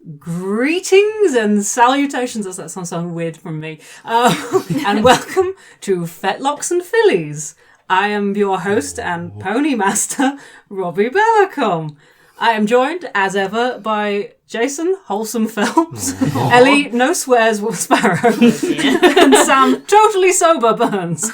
Greetings and salutations. That sounds so weird from me. And welcome to Fetlocks and Fillies. I am your host and pony master, Robbie Bellacom. I am joined, as ever, by Jason, Wholesome Phelps, Ellie, No Swears, Sparrow, and Sam, Totally Sober Burns.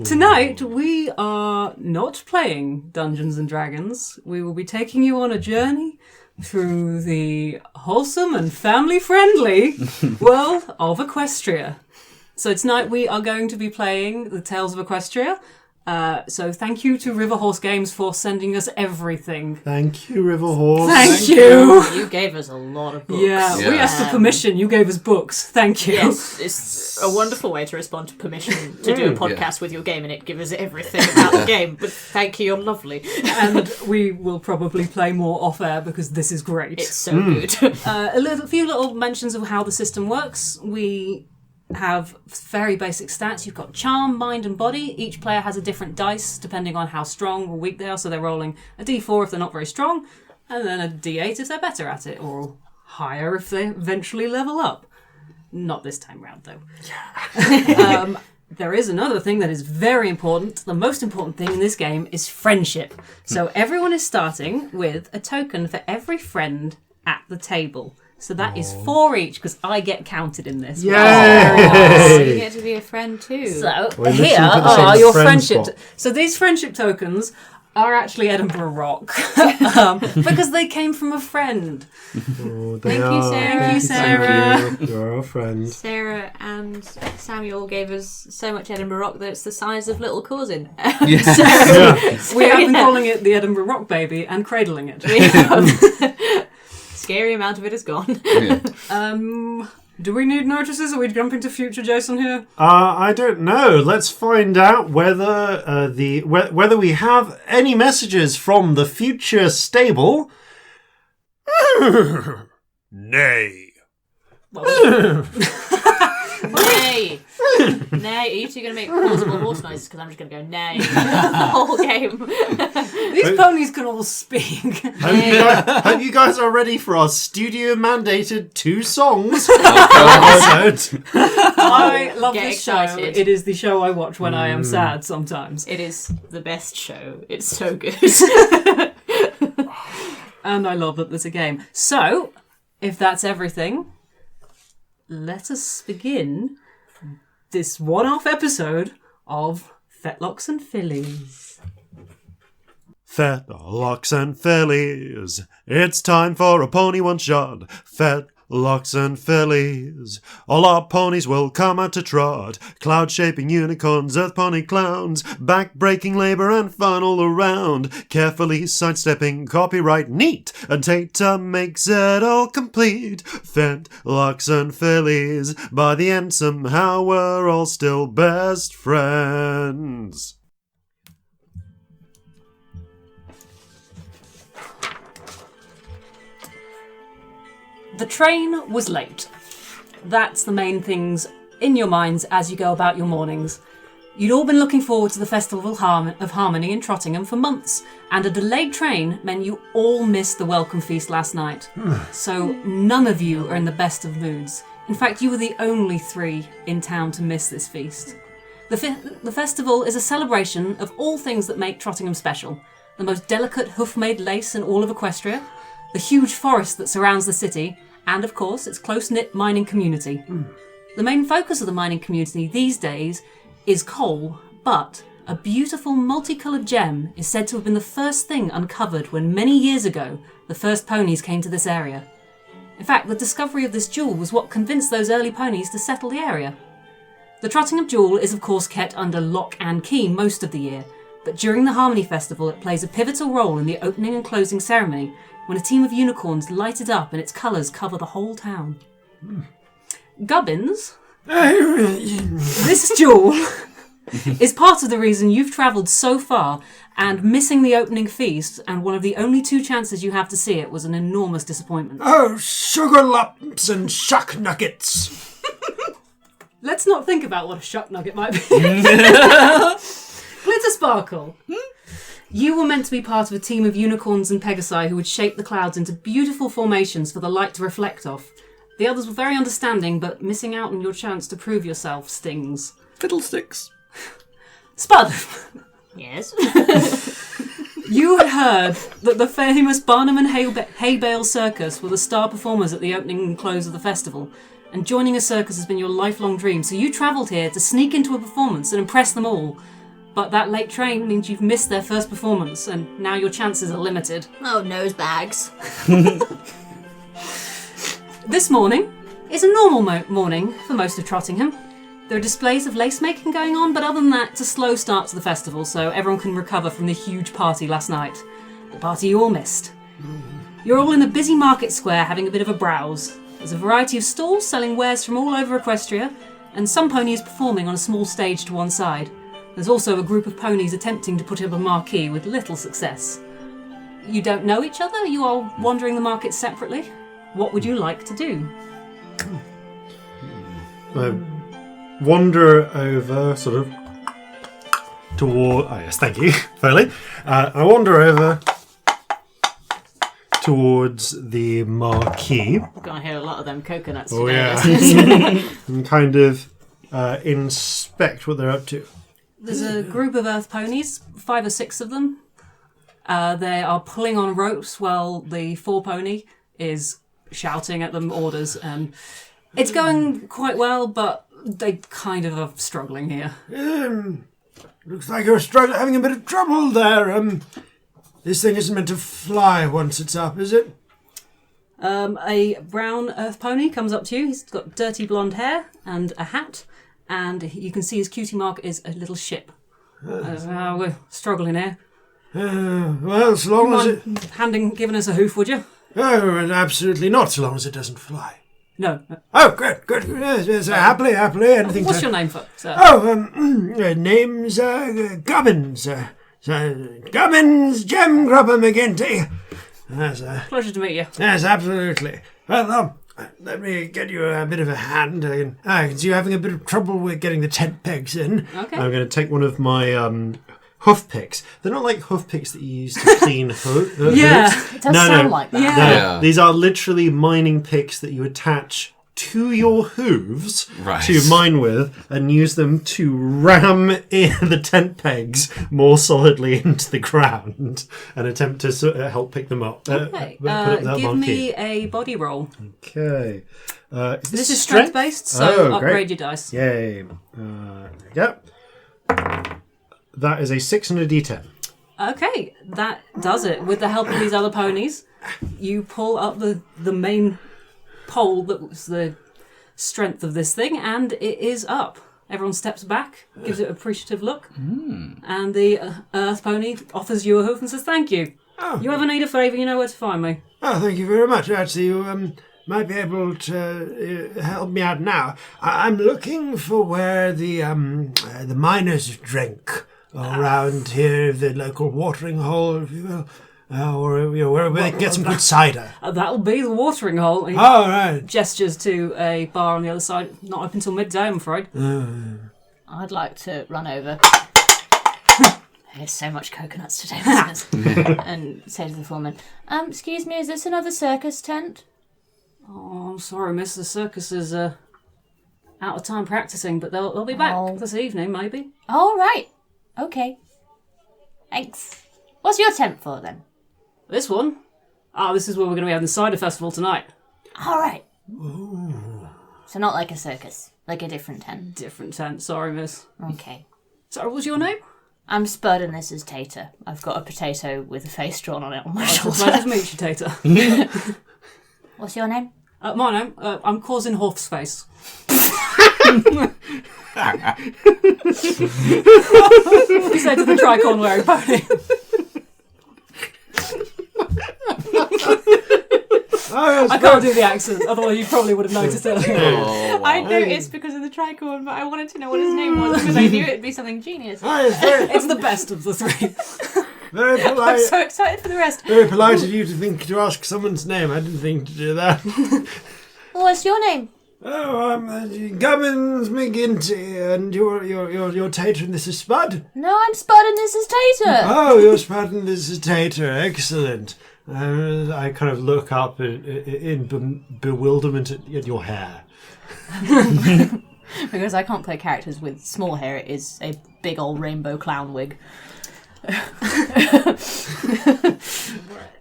Tonight, we are not playing Dungeons & Dragons. We will be taking you on a journey through the wholesome and family-friendly world of Equestria. So tonight we are going to be playing the Tales of Equestria. So thank you to Riverhorse Games for sending us everything. Thank you, Riverhorse. Thank you. You gave us a lot of books. Yeah, we asked for permission. You gave us books. Thank you. Yes, it's a wonderful way to respond to permission to do a podcast with your game and it give us everything about the game. But thank you, you're lovely. And we will probably play more off-air because this is great. It's so good. A few little mentions of how the system works. We have very basic stats. You've got charm, mind and body. Each player has a different dice depending on how strong or weak they are, so they're rolling a d4 if they're not very strong, and then a d8 if they're better at it, or higher if they eventually level up. Not this time round though. Yeah. There is another thing that is very important. The most important thing in this game is friendship. So everyone is starting with a token for every friend at the table. So that is 4 each, because I get counted in this. Yay! So you get to be a friend too. So here are your friendship. So these friendship tokens are actually Edinburgh Rock because they came from a friend. Oh, Thank you, Sarah. Thank you, Sarah. Thank you. You're our friend. Sarah and Samuel gave us so much Edinburgh Rock that it's the size of Little Cousin. We have been calling it the Edinburgh Rock Baby and cradling it. Scary amount of it is gone. Do we need notices? Are we jumping to future Jason here? I don't know. Let's find out whether whether we have any messages from the future stable. Nay. Nay. Nay. Are you two going to make plausible horse noises? Because I'm just going to go nay the whole game. These ponies can all speak. Hope you guys are ready for our studio-mandated 2 songs episode. I love Get this excited. show. It is the show I watch when I am sad sometimes. It is the best show. It's so good. And I love that there's a game. So, if that's everything, let us begin this one-off episode of Fetlocks and Fillies. Fetlocks and Fillies, it's time for a pony one-shot. Fetlocks and Fillies, all our ponies will come out to trot. Cloud-shaping unicorns, earth pony clowns, back-breaking labour and fun all around. Carefully sidestepping copyright neat, and Tatum makes it all complete. Fetlocks and Fillies, by the end somehow we're all still best friends. The train was late. That's the main things in your minds as you go about your mornings. You'd all been looking forward to the Festival of Harmony in Trottingham for months, and a delayed train meant you all missed the welcome feast last night. So none of you are in the best of moods. In fact, you were the only 3 in town to miss this feast. The festival is a celebration of all things that make Trottingham special. The most delicate hoof-made lace in all of Equestria, the huge forest that surrounds the city, and of course its close-knit mining community. The main focus of the mining community these days is coal, but a beautiful multicoloured gem is said to have been the first thing uncovered when many years ago the first ponies came to this area. In fact, the discovery of this jewel was what convinced those early ponies to settle the area. The Trottingham Jewel is of course kept under lock and key most of the year, but during the Harmony Festival it plays a pivotal role in the opening and closing ceremony when a team of unicorns light it up and its colours cover the whole town. Gubbins, this jewel is part of the reason you've travelled so far, and missing the opening feast and one of the only 2 chances you have to see it was an enormous disappointment. Oh, sugar lumps and shuck nuggets. Let's not think about what a shuck nugget might be. Glitter sparkle. You were meant to be part of a team of unicorns and pegasi who would shape the clouds into beautiful formations for the light to reflect off. The others were very understanding, but missing out on your chance to prove yourself stings. Fiddlesticks. Spud! Yes. You had heard that the famous Barnum and Hay Bale Circus were the star performers at the opening and close of the festival, and joining a circus has been your lifelong dream, so you travelled here to sneak into a performance and impress them all. But that late train means you've missed their first performance, and now your chances are limited. Oh, nose bags. This morning is a normal morning for most of Trottingham. There are displays of lace making going on, but other than that, it's a slow start to the festival, so everyone can recover from the huge party last night. The party you all missed. You're all in the busy market square having a bit of a browse. There's a variety of stalls selling wares from all over Equestria, and some ponies performing on a small stage to one side. There's also a group of ponies attempting to put up a marquee with little success. You don't know each other? You are wandering the market separately? What would you like to do? Wander over, sort of, toward... Oh, yes, thank you, Foley. I wander over towards the marquee. We're going to hear a lot of them coconuts Oh, today. yeah. And kind of inspect what they're up to. There's a group of earth ponies, 5 or 6 of them. They are pulling on ropes while the 4 pony is shouting at them orders. And it's going quite well, but they kind of are struggling here. Looks like you're having a bit of trouble there. This thing isn't meant to fly once it's up, is it? A brown earth pony comes up to you. He's got dirty blonde hair and a hat. And you can see his cutie mark is a little ship. We're struggling here. Well, so long as it... Giving us a hoof, would you? Oh, absolutely not, so long as it doesn't fly. No. Oh, good. Yes, happily. Anything. What's your name, sir? Name's Gubbins. Gubbins Gemgrubber McGinty. Yes, Pleasure to meet you. yes, absolutely. Well, let me get you a bit of a hand. I can see you're having a bit of trouble with getting the tent pegs in. Okay. I'm going to take one of my hoof picks. They're not like hoof picks that you use to clean hooves. Yeah. It does sound like that. Yeah. No, Yeah. these are literally mining picks that you attach to your hooves Right. to mine with and use them to ram in the tent pegs more solidly into the ground and attempt to help pick them up. Okay. Put up that Give marquee. me a body roll. Okay. This is strength based, so Oh, upgrade great. your dice. Yay. There we go. That is a 6 and a d10. Okay, that does it. With the help of these other ponies, you pull up the main pole that was the strength of this thing, and it is up. Everyone steps back, gives it an appreciative look, and the earth pony offers you a hoof and says, "Thank you. Oh. You ever need a favour, you know where to find me." Oh, thank you very much. Actually, you might be able to help me out now. I'm looking for where the miners drink around here, the local watering hole, if you will. Or where we can get some good cider. That'll be the watering hole. He Oh, right. gestures to a bar on the other side. Not open until midday, I'm afraid. I'd like to run over. There's so much coconuts today, listeners. And say to the foreman, excuse me, is this another circus tent? Oh, I'm sorry, miss. The circus is out of time practicing, but they'll be back this evening, maybe. All right. Okay. Thanks. What's your tent for, then? This one? This is where we're going to be having the cider festival tonight. All right. So not like a circus, like a different tent. Different tent, sorry, miss. Okay. Sorry, what's your name? I'm Spud and this is Tater. I've got a potato with a face drawn on it on my It's a shoulder. pleasure to meet you, Tater. What's your name? My name? I'm causing Horf's face. What do you say to the tricorn wearing pony? I can't do the accent, otherwise you probably would have noticed earlier. Oh, wow. I noticed because of the tricorn, but I wanted to know what his name was because I knew it'd be something genius. It's the best of the three. Very I'm polite. so excited for the rest. Very polite of you to ask someone's name. I didn't think to do that. What's your name? Oh, I'm Gubbins McGinty, and you're Tater, and this is Spud. No, I'm Spud and this is Tater. Oh, you're Spud, and this is Tater. Excellent. I kind of look up in bewilderment at your hair. Because I can't play characters with small hair, it is a big old rainbow clown wig. And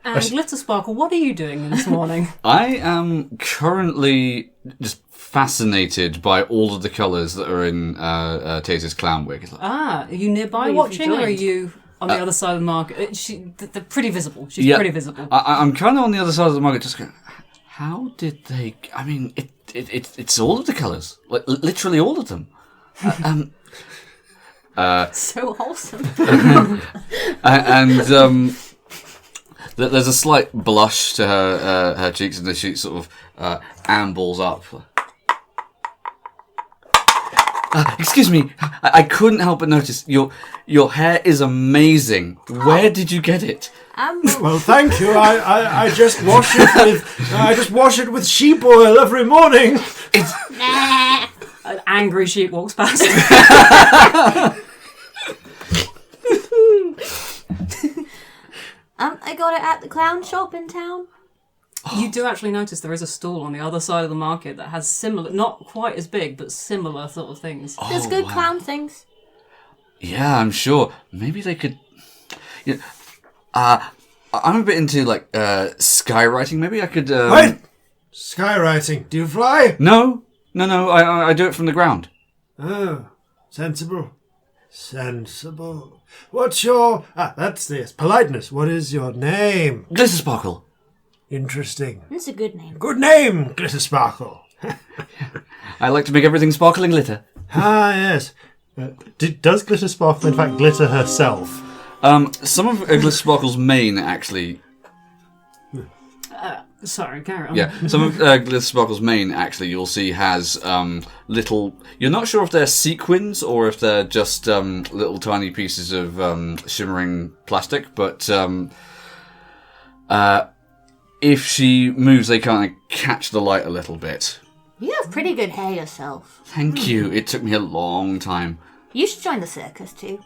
Glittersparkle, what are you doing this morning? I am currently just fascinated by all of the colours that are in Taser's clown wig. It's like, Are you nearby Well, you've watching, or are joined. you on the other side of the market? They're pretty visible. She's pretty visible. I'm kind of on the other side of the market, just going, how did they... I mean, it's all of the colours. Like, literally all of them. So wholesome. There's a slight blush to her cheeks, and she sort of ambles up. Excuse me, I couldn't help but notice your hair is amazing. Where did you get it? Well, thank you. I just wash it with sheep oil every morning. An angry sheep walks past. I got it at the clown shop in town. You do actually notice there is a stall on the other side of the market that has similar, not quite as big, but similar sort of things. There's good clown things. Yeah, I'm sure. Maybe they could... I'm a bit into, like, skywriting. Maybe I could... Wait! Skywriting. Do you fly? No. I do it from the ground. Oh, sensible. What's your... that's this. Politeness. What is your name? Glittersparkle. Interesting. That's a good name. Good name, Glittersparkle. I like to make everything sparkle and glitter. Yes. Does Glittersparkle, in fact, glitter herself? Some of Glittersparkle's mane, actually... Sorry, carry on. Yeah, some of Glittersparkle's mane, actually, you'll see has little... You're not sure if they're sequins or if they're just little tiny pieces of shimmering plastic, but if she moves, they kind of catch the light a little bit. You have pretty good hair yourself. Thank you. It took me a long time. You should join the circus too.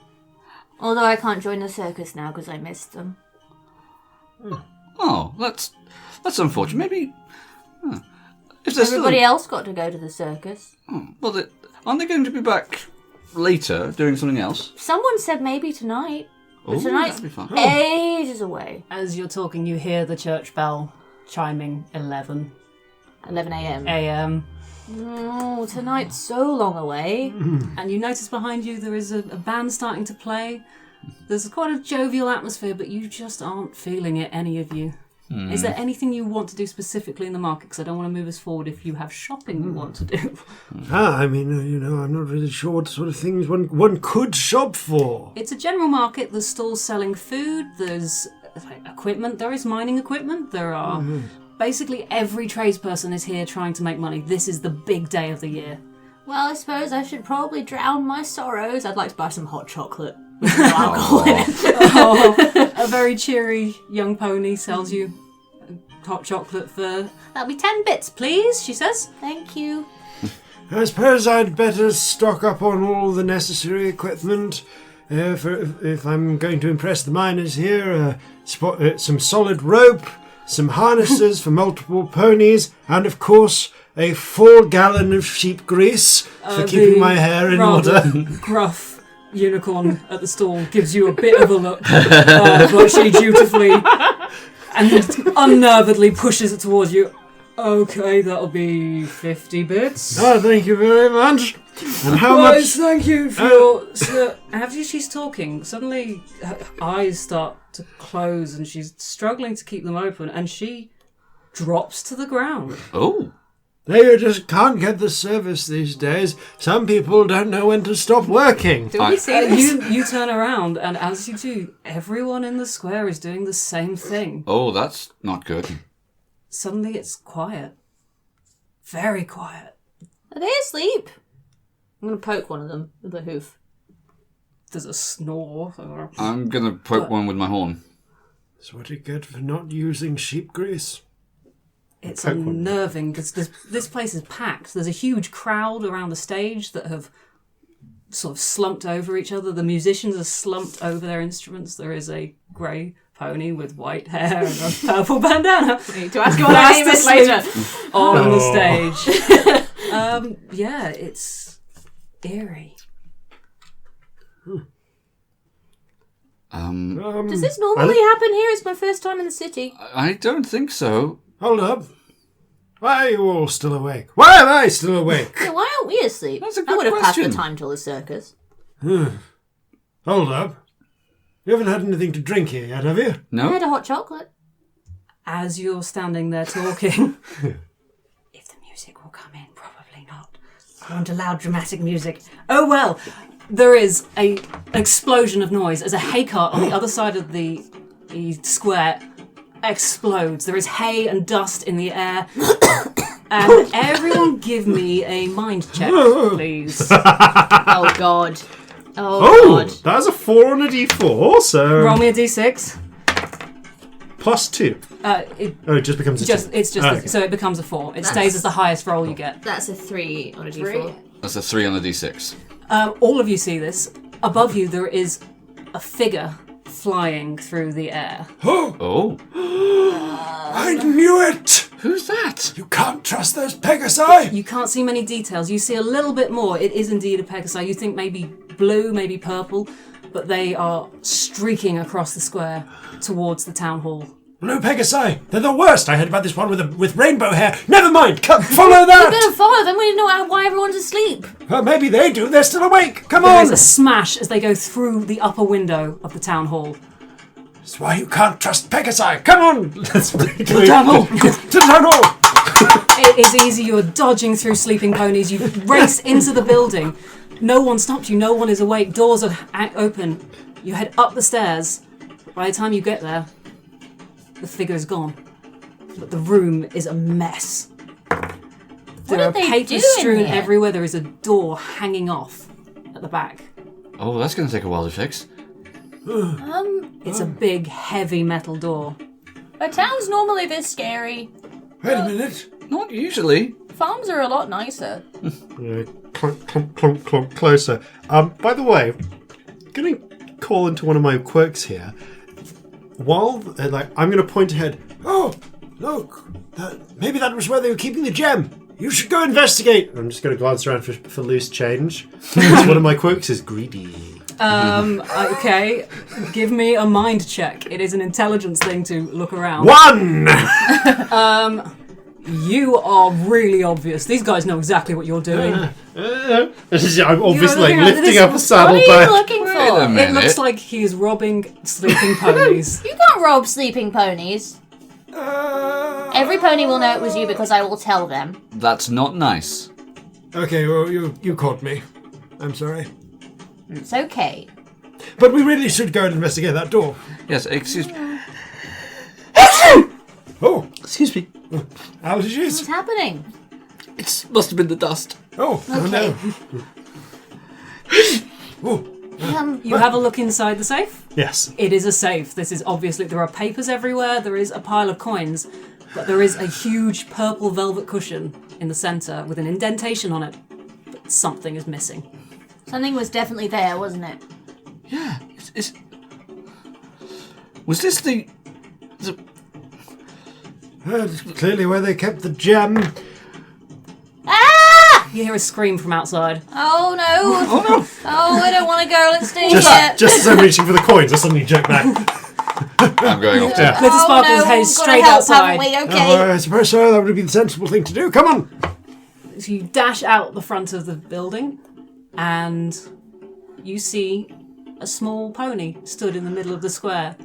Although I can't join the circus now because I missed them. Oh, that's unfortunate. Maybe... If there's Everybody else got to go to the circus. Well, aren't they going to be back later doing something else? Someone said maybe tonight. But Ooh, tonight's that'd be fun. ages away. As you're talking, you hear the church bell chiming 11 11 a.m. a.m. Oh, tonight's so long away. And you notice behind you there is a band starting to play. There's quite a jovial atmosphere, but you just aren't feeling it, any of you. Is there anything you want to do specifically in the market? Because I don't want to move us forward if you have shopping you want to do. I mean, I'm not really sure what sort of things one could shop for. It's a general market. There's stalls selling food. There's equipment. There is mining equipment. There are... Basically, every tradesperson is here trying to make money. This is the big day of the year. Well, I suppose I should probably drown my sorrows. I'd like to buy some hot chocolate with no alcohol in it. A very cheery young pony sells you hot chocolate for... That'll be 10 bits, please, she says. Thank you. I suppose I'd better stock up on all the necessary equipment if I'm going to impress the miners here. Some solid rope, some harnesses for multiple ponies, and of course a full gallon of sheep grease for keeping my hair in order. Gruff unicorn at the stall gives you a bit of a look, but she dutifully and unnervedly pushes it towards you. Okay, that'll be 50 bits. Oh, thank you very much. And how much? Thank you for your... So, after she's talking, suddenly her eyes start to close and she's struggling to keep them open and she drops to the ground. Oh. They just can't get the service these days. Some people don't know when to stop working. Do we see this? You turn around and as you do, everyone in the square is doing the same thing. Oh, that's not good. Suddenly it's quiet. Very quiet. Are they asleep? I'm going to poke one of them with a hoof. There's a snore. I'm going to poke one with my horn. That's what you get for not using sheep grease. It's Poke one. unnerving because this place is packed. There's a huge crowd around the stage that have sort of slumped over each other. The musicians are slumped over their instruments. There is a grey pony with white hair and a purple bandana. We need to ask you what her name is later. On the stage. Yeah, it's eerie. Does this normally happen here? It's my first time in the city. I don't think so. Hold up. Why are you all still awake? Why am I still awake? Yeah, why aren't we asleep? That's a I good would have passed the question. time till the circus. Hold up. You haven't had anything to drink here yet, have you? I No? had a hot chocolate. As you're standing there talking, if the music will come in, probably not. I want a loud, dramatic music. Oh well, there is an explosion of noise as a hay cart on the other side of the square explodes. There is hay and dust in the air. And everyone give me a mind check, please. Oh, God. Oh, God. that's a 4 on a d4, so... Roll me a d6. Plus 2. It It just becomes a 2. Okay. So it becomes a 4. It stays as the highest roll you get. That's a 3 on a d4. That's a 3 on a d6. All of you see this. Above you, there is a figure flying through the air. Oh. I knew it! Who's that? You can't trust those Pegasi! You can't see many details. You see a little bit more. It is indeed a Pegasi. You think maybe blue, maybe purple, but they are streaking across the square towards the town hall. Blue Pegasi! They're the worst! I heard about this one with rainbow hair. Never mind! Come, follow We that! better follow them. We didn't know why everyone's asleep. Well, maybe they do. They're still awake. Come There on! is a smash as they go through the upper window of the town hall. That's why you can't trust Pegasi. Come on! Let's to the town hall. To the town hall! It is easy. You're dodging through sleeping ponies. You race into the building. No one stopped you. No one is awake. Doors are open. You head up the stairs. By the time you get there, the figure is gone. But the room is a mess. There are did they do papers in strewn here? everywhere. There is a door hanging off at the back. Oh, that's going to take a while to fix. It's a big, heavy metal door. Are towns normally this scary? Wait a minute. Not usually. Farms are a lot nicer. Clunk, clunk, clunk, clunk, closer. By the way, going to call into one of my quirks here. While, I'm going to point ahead. Oh, look. Maybe that was where they were keeping the gem. You should go investigate. I'm just going to glance around for loose change. One of my quirks is greedy. Okay, give me a mind check. It is an intelligence thing to look around. 1! You are really obvious. These guys know exactly what you're doing. I'm obviously looking at lifting this- up a What are saddlebag. you looking Wait a for? minute. It looks like he is robbing sleeping ponies. You can't rob sleeping ponies. Every pony will know it was you because I will tell them. That's not nice. Okay, well, you caught me. I'm sorry. It's okay. But we really should go and investigate that door. Yes, excuse me. Oh, Excuse me. allergies? What's happening? It must have been the dust. Oh, Okay. oh no. You have a look inside the safe. Yes. It is a safe. This is obviously, there are papers everywhere. There is a pile of coins, but there is a huge purple velvet cushion in the centre with an indentation on it. But something is missing. Something was definitely there, wasn't it? Yeah. Was this the... That's clearly where they kept the gem. Ah! You hear a scream from outside. Oh no! Oh no! Oh, I don't want to go. Let's stay here. Just as I'm reaching for the coins, I suddenly jerk back. I'm going off to... Yeah. Glitter Sparkles no, headed we've straight gotta help, outside. haven't we? Okay. I suppose so. That would be the sensible thing to do. Come on. So you dash out the front of the building and you see a small pony stood in the middle of the square,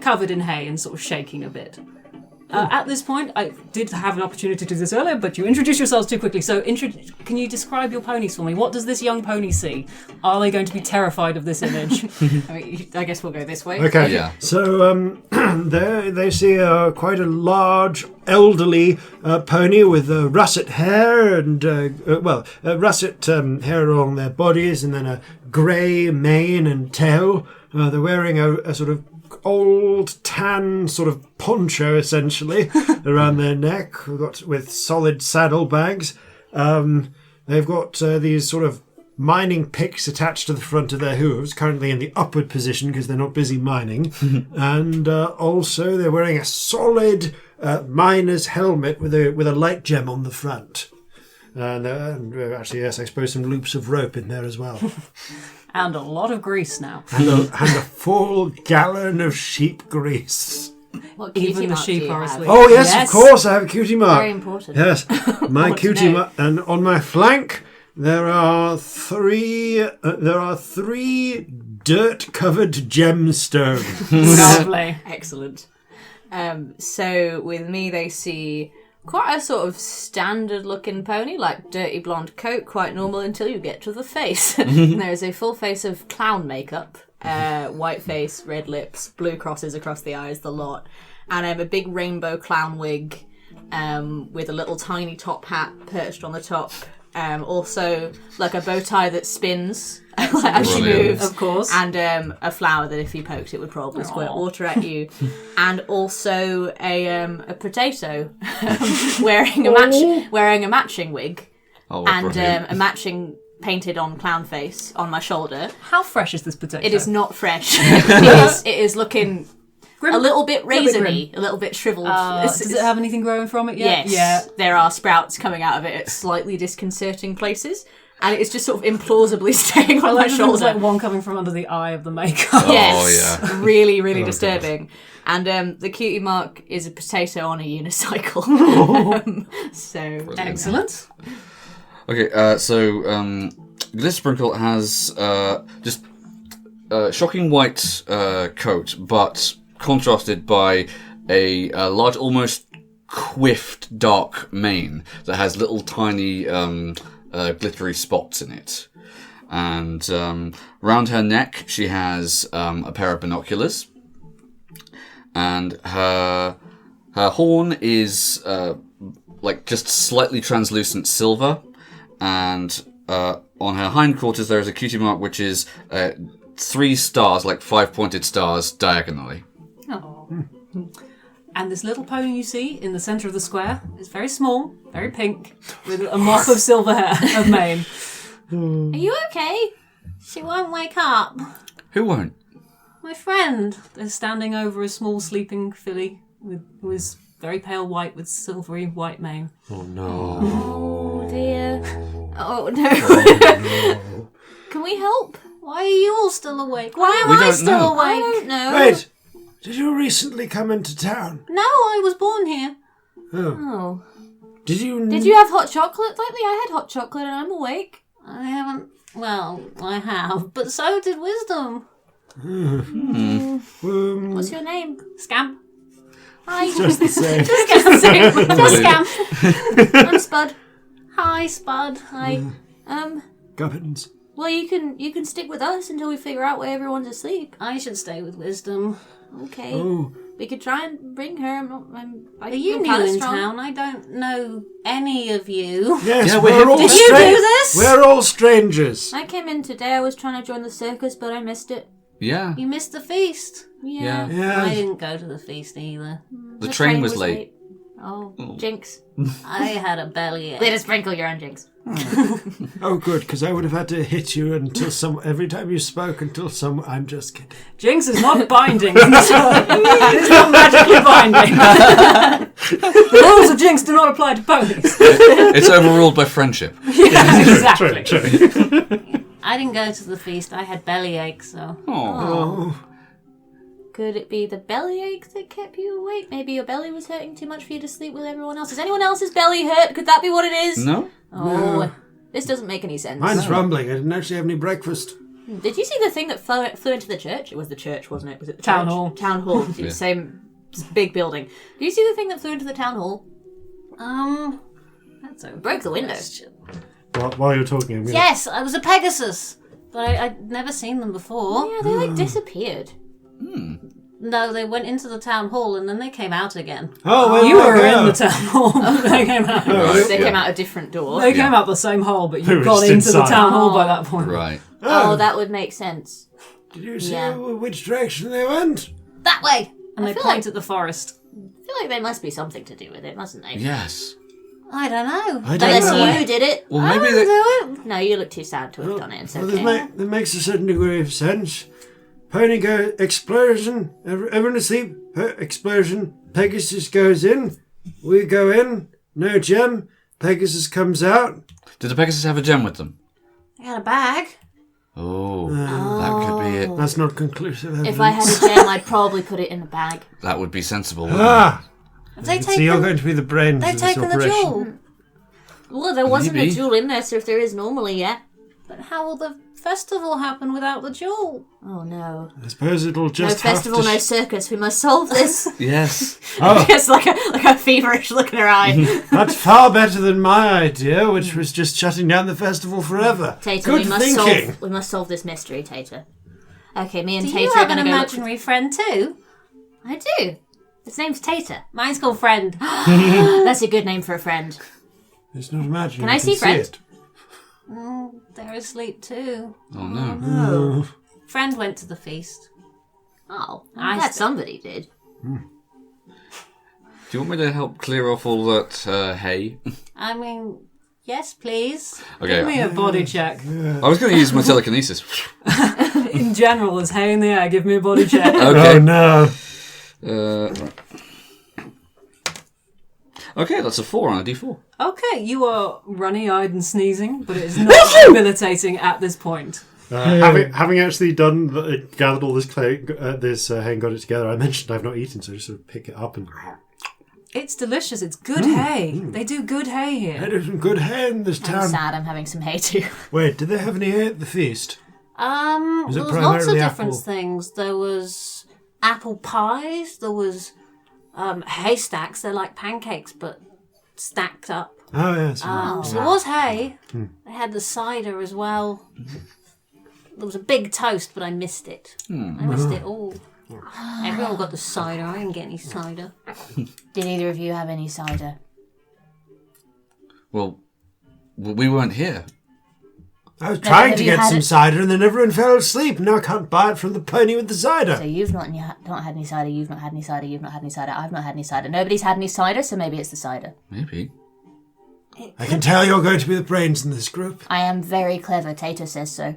covered in hay and sort of shaking a bit. At this point, I did have an opportunity to do this earlier, but you introduced yourselves too quickly. So can you describe your ponies for me? What does this young pony see? Are they going to be terrified of this image? I guess we'll go this way. Okay. Yeah. So there they see quite a large, elderly pony with russet hair and russet hair along their bodies, and then a grey mane and tail. They're wearing a sort of old tan sort of poncho, essentially, around their neck, with solid saddlebags. They've got these sort of mining picks attached to the front of their hooves, currently in the upward position because they're not busy mining. And also they're wearing a solid miner's helmet with a light gem on the front. And actually, yes, I suppose some loops of rope in there as well. And a lot of grease now. And a full gallon of sheep grease. What cutie Even the mark do sheep you are have? asleep. Oh, yes, of course, I have a cutie mark. Very important. Yes, my want to cutie know. mark. And on my flank, there are three dirt-covered gemstones. Lovely. Excellent. So with me, they see quite a sort of standard-looking pony, like dirty blonde coat, quite normal until you get to the face. There is a full face of clown makeup, white face, red lips, blue crosses across the eyes, the lot, and a big rainbow clown wig with a little tiny top hat perched on the top. Also, like a bow tie that spins as she Brilliant. moves, Of course. and a flower that if you poked it would probably squirt water at you, and also a potato wearing a matching wig, Oh, and brilliant. a matching painted on clown face on my shoulder. How fresh is this potato? It is not fresh. It is looking Grim. a little bit Little bit raisiny, a little bit shriveled. Does it have anything growing from it yet? Yes. Yeah. There are sprouts coming out of it at slightly disconcerting places. And it is just sort of implausibly staying on my There's shoulder. like one coming from under the eye of the makeup. Yes. Oh, yeah. Really, really disturbing. And the cutie mark is a potato on a unicycle. So Excellent. Okay, so Glitter Sprinkle has just shocking white coat, but contrasted by a large, almost quiffed dark mane that has little tiny glittery spots in it. And round her neck, she has a pair of binoculars. And her horn is like just slightly translucent silver. And on her hindquarters, there is a cutie mark which is 3 stars, like 5-pointed stars, diagonally. Oh. And this little pony you see in the centre of the square is very small, very pink, with a mop of silver hair of mane. are you okay? She won't wake up. Who won't? My friend is standing over a small sleeping filly who is very pale white with silvery white mane. Oh no. Oh dear. Oh no. Can we help? Why are you all still awake? Why am We I don't still know. I awake? don't know. Wait, did you recently come into town? No, I was born here. Oh. Did you? Did you have hot chocolate lately? I had hot chocolate and I'm awake. I haven't. Well, I have, but so did Wisdom. What's your name? Scamp. Hi. Just the same. Just Scamp. I'm Spud. Hi, Spud. Hi. Gubbins. Well, you can stick with us until we figure out where everyone's asleep. I should stay with Wisdom. Okay. Oh, We could try and bring her. Are you new in town? I don't know any of you. yes, Yeah, we're all Did you do this? We're all strangers. I came in today. I was trying to join the circus, but I missed it. Yeah. You missed the feast. Yeah. Yeah. I didn't go to the feast either. The train was late. Oh, Jinx. I had a bellyache. Glitter Sprinkle, you're on Jinx. Oh, good, because I would have had to hit you until every time you spoke until some. I'm just kidding. Jinx is not binding. It is not magically binding. The rules of Jinx do not apply to ponies. It's overruled by friendship. Exactly. True. I didn't go to the feast. I had bellyache, so. Oh, Could it be the bellyache that kept you awake? Maybe your belly was hurting too much for you to sleep with everyone else. Is anyone else's belly hurt? Could that be what it is? No? Oh, this doesn't make any sense. mine's rumbling. I didn't actually have any breakfast. Did you see the thing that flew into the church? It was the church, wasn't it? Was it the Town church? hall. Town hall. Yeah. Same big building. Did you see the thing that flew into the town hall? That's a Broke the window. question. While you're talking, I'm gonna... Yes, I was a Pegasus, but I'd never seen them before. Yeah, they like disappeared. No, they went into the town hall and then they came out again. Oh, well, You were yeah. in the town hall. They came out. They came out a different door. They came out the same hole, but They you were got just into the inside. town hall by that point. Right. Oh, that would make sense. Did you see Yeah. which direction they went? That way! And they feel point at the forest. I feel like there must be something to do with it, mustn't they? Yes. I don't know. I don't Unless know. you did it. Well, I maybe don't they... do it. No, you look too sad to have done it. It's Well, okay. that makes a certain degree of sense. Pony go explosion. Everyone asleep. Explosion. Pegasus goes in. We go in. No gem. Pegasus comes out. Did the Pegasus have a gem with them? I got a bag. Oh, that could be it. That's not conclusive evidence. If I had a gem, I'd probably put it in a bag. That would be sensible. Wouldn't it? Ah! Have they So you're taken? going to be the brains They've of this taken the operation. jewel. Well, there wasn't Maybe. a jewel in there, so if there is normally, yeah. But how will the festival happen without the jewel? Oh no. I suppose it'll No just festival, have to... no circus. We must solve this. Yes. Just like a feverish look in her eye. That's far better than my idea, which was just shutting down the festival forever. Tater, Good we must thinking. solve this mystery, Tater. Okay, me and Do Tater you are have going an to go. imaginary friend too? I do. His name's Tater. Mine's called Friend. That's a good name for a friend. It's not imaginary. Can I you see friend? it. They're asleep too. Oh no. Oh. Friend went to the feast. Oh, I that see. somebody did. Do you want me to help clear off all that hay? I mean, yes, please. Okay. Give me a body check. I was going to use my telekinesis. In general, there's hay in the air. Give me a body check. Okay. Oh no. Right. Okay, that's a 4 on a D4. Okay, you are runny-eyed and sneezing, but it is not debilitating at this point. Having actually gathered all this clay, hay and got it together, I mentioned I've not eaten, so I just sort of pick it up and... It's delicious. It's good hay. They do good hay here. There's some good hay in this I'm town. sad I'm having some hay too. Wait, did they have any hay at the feast? There it was lots of primarily different apple? things. There was apple pies. There was haystacks. They're like pancakes, but stacked up. Oh, yes. So there was hay. They had the cider as well. There was a big toast, but I missed it. I missed it all. Everyone got the cider. I didn't get any cider. Did either of you have any cider? Well, we weren't here. I was trying have to you get had some it? cider and then everyone fell asleep. Now I can't buy it from the pony with the cider. So you've not had any cider, you've not had any cider, you've not had any cider, I've not had any cider. Nobody's had any cider, so maybe it's the cider. Maybe. I can tell you're going to be the brains in this group. I am very clever, Tater says so.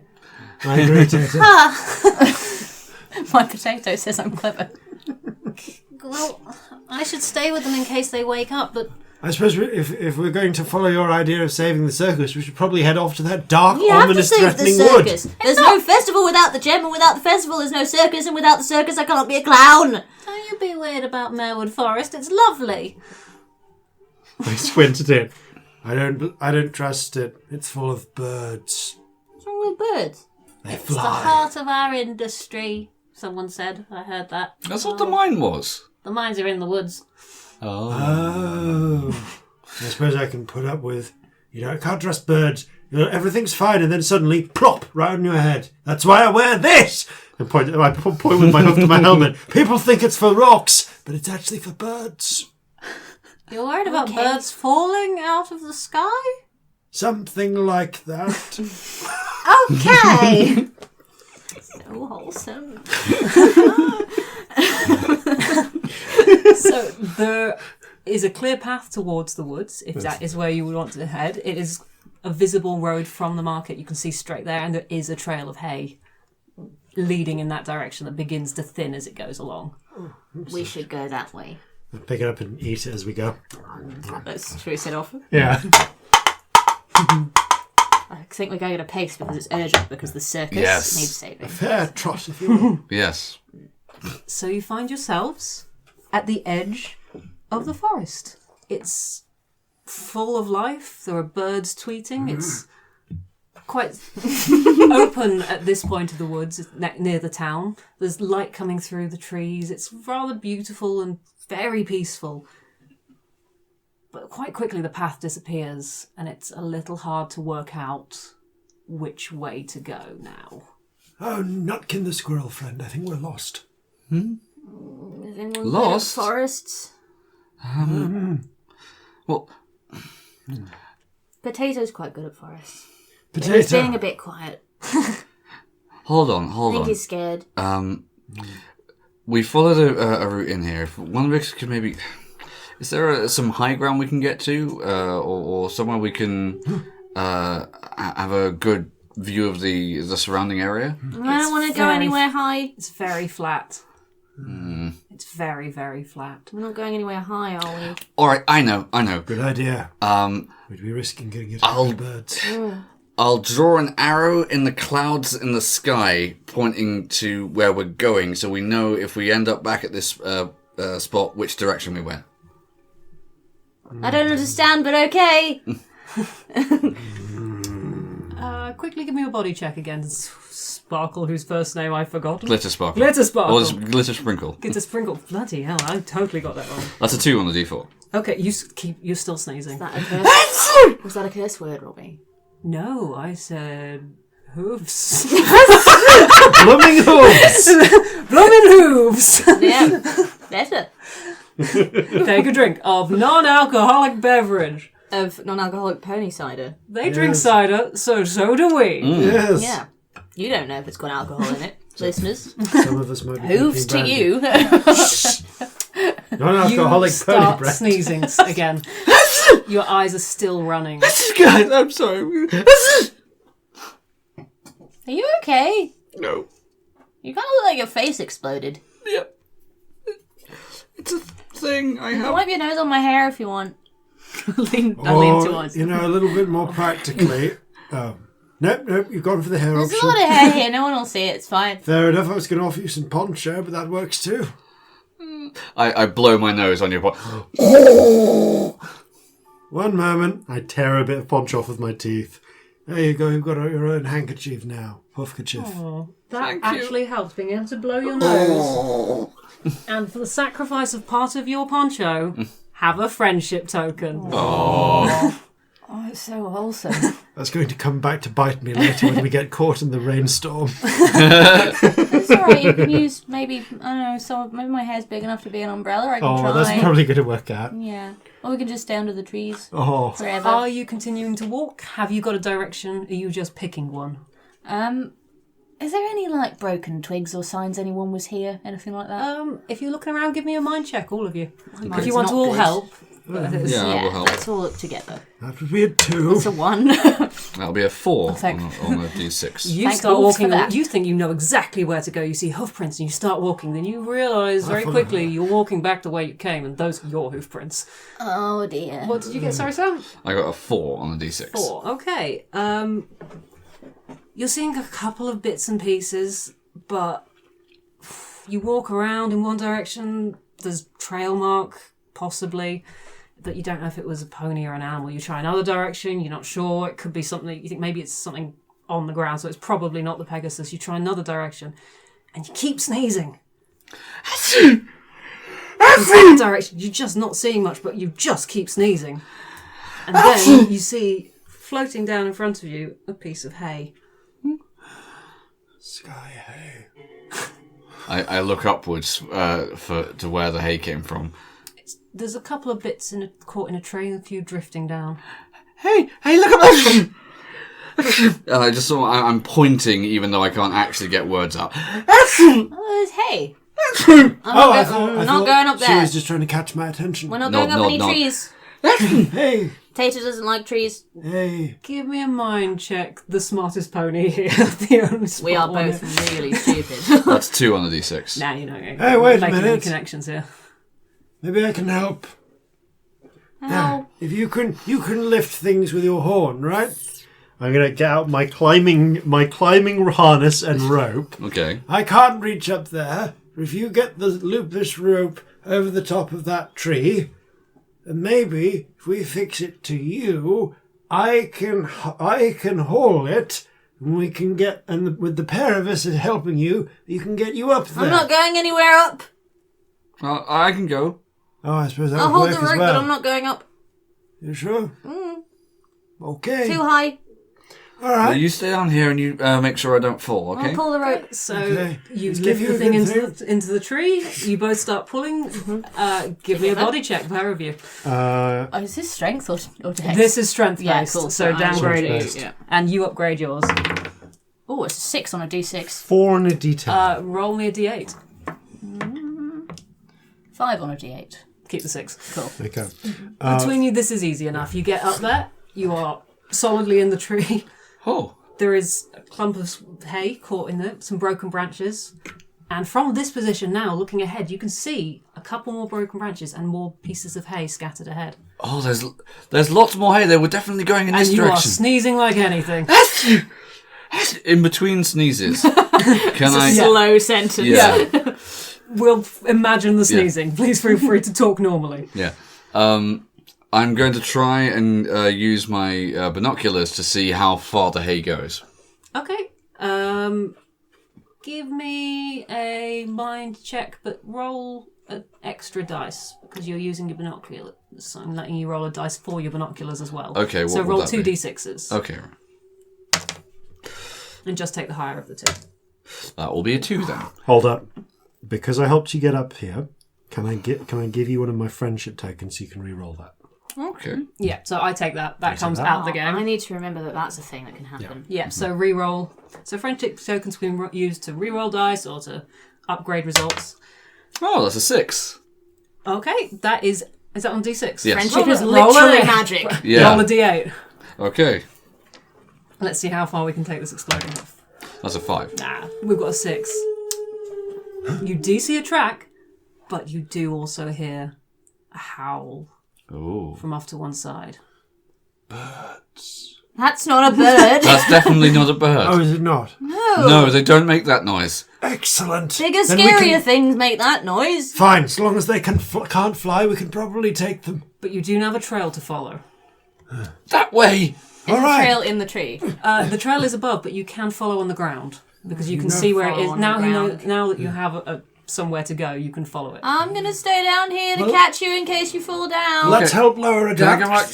I agree, Tater. My potato says I'm clever. Well, I should stay with them in case they wake up, but I suppose if we're going to follow your idea of saving the circus, we should probably head off to that dark, We have to ominous, save the threatening circus. wood. There's no festival without the gem, and without the festival there's no circus, and without the circus I can't be a clown. don't you be weird about Merwood Forest. It's lovely. I squinted in. I don't trust it. It's full of birds. What's wrong with birds? They It's the fly. heart of our industry, someone said. I heard that. That's what the mine was. The mines are in the woods. Oh. I suppose I can put up with... I can't trust birds. Everything's fine, and then suddenly, plop, right on your head. That's why I wear this! I point with my hook to my helmet. People think it's for rocks, but it's actually for birds. You're worried about Okay. birds falling out of the sky? Something like that. Okay. So wholesome. So there is a clear path towards the woods, if that is where you would want to head. It is a visible road from the market. You can see straight there, and there is a trail of hay leading in that direction that begins to thin as it goes along. We should go that way. Pick it up and eat it as we go. Should we set off? Yeah. I think we're going at a pace because it's urgent, because the circus Yes. needs saving. Fair trot, if you will. Yes. So you find yourselves at the edge of the forest. It's full of life. There are birds tweeting. It's quite open at this point of the woods, near the town. There's light coming through the trees. It's rather beautiful and very peaceful. But quite quickly the path disappears, and it's a little hard to work out which way to go now. Oh, Nutkin the squirrel friend, I think we're lost. Is anyone good at Lost? forests? Well, Potato's quite good at forests. But he's being a Potato. bit quiet. hold I on. think he's scared. we followed a route in here. If one of us could maybe... Is there some high ground we can get to? Or somewhere we can have a good view of the surrounding area? I don't want to go anywhere high. It's very flat. It's very, very flat. We're not going anywhere high, are we? Alright, I know. Good idea. We'd be risking getting hit by the birds. I'll draw an arrow in the clouds in the sky pointing to where we're going so we know if we end up back at this spot which direction we went. I don't understand, but okay. Quickly give me a body check again. Sparkle, whose first name I forgot. Glitter Sparkle. Glitter Sparkle. Or Glitter Sprinkle. Glitter Sprinkle. Bloody hell, I totally got that wrong. That's a 2 on the D4. Okay, you're still sneezing. Is that a curse? Was that a curse word, Robbie? No, I said hooves. Blooming hooves! Blooming hooves! Yeah, better. Take a drink of non-alcoholic beverage. Of non-alcoholic pony cider. They drink cider, so do we. Yes. Yeah. You don't know if it's got alcohol in it, listeners. Some of us might be Hooves to drinking you. Non-alcoholic You start pony sneezing again. Your eyes are still running. Guys, I'm sorry. Are you okay? No. You kind of look like your face exploded. Yep. It's a thing I I'll have. wipe your nose on my hair if you want. I lean Or, towards. a little bit more practically. Nope, you've gone for the hair There's a option. lot of hair here. No one will see it. It's fine. Fair enough, I was going to offer you some poncho, but that works too. I blow my nose on your point. One moment. I tear a bit of poncho off with my teeth. There you go, you've got your own handkerchief now. Puffkerchief. Oh, that Thank you. actually helps, being able to blow your nose. And for the sacrifice of part of your poncho, have a friendship token. Oh, it's so wholesome. That's going to come back to bite me later when we get caught in the rainstorm. It's alright. You can use maybe, I don't know, maybe my hair's big enough to be an umbrella. I can try. That's probably going to work out. Yeah. Or we can just stay under the trees Oh, forever. Are you continuing to walk? Have you got a direction? Are you just picking one? Is there any, like, broken twigs or signs anyone was here? Anything like that? If you're looking around, give me a mind check, all of you. If Mine's you want to not all good. help. Yeah, I will help. Let's all look together. that would be a 2. It's a 1. That'll be a 4 thank- on a D6. You Thank start wolves for walking, that. you think you know exactly where to go, you see hoof prints and you start walking, then you realise very follow. quickly you're walking back the way you came and those are your hoof prints. Oh, dear. What did you get, sorry Sam? I got a 4 on a D6. 4, okay. You're seeing a couple of bits and pieces, but you walk around in one direction, there's trail mark, possibly, that you don't know if it was a pony or an animal. You try another direction, you're not sure, it could be something, you think maybe it's something on the ground, so it's probably not the Pegasus. You try another direction, and you keep sneezing. In that direction, you're just not seeing much, but you just keep sneezing. And then you see, floating down in front of you, a piece of hay. Sky hay. I look upwards to where the hay came from. There's a couple of bits caught in a tree, a few drifting down. Hey, look at that! I just saw I'm pointing even though I can't actually get words out. Oh, there's hay. I'm not going up She there. was just trying to catch my attention. We're not No, going up no, any no. trees. Hey, Tater doesn't like trees. hey. Give me a mind check, the smartest pony here. The only smart We are one both here. really stupid. That's 2 on the D6. Now you know. Hey, wait a making any minute. connections here. Maybe I can help. How? If you can lift things with your horn, right? I'm gonna get out my climbing harness and rope. Okay. I can't reach up there. But if you loop this rope over the top of that tree, then maybe if we fix it to you, I can haul it, and we can get. And with the pair of us helping you, you can get you up there. I'm not going anywhere up. I can go. Oh, I suppose that I'll would hold work the as rope, well. but I'm not going up. You sure? Okay. Too high. All right. You stay down here and you make sure I don't fall, okay? I'll pull the rope. So Okay. you Let's lift give the you a thing good into the tree. You both start pulling. Give me a body check, pair of you. Oh, is this strength or dex? This is strength Yeah, based, cool. so I'm downgrade sure it, it is, yeah. and you upgrade yours. Oh, it's a 6 on a d6. 4 on a d10. Roll me a d8. 5 on a d8. Keep the 6. Cool. Okay. Between you, this is easy enough. You get up there, you are solidly in the tree. Oh. There is a clump of hay caught in it, some broken branches. And from this position now, looking ahead, you can see a couple more broken branches and more pieces of hay scattered ahead. Oh, there's lots more hay. They were definitely going in this And you are direction. sneezing like anything. In between sneezes. Can I? Slow sentence. Yeah. We'll imagine the sneezing. Please feel free to talk normally. Yeah. I'm going to try and use my binoculars to see how far the hay goes. Okay. Give me a mind check, but roll an extra dice because you're using your binoculars. So I'm letting you roll a dice for your binoculars as well. Okay, what so would roll that 2 be? d6s Okay. and just take the higher of the 2. That will be a 2 then. Hold up. Because I helped you get up here, can I give you one of my friendship tokens so you can re-roll that? Okay. Yeah, so I take that. That comes out the game. I need to remember that that's a thing that can happen. Yeah, so re-roll. So friendship tokens can be used to re-roll dice or to upgrade results. Oh, that's a 6. Okay, that is that on d6? Yes. Friendship Roll is it, roll literally it. magic. Yeah. Roll a d8. Okay. Let's see how far we can take this exploding off. That's a 5. Nah, we've got a 6. You do see a track, but you do also hear a howl Oh. from off to one side. That's not a bird. That's definitely not a bird. Oh, is it not? No, they don't make that noise. Excellent. Bigger, Then we scarier can- things make that noise. Fine, as long as they can't fly, we can probably take them. But you do have a trail to follow. That way! Is the right. trail in the tree? The trail is above, but you can follow on the ground because you can No. see where it Follow is. on Now the you know. ground. Now that you have somewhere to go, you can follow it. I'm gonna stay down here to catch you in case you fall down. Let's help lower her Can I down. go back?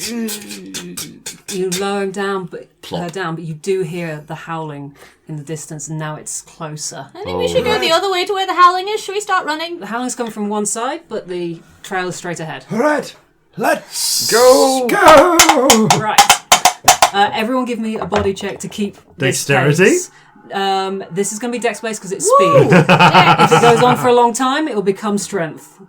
You're lowering down, but Plop. but you do hear the howling in the distance, and now it's closer. I think we should go the other way to where the howling is. Should we start running? The howling's coming from one side, but the trail is straight ahead. All right, let's Go! go. Right. Everyone, give me a body check to keep this Dexterity? pace. This is going to be dex based because it's speed. If it goes on for a long time, it will become strength.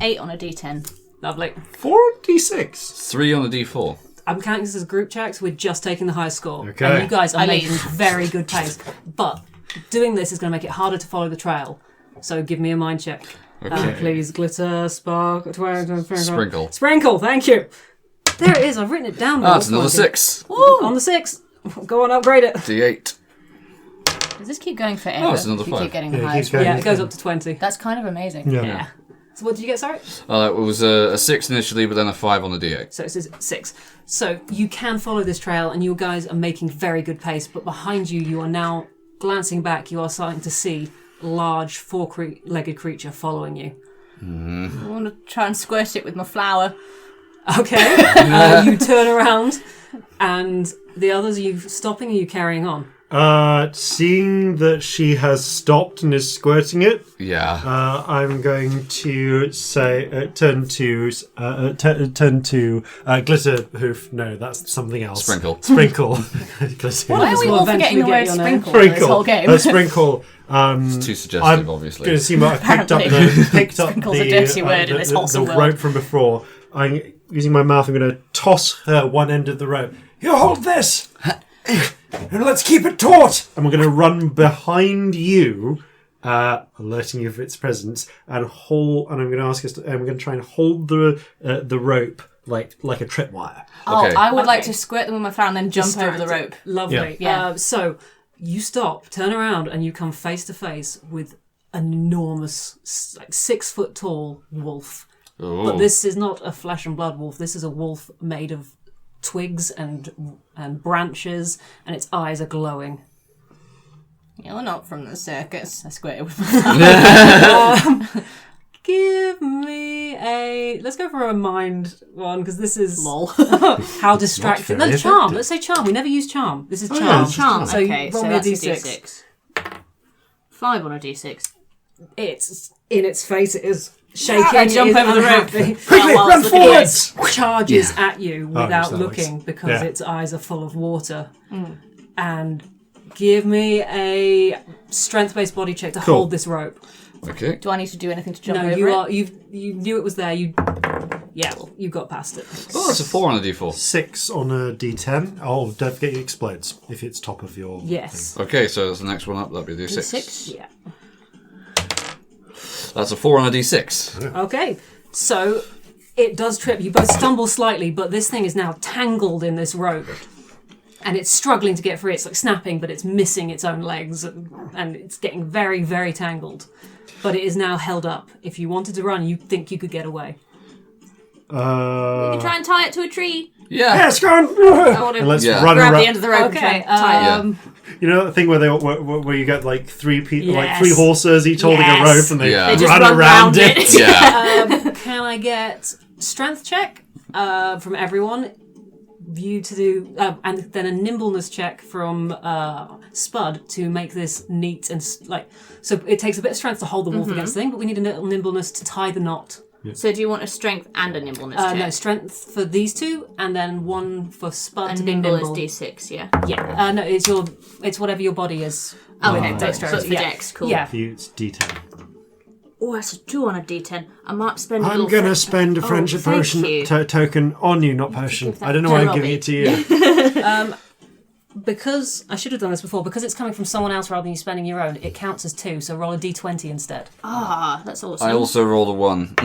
8 on a d10. Lovely. 46. 3 on the D4. I'm counting this as a group check, so we're just taking the highest score. Okay. And you guys are I making lead. very good pace. But doing this is going to make it harder to follow the trail. So give me a mind check. Okay. Please, glitter, spark, Sprinkle. Sprinkle, thank you. There it is, I've written it down. That's another 6. On the 6. Go on, upgrade it. D8. Does this keep going forever? Oh, it's another You 5. keep getting the Yeah, it highest keeps going. one. Yeah, it goes up to 20. That's kind of amazing. Yeah. So what did you get, sorry? It was a 6 initially, but then a 5 on the D8. So it says 6. So you can follow this trail, and you guys are making very good pace, but behind you, you are now glancing back, you are starting to see large four-legged creature following you. I want to try and squirt it with my flower. Okay. You turn around, and the others, are you stopping or are you carrying on? Seeing that she has stopped and is squirting it, Yeah. I'm going to say turn to glitter hoof. No, that's something else. Sprinkle. Sprinkle. Glitter. Why are we will all forgetting the eventually word get your name. sprinkle in this whole game? Sprinkle. It's too suggestive, I'm obviously. going to see what I picked up Sprinkle's a dirty word in this wholesome the world. rope from before. I'm using my mouth. I'm going to toss her one end of the rope. You hold this, and let's keep it taut. And we're going to run behind you, alerting you of its presence, and hold. And I'm going to ask us. And we're going to try and hold the rope like a tripwire. Oh, Okay. I would like Okay. to squirt them with my flower and then jump over the rope. Lovely. Yeah. So you stop, turn around, and you come face to face with an enormous, like 6 foot tall wolf. Ooh. But this is not a flesh and blood wolf. This is a wolf made of twigs and branches, and its eyes are glowing. You're not from the circus. I squirt it with my flower. Give me a. Let's go for a mind one because this is Lol. how distracting. very No, charm. effective. Let's say charm. We never use charm. This is yeah, charm. this is Charm. So Okay, roll so me a that's a d6. d6. 5 on a d6. It's in its face. It is shaking. I jump it is over the rope. unhappy. Quickly, while run it's looking at forwards! Charges at you Oh, without that looking works. because Yeah. its eyes are full of water. And give me a strength-based body check to Cool. hold this rope. Okay. Do I need to do anything to jump No, over it? you knew it was there. You got past it. Oh, that's a 4 on a d4. 6 on a d10. Oh, don't forget it explodes if it's top of your. Yes. Okay, so that's the next one up. That'd be d6. D6? Yeah. That's a 4 on a d6. Okay. So it does trip. You both stumble slightly, but this thing is now tangled in this rope. And it's struggling to get free. It's like snapping, but it's missing its own legs. And it's getting very, very tangled. But it is now held up. If you wanted to run, you think you could get away. You can try and tie it to a tree. Yeah. Yes, go on! I want to And let's Yeah. run grab around. the end of the rope and try and tie it. You know that thing where where you get like three people, like Yes. 3 horses each holding a Yes. rope, and they Yeah. They just run run around round it. it. Yeah. Can I get strength check from everyone? You to do, and then a nimbleness check from Spud to make this neat and so it takes a bit of strength to hold the wolf against the thing, but we need a little nimbleness to tie the knot. So do you want a strength and a nimbleness check? No, strength for these two, and then one for Spud And to be nimble nimble. is D6, yeah. Yeah, no, it's whatever your body is. Okay, with but dexterity. for Yeah. dex, cool. Yeah. For you, it's d10. Oh, that's a 2 on a D10. I might spend a I'm little... going to spend a friendship thank potion you. token on you, not potion. give that I don't know to why I'm Robbie. giving it to you. Because I should have done this before. Because it's coming from someone else rather than you spending your own, it counts as 2. So roll a d20 instead. Ah, that's awesome. I also rolled a 1.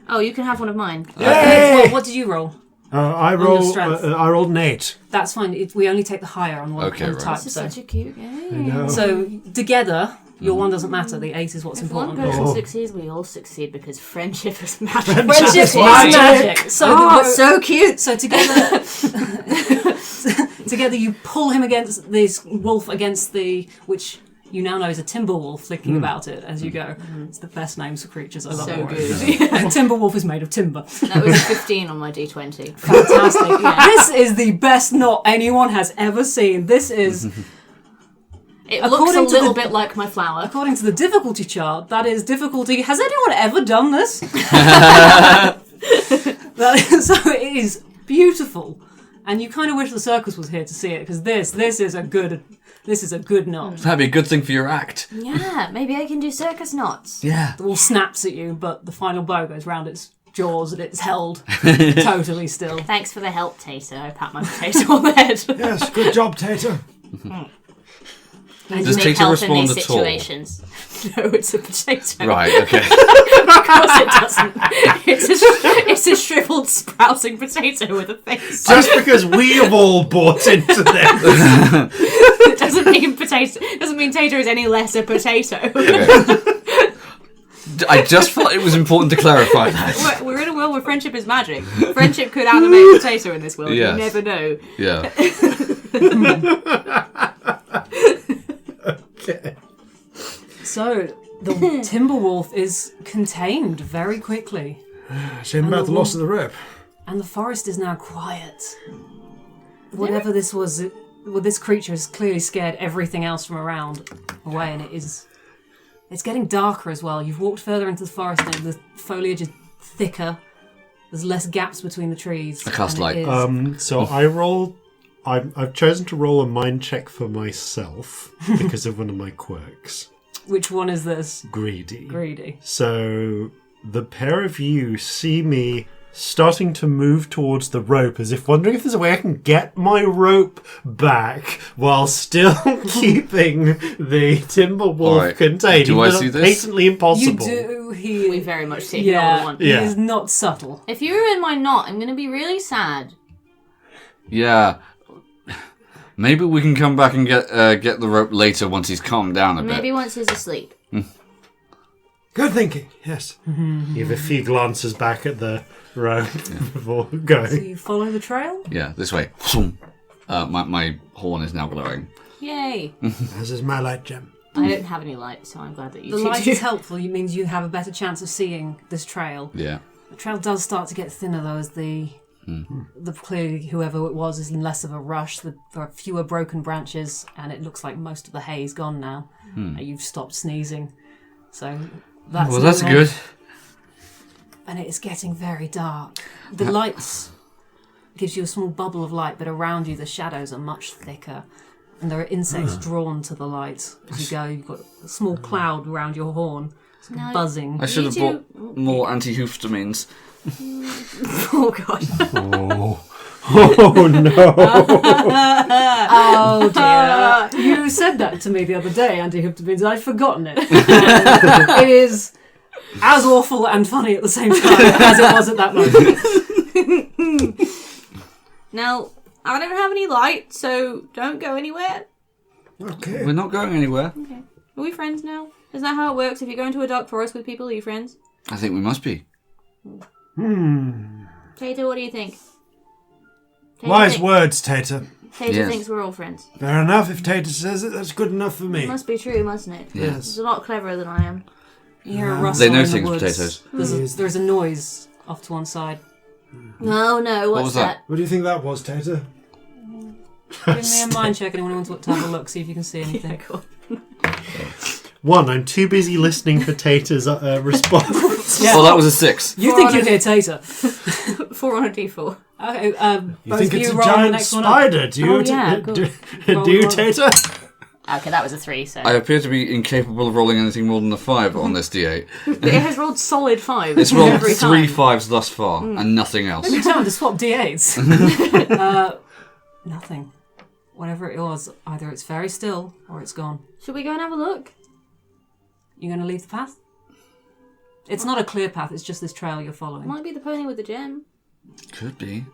Oh, you can have one of mine. What did you roll? I your rolled. strength. I rolled an 8. That's fine. We only take the higher on one Okay, on right. type. This is So. such a cute game. So together, your 1 doesn't matter. The 8 is what's If one important. person succeeds, we all succeed because friendship is magic. Friendship is Magic. magic. So, Oh, so cute. so together, together you pull him against this wolf against which you now know is a timber wolf. Thinking about it as you go, it's the best names for creatures. I love So it. good. A timber wolf is made of timber. That was a 15 on my D20. Fantastic. This is the best knot anyone has ever seen. This is. It According looks to a little the- bit like my flower. According to the difficulty chart, that is difficulty. Has anyone ever done this? So it is beautiful, and you kind of wish the circus was here to see it because this is a good knot. That'd be a good thing for your act. Yeah, maybe I can do circus knots. Yeah. The wolf snaps at you, but the final blow goes round its jaws and it's held totally still. Thanks for the help, Tater. I pat my potato on the head. Yes, good job, Tater. I Does need Tater help in these respond at all? situations. No, it's a potato. Right, okay. Of course it doesn't. It's a shriveled, sprouting potato with a face. Just because we have all bought into this. It doesn't mean potato. Doesn't mean Tater is any less a potato. I just felt it was important to clarify that. We're in a world where friendship is magic. Friendship could animate a potato in this world. Yes. You never know. Yeah. Okay. So the timber wolf is contained very quickly, Shame about the loss of the rope. and the forest is now quiet. Whatever this was, this creature has clearly scared everything else from around away, and it's getting darker as well. You've walked further into the forest, and the foliage is thicker. There's less gaps between the trees. I cast and it light. is- So I roll. I've chosen to roll a mind check for myself because of one of my quirks. Which one is this? Greedy. Greedy. So the pair of you see me starting to move towards the rope as if wondering if there's a way I can get my rope back while still keeping the timber wolf Alright. contained. Do I Even though see it's this? patently impossible. You do. He. We very much take it all at Yeah. once. He Yeah. is not subtle. If you ruin my knot, I'm going to be really sad. Yeah. Maybe we can come back and get the rope later once he's calmed down a bit. Maybe once he's asleep. Good thinking, yes. You have a few glances back at the rope before So going. you follow the trail? Yeah, this way. My horn is now glowing. Yay. As is my light gem. I don't have any light, so I'm glad that you The two light do. is helpful. It means you have a better chance of seeing this trail. Yeah. The trail does start to get thinner though, as the clearly whoever it was is in less of a rush. There are fewer broken branches, and it looks like most of the hay is gone now. You've stopped sneezing, so that's Well, that's normal. good. And it is getting very dark. The lights gives you a small bubble of light, but around you the shadows are much thicker, and there are insects drawn to the light as you go. You've got a small cloud around your horn, Now, buzzing. I should You have two- bought more antihistamines. Oh god. Oh no! Oh dear. You said that to me the other day, antihistamines, and I'd forgotten it. It is as awful and funny at the same time as it was at that moment. Now, I don't have any light, so don't go anywhere. Okay. We're not going anywhere. Okay. Are we friends now? Is that how it works? If you go into a dark forest with people, are you friends? I think we must be. Tater, what do you think? Tater Wise words, Tater. Tater Yes. thinks we're all friends. Fair enough. If Tater says it, that's good enough for me. It must be true, mustn't it? Yes. He's a lot cleverer than I am. You hear a rustle They know in the things, woods. potatoes. There's a noise off to one side. No, what's was that? What do you think that was, Tater? Give me a mind check. Anyone wants to have a look, see if you can see anything. Cool. 1, I'm too busy listening for Tater's response. Yeah. Well, that was a 6. You think you hear Tater? 4 on a d4. Okay, You both think of it's you a roll the giant next one up. spider? Do you? Oh, yeah, cool. do Roll, you, roll. Tater? Okay, that was a 3, so... I appear to be incapable of rolling anything more than a 5 on this D8. It has rolled solid 5 It's rolled every 3 time. 5s thus far, and nothing else. Every time to swap D8s. Nothing. Whatever it was, either it's very still or it's gone. Should we go and have a look? You going to leave the path? It's not a clear path, it's just this trail you're following. Might be the pony with the gem. Could be.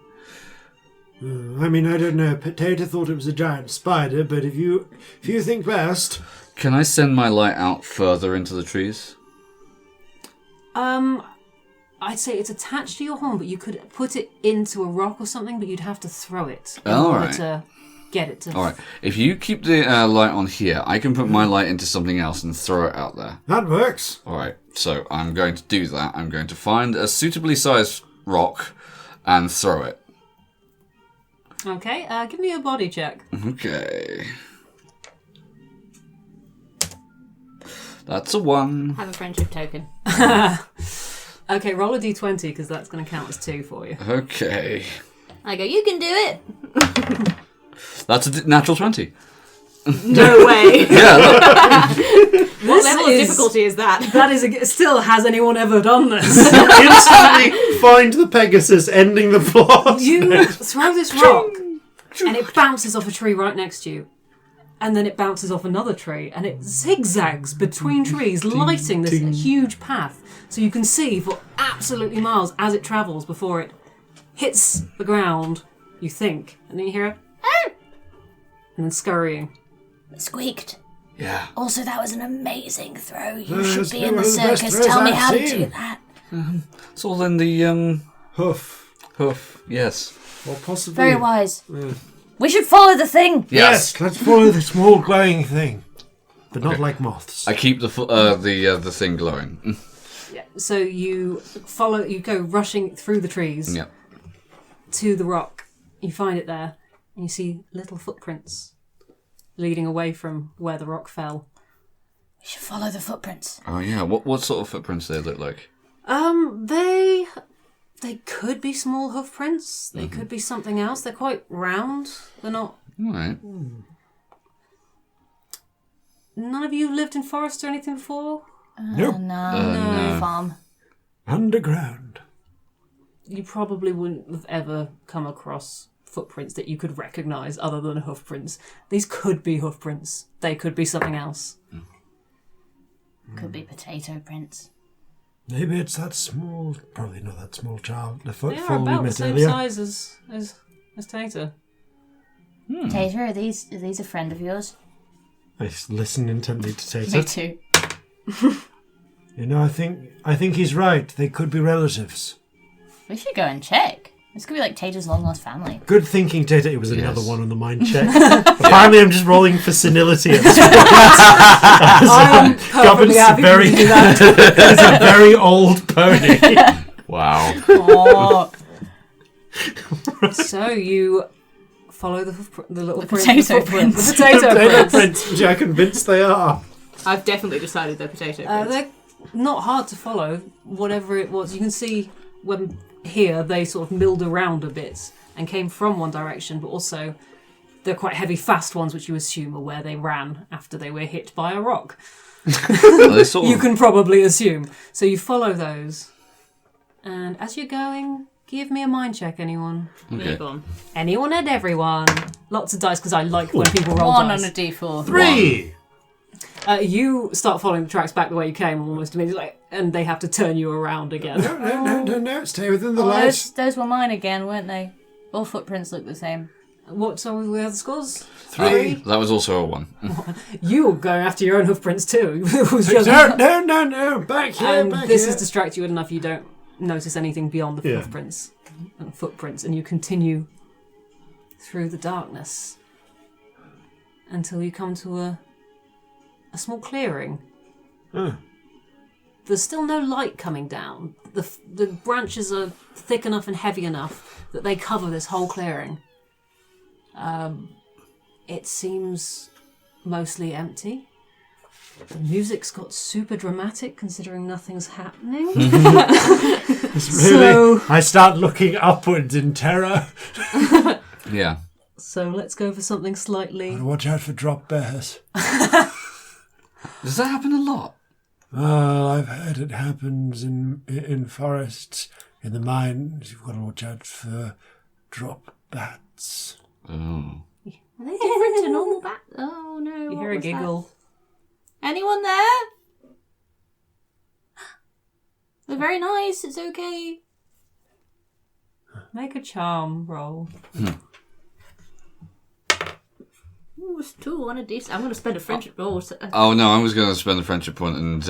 I mean, I don't know. Tater thought it was a giant spider, but if you think best, Can I send my light out further into the trees? I'd say it's attached to your horn, but you could put it into a rock or something, but you'd have to throw it in order Alright. to get it to... Alright, if you keep the light on here, I can put my light into something else and throw it out there. that works. Alright, so I'm going to do that. I'm going to find a suitably sized rock and throw it. Okay, give me a body check. Okay. That's a 1. Have a friendship token. Okay, roll a d20, because that's going to count as 2 for you. Okay. I go, you can do it! That's a natural 20. No way! Yeah, look. What level of difficulty is that? That is... Still, has anyone ever done this? Instantly find the Pegasus, ending the plot. You throw this rock, and it bounces off a tree right next to you. And then it bounces off another tree, and it zigzags between trees, lighting this huge path. So you can see for absolutely miles as it travels before it hits the ground, you think. And then you hear a... "Ah!" And then scurrying. Squeaked. Yeah. Also, that was an amazing throw. You That's should be one in the of the best circus. throws Tell me I've how to seen. do that. It's all in the Hoof. hoof. Yes. Or possibly. Very wise. We should follow the thing. Yes, let's follow the small glowing thing. But not like moths. I keep the the thing glowing. Yeah. So you follow, you go rushing through the trees Yeah. to the rock. You find it there, and you see little footprints leading away from where the rock fell. We should follow the footprints. Oh yeah. What sort of footprints do they look like? They could be small hoof prints. They could be something else. They're quite round. They're not... All right. None of you lived in forest or anything before? Nope. No. Farm. Underground. You probably wouldn't have ever come across footprints that you could recognise other than hoof prints. These could be hoof prints. They could be something else. Could be potato prints. Maybe it's that small. Probably not that small child. The They footfall are we about the met same earlier. size as Tater. Tater, are these a friend of yours? I listen intently to Me Tater. too. You know, I think he's right. They could be relatives. We should go and check. This could be like Tater's long lost family. Good thinking, Tater. It was Yes. another one on the mind check. Finally, I'm just rolling for senility at this point. I'm Gobbin's perfectly happy for you to do that. It's a very old pony. Wow. Oh, So you follow the little print, potato the footprint, prints. the potato Potato prints. prints, which I'm convinced they are. I've definitely decided they're potato prints. They're not hard to follow, whatever it was. You can see when here they sort of milled around a bit and came from one direction, but also they're quite heavy, fast ones, which you assume are where they ran after they were hit by a rock. They sort of- You can probably assume. So you follow those. And as you're going, give me a mind check, anyone. Okay. Go on. Anyone and everyone. Lots of dice, because I like when people roll One dice. on a d4. 3. You start following the tracks back the way you came almost immediately, and they have to turn you around again. No. Stay within the Oh, lights. those were mine again, weren't they? All footprints look the same. What are the other scores? 3. That was also a 1. You were going after your own hoofprints too. It was just, No. Back here, and back this here. has distracted you enough you don't notice anything beyond the Yeah. footprints, and you continue through the darkness until you come to a small clearing. There's still no light coming down. The branches are thick enough and heavy enough that they cover this whole clearing. It seems mostly empty. The music's got super dramatic considering nothing's happening. It's really, I start looking upwards in terror. Yeah. So let's go for something slightly... Watch out for drop bears. Does that happen a lot? Oh, I've heard it happens in forests, in the mines. You've got to watch out for drop bats. Oh. Are they different to normal bat? Oh no. You what hear a was that? giggle. Anyone there? They're very nice, it's okay. Make a charm roll. Ooh, it's 2 on a decent. I'm going to spend a friendship roll. Oh no, I was going to spend the friendship point, and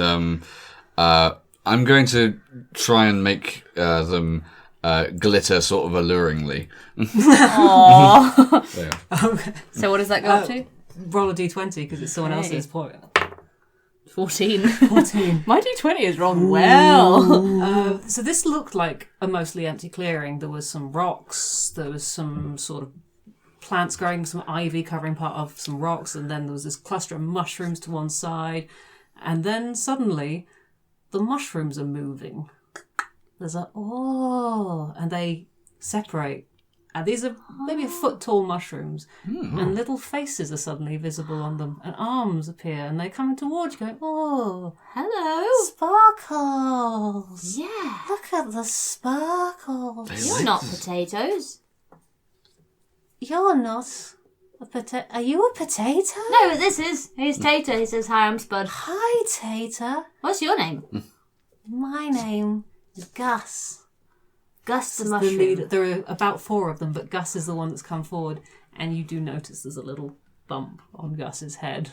I'm going to try and make them glitter sort of alluringly. Aww. There. So what does that go up to? Roll a d20 because it's someone Okay. else's point. 14. 14. My d20 is rolled well. So this looked like a mostly empty clearing. There was some rocks, there was some sort of plants growing, some ivy covering part of some rocks, and then there was this cluster of mushrooms to one side. And then suddenly, the mushrooms are moving. There's and they separate. And these are maybe a foot tall mushrooms, and little faces are suddenly visible on them, and arms appear, and they come towards you going, oh, Hello. sparkles. Yeah. Look at the sparkles. You're not potatoes. You're not a potato. Are you a potato? No, this is. He's Tater. He says, hi, I'm Spud. Hi, Tater. What's your name? My name is Gus. Gus the This is Mushroom. leader. There are about 4 of them, but Gus is the one that's come forward, and you do notice there's a little bump on Gus's head.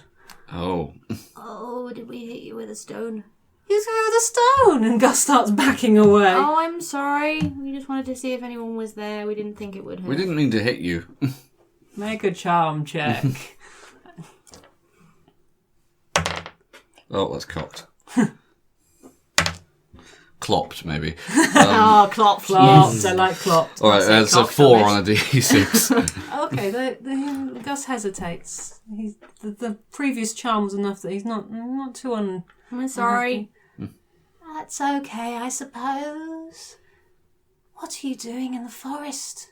Oh. Oh, did we hit you with a stone? You threw the stone, and Gus starts backing away. Oh, I'm sorry. We just wanted to see if anyone was there. We didn't think it would hurt. We didn't mean to hit you. Make a charm check. Oh, that's cocked. Clopped, maybe. Oh, clop. Clopped. I like clopped. All right, Say it's a clopped 4 bit. on a d6. Okay, Gus hesitates. The previous charm was enough that he's not too I'm sorry. That's okay, I suppose. What are you doing in the forest?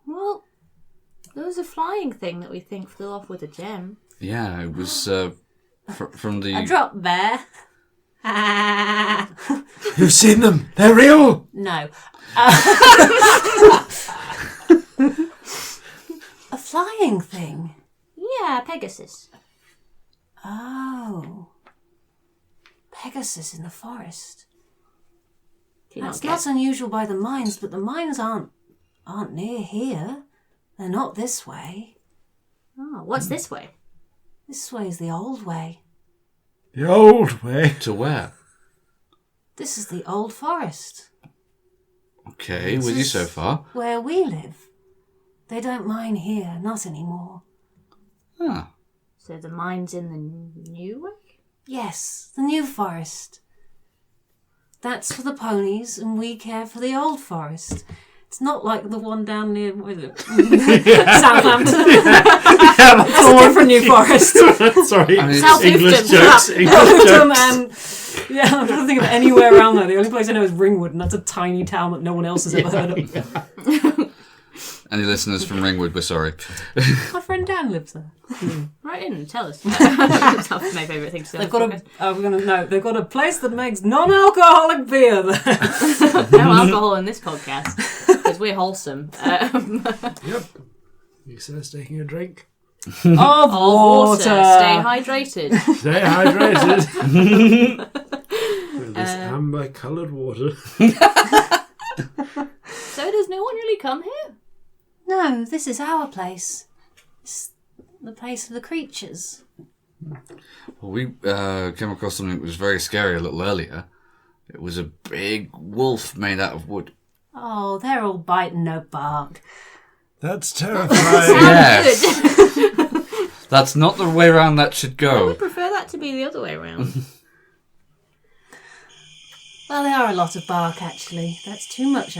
Well, there was a flying thing that we think flew off with a gem. Yeah, it was from the. A drop bear. You've seen them. They're real. No. A flying thing. Yeah, Pegasus. Oh. Pegasus in the forest. Do you That's not not get? unusual by the mines, but the mines aren't near here. They're not this way. Oh, what's this way? This way is the old way. The old way. To where? This is the old forest. Okay, with you so far. Where we live. They don't mine here, not anymore. Ah. So the mine's in the new way? Yes, the new forest. That's for the ponies, and we care for the old forest. It's not like the one down near, what is it? Southampton. That's a different new forest. Sorry, I mean, South English Houston. jokes. English jokes. And yeah, I'm trying to think of anywhere around there. The only place I know is Ringwood, and that's a tiny town that no one else has ever heard of. Any listeners from Ringwood, we're sorry. My friend Dan lives there. Write in and tell us. That's my favourite thing to say. They've got a place that makes non-alcoholic beer there. No alcohol in this podcast because we're wholesome. Yep. You says taking a drink. Of water. Stay hydrated. Stay hydrated. With this amber-coloured water. So does no one really come here? No, this is our place. It's the place of the creatures. Well, we came across something that was very scary a little earlier. It was a big wolf made out of wood. Oh, they're all bite and no bark. That's terrifying. Yes. That's not the way around that should I go. would prefer that to be the other way around. Well, they are a lot of bark, actually. That's too much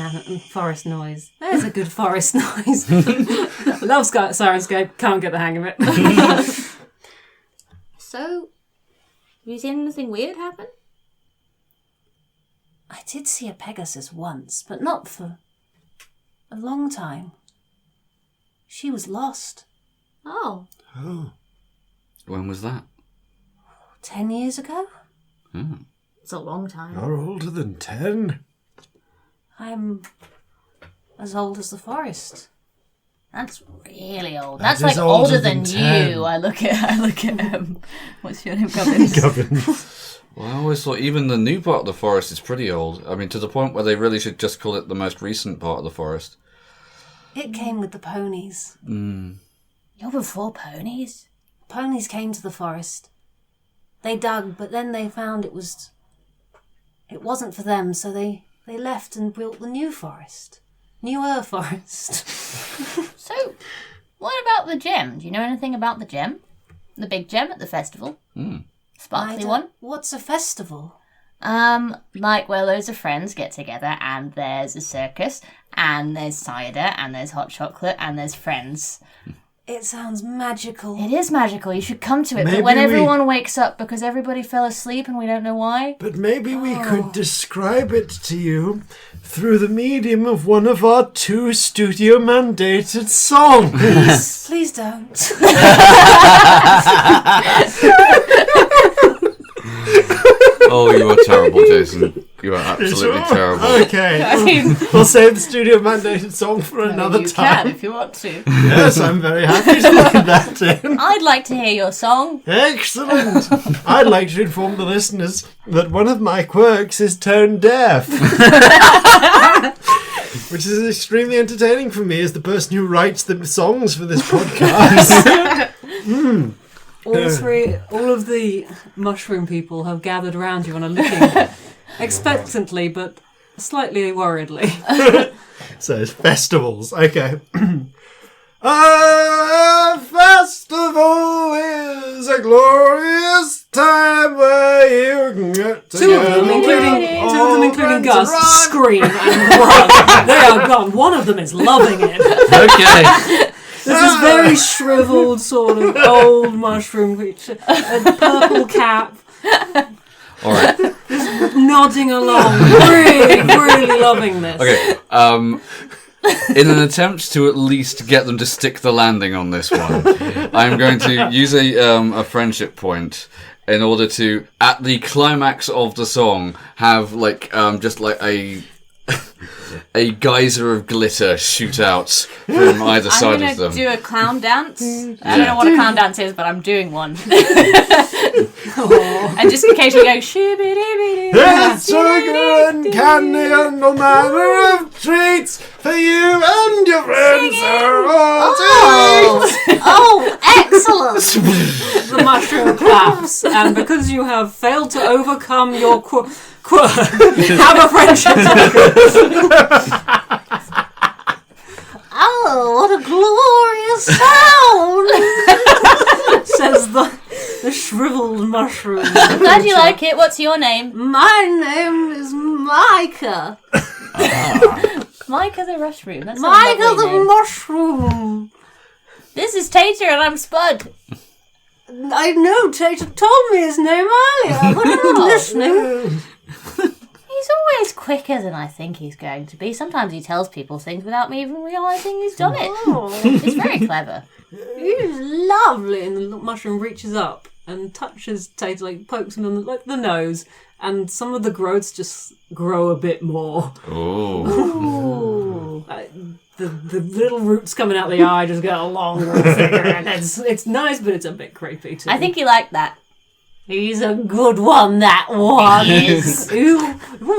forest noise. There's a good forest noise. Love Sirenscape. Can't get the hang of it. So, have you seen anything weird happen? I did see a Pegasus once, but not for a long time. She was lost. Oh. Oh. When was that? 10 years ago? Oh. It's a long time. You're older than 10. I'm as old as the forest. That's really old. That That's is like older older than than 10. you. I look at what's your name, Gubbins? Gubbins. Well, I always thought even the new part of the forest is pretty old. I mean, to the point where they really should just call it the most recent part of the forest. It came with the ponies. You're before ponies? Ponies came to the forest. They dug, but then they found it wasn't for them, so they left and built the new forest. Newer forest. So, what about the gem? Do you know anything about the gem? The big gem at the festival? Sparkly one? What's a festival? Like where loads of friends get together and there's a circus and there's cider and there's hot chocolate and there's friends. It sounds magical. It is magical. You should come to it. Maybe But when we- everyone wakes up because everybody fell asleep and we don't know why. But maybe we could describe it to you through the medium of one of our 2 studio-mandated songs. Please don't. Oh, you are terrible, Jason. You are absolutely terrible. Okay. We'll save the studio-mandated song for another you time. can if you want to. Yes, I'm very happy to put that in. I'd like to hear your song. Excellent. I'd like to inform the listeners that one of my quirks is tone deaf. Which is extremely entertaining for me as the person who writes the songs for this podcast. All of the mushroom people have gathered around you and are looking expectantly but slightly worriedly. So it's festivals. Okay. A festival is a glorious time where you can get Two of them, including Gus, scream and run. They are gone. One of them is loving it. Okay. There's this very shriveled sort of old mushroom creature, a purple cap, All right. nodding along, really loving this. Okay. In an attempt to at least get them to stick the landing on this one, I'm going to use a friendship point in order to, at the climax of the song, have just like a geyser of glitter shoot out from either side I'm of them. going to do a clown dance. I don't know what a clown dance is, but I'm doing one. And just occasionally go shoo-be-dee-be-dee. It's sugar and candy and all manner of treats for you and your friends are all Oh, excellent! The mushroom claps, and because you have failed to overcome your have a friendship token. Oh, what a glorious sound! Says the shriveled mushroom. I'm glad you like it. What's your name? My name is Micah. Micah the Mushroom. That's a Micah lovely the name. mushroom. This is Tater and I'm Spud. I know, Tater told me his name earlier, but I wasn't listening. He's always quicker than I think he's going to be. Sometimes he tells people things without me even realising he's done it. It's very clever. It's lovely. And the little mushroom reaches up and touches Tater, like pokes him on the nose, and some of the growths just grow a bit more. Oh. The little roots coming out the eye just get a longer and thicker, and it's nice, but it's a bit creepy too. I think he liked that. He's a good one, that one. Yes. You're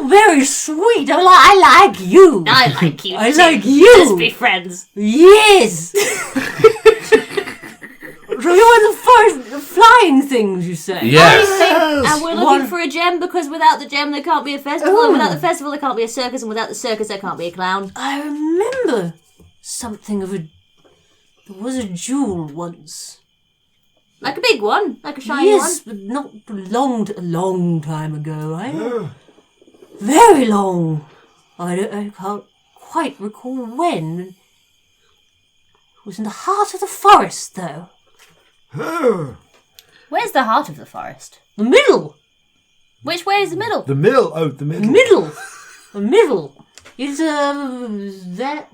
very sweet. I like you. I like you. I too. like you. Let's be friends. Yes. So you were the first flying things, you say? Yes. And we're looking for a gem because without the gem there can't be a festival, and without the festival there can't be a circus, and without the circus there can't be a clown. I remember something of a... There was a jewel once. Like a big one, like a shiny Yes, one. but not a long time ago. Very long. I can't quite recall when. It was in the heart of the forest, though. Oh, Where's the heart of the forest? The middle. Which way is the middle? the middle. Oh, the middle. Middle. The middle. It's that.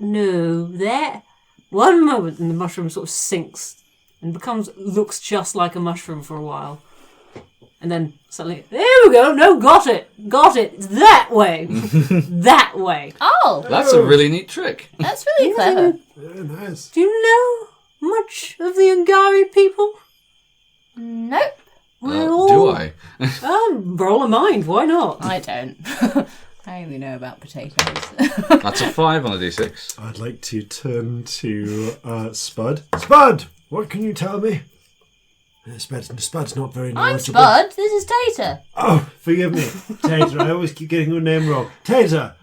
One moment, and the mushroom sort of sinks and looks just like a mushroom for a while. And then suddenly, there we go, no, got it, it's that way, that way. Oh, That's a really neat trick. that's really clever. Very nice. Do you know much of the Angari people? Nope, Do I? Roll a mind, why not? I don't. I only know about potatoes. That's a 5 on a d6. I'd like to turn to Spud. Spud, what can you tell me? Spud's not very I'm knowledgeable. Spud, this is Tater. Oh, forgive me, Tater. I always keep getting your name wrong. Tater.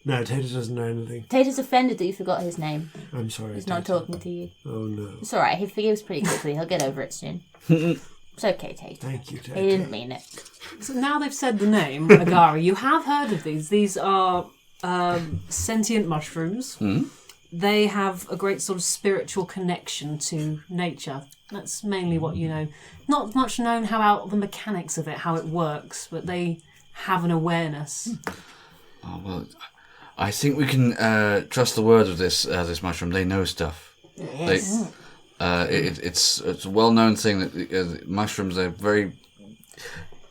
No, Tater doesn't know anything. Tater's offended that you forgot his name. I'm sorry. He's not Tater. talking to you. Oh no. It's alright, he forgives pretty quickly. He'll get over it soon. It's okay, Tater. Thank you, Tater. He didn't mean it. So now they've said the name, Angari, you have heard of these. These are sentient mushrooms. They have a great sort of spiritual connection to nature. That's mainly what you know. Not much known the mechanics of it, how it works, but they have an awareness. Oh, well, I think we can trust the word of this mushroom. They know stuff. Yes. It's a well-known thing that mushrooms are very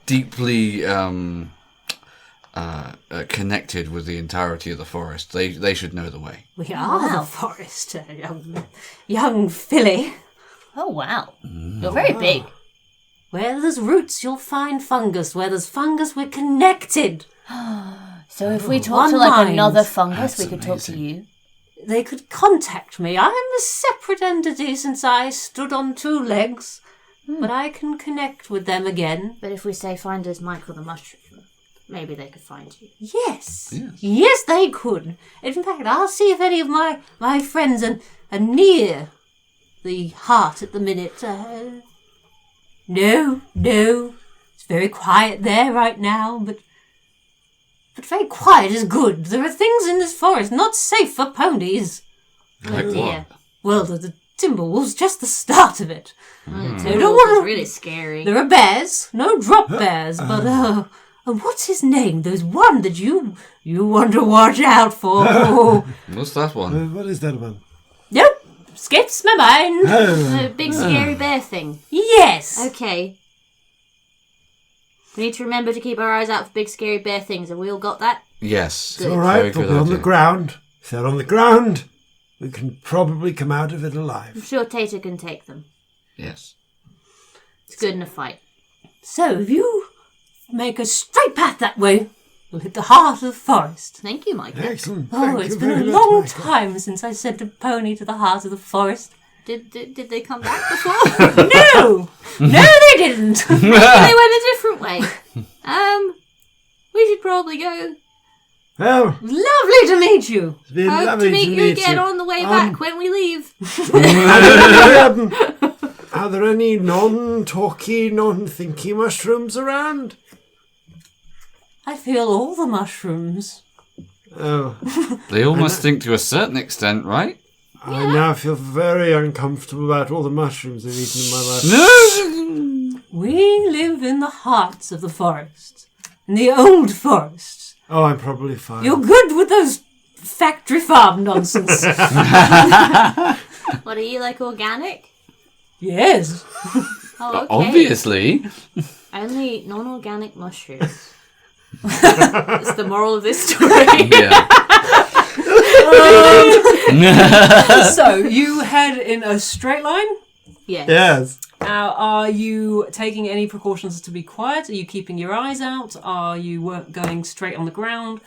deeply connected with the entirety of the forest. They should know the way. We are the forest, young filly. Oh, wow. You're very big. Where there's roots, you'll find fungus. Where there's fungus, we're connected. So if we talk One to like mind. another fungus, That's we could talk to you. They could contact me. I'm a separate entity since I stood on 2 legs. But I can connect with them again. But if we say find us Michael the Mushroom, maybe they could find you. Yes. Yes, they could. In fact, I'll see if any of my friends are near the heart at the minute. No. It's very quiet there right now, but very quiet is good. There are things in this forest not safe for ponies. Like what? Well, the Timberwolves, just the start of it. So It's don't want really scary. There are bears, no drop bears, but what's his name? There's one that you want to watch out for. What's that one? What is that one? Nope, skips my mind. The big scary bear thing. Yes. Okay. We need to remember to keep our eyes out for big scary bear things. Have we all got that? Yes. Good. All right, Very but good we're on the idea. ground. If they're on the ground, we can probably come out of it alive. I'm sure Tater can take them. Yes. It's good in a fight. So if you make a straight path that way, you'll hit the heart of the forest. Thank you, Michael. Excellent. Oh, Thank it's you been a very much, long Michael. time since I sent a pony to the heart of the forest. Did they come back before? No, they didn't. They went a different way. We should probably go. Well, Lovely to meet you. it's been Hope lovely to meet you again on the way back when we leave. Are there any non-talky, non-thinky mushrooms around? I feel all the mushrooms. Oh, They all must think to a certain extent, right? I now feel very uncomfortable about all the mushrooms I've eaten in my life. No. We live in the hearts of the forest, in the old forests, Oh, I'm probably fine. You're good with those factory farm nonsense. What, are you like organic? Yes. Oh, okay. Obviously. Only eat non-organic mushrooms. It's the moral of this story. Yeah. So you head in a straight line. Yes. Yes. Are you taking any precautions to be quiet? Are you keeping your eyes out? Are you going straight on the ground?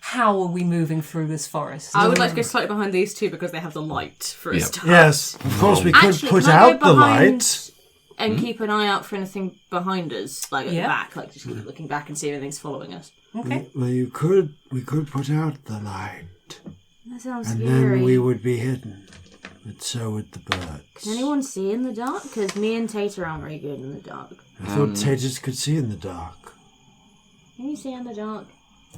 How are we moving through this forest? I would like to go slightly behind these two because they have the light for a Yep. start. Yes. Of course, we could Actually, put can I go out the behind light. and keep an eye out for anything behind us, like at Yeah. the back, like just keep looking back and see if anything's following us. Okay. Well, we could put out the light, That sounds and scary. then we would be hidden. But so would the birds. Can anyone see in the dark? Because me and Tater aren't very good in the dark. I thought taters could see in the dark. Can you see in the dark?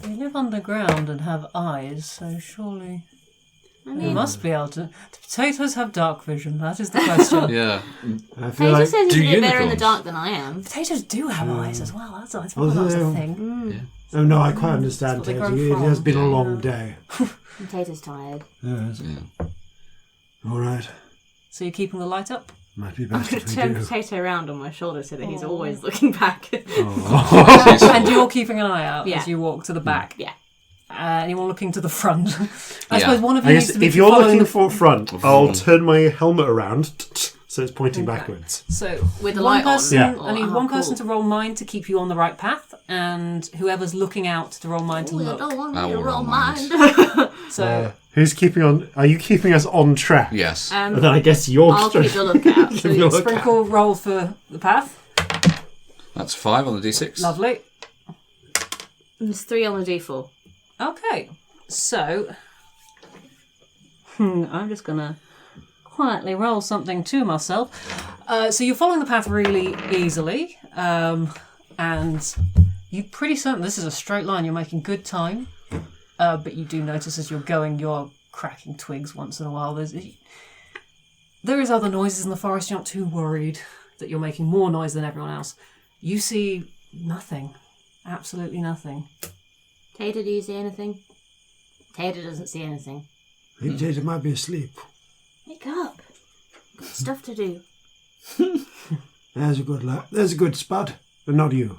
They live underground and have eyes, so surely I they mean, must be able to. Do potatoes have dark vision? That is the question. Yeah. I feel Tater like says he's do a bit better in the unicorns? dark than I am. Potatoes do have eyes as well. That's Oh, well, that's a they- thing. Oh no, I quite understand, That's what they Tater. grow It has from. been a long day. And Tater's tired. Yes. Yeah. All right. So you're keeping the light up? Might be I'm best going to if turn we do. Potato around on my shoulder so that he's always looking back. And you're keeping an eye out Yeah. as you walk to the back. Yeah. Anyone looking to the front? I Yeah. suppose one of you I needs guess to be if you're following looking the for front, I'll turn my helmet around so it's pointing backwards. So With the one light on. person, Yeah. I need Oh, one person cool. to roll mind to keep you on the right path, and whoever's looking out to roll mind to Oh, I look. don't want I me to will roll roll mine. mine. So Who's keeping on? Are you keeping us on track? Yes. And then I guess you're. I'll keep the lookout. so You'll look sprinkle roll for the path. That's 5 on the d6. Lovely. There's 3 on the D4. Okay, so I'm just gonna quietly roll something to myself. So you're following the path really easily, and you're pretty certain this is a straight line. You're making good time, but you do notice as you're going, you're cracking twigs once in a while. There is other noises in the forest. You're not too worried that you're making more noise than everyone else. You see nothing, absolutely nothing. Tater, do you see anything? Tater doesn't see anything. I think Tater might be asleep. Wake up. Got stuff to do. There's a good Spud. But not you.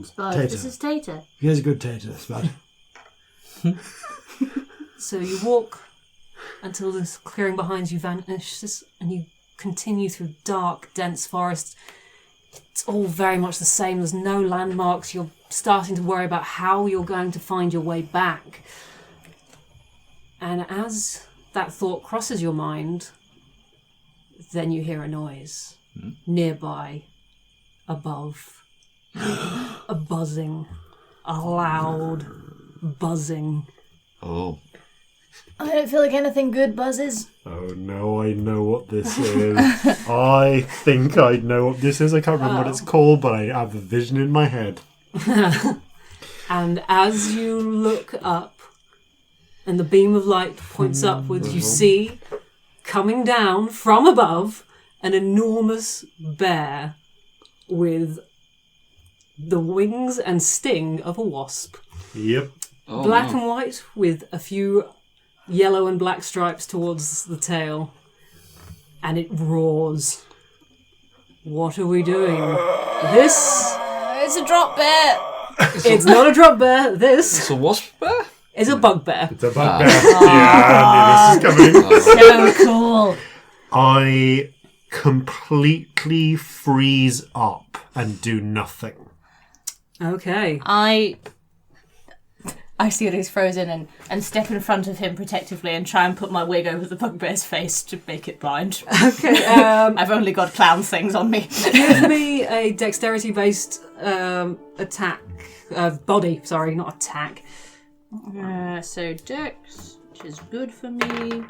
Spud, Tater. this is Tater. Here's a good Tater, Spud. So you walk until this clearing behind you vanishes, and you continue through dark, dense forest. It's all very much the same. There's no landmarks. You're starting to worry about how you're going to find your way back. And as that thought crosses your mind, then you hear a noise nearby, above. A buzzing, a loud buzzing. Oh. I don't feel like anything good buzzes. Oh no, I know what this is. I think I know what this is. I can't remember what it's called, but I have a vision in my head. And as you look up, and the beam of light points upwards, you see, coming down from above, an enormous bear with the wings and sting of a wasp. Yep. Oh, Black no. and white with a few yellow and black stripes towards the tail. And it roars. What are we doing? This... It's a drop bear. It's not a drop bear. This It's a wasp bear? is a bugbear. It's a bugbear. Yeah, I knew this is coming. So cool. I completely freeze up and do nothing. Okay. I see that he's frozen and step in front of him protectively and try and put my wig over the bugbear's face to make it blind. Okay. I've only got clown things on me. Give me a dexterity-based attack. Body, sorry, not attack. So Dex, which is good for me.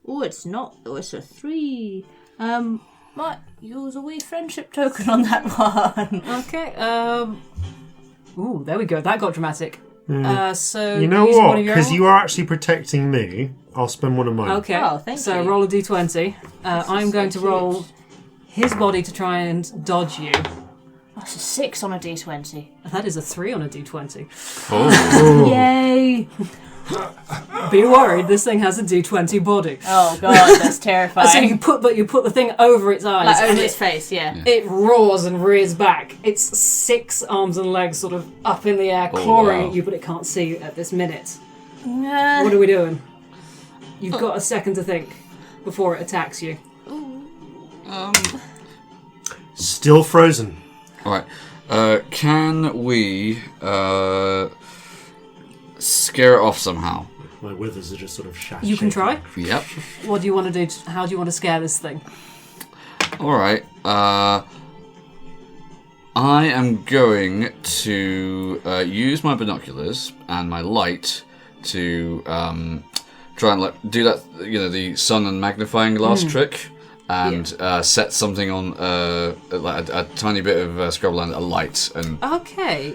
Oh, it's not. Oh, it's a 3. Might use a wee friendship token on that one. Okay. Ooh, there we go. That got dramatic. So You know use what? one of your Because own- you are actually protecting me, I'll spend one of mine. Okay. Oh, thank so you. roll a d20. I'm going to roll his body to try and dodge you. That's a 6 on a d20. That is a 3 on a d20. Oh. Yay! Be worried, this thing has a d20 body. Oh god, that's terrifying. So you put the thing over its eyes, Like and over its face, yeah. it roars and rears back. It's 6 arms and legs sort of up in the air, clawing at you, but it can't see you at this minute. What are we doing? You've got a second to think before it attacks you. Still frozen. Alright. Can we scare it off somehow? My withers are just sort of shaking. You can try. Yep. What do you want to do? How do you want to scare this thing? Alright. I am going to use my binoculars and my light to try and do that, the sun and magnifying glass trick, and set something on a tiny bit of scrubland alight and Okay.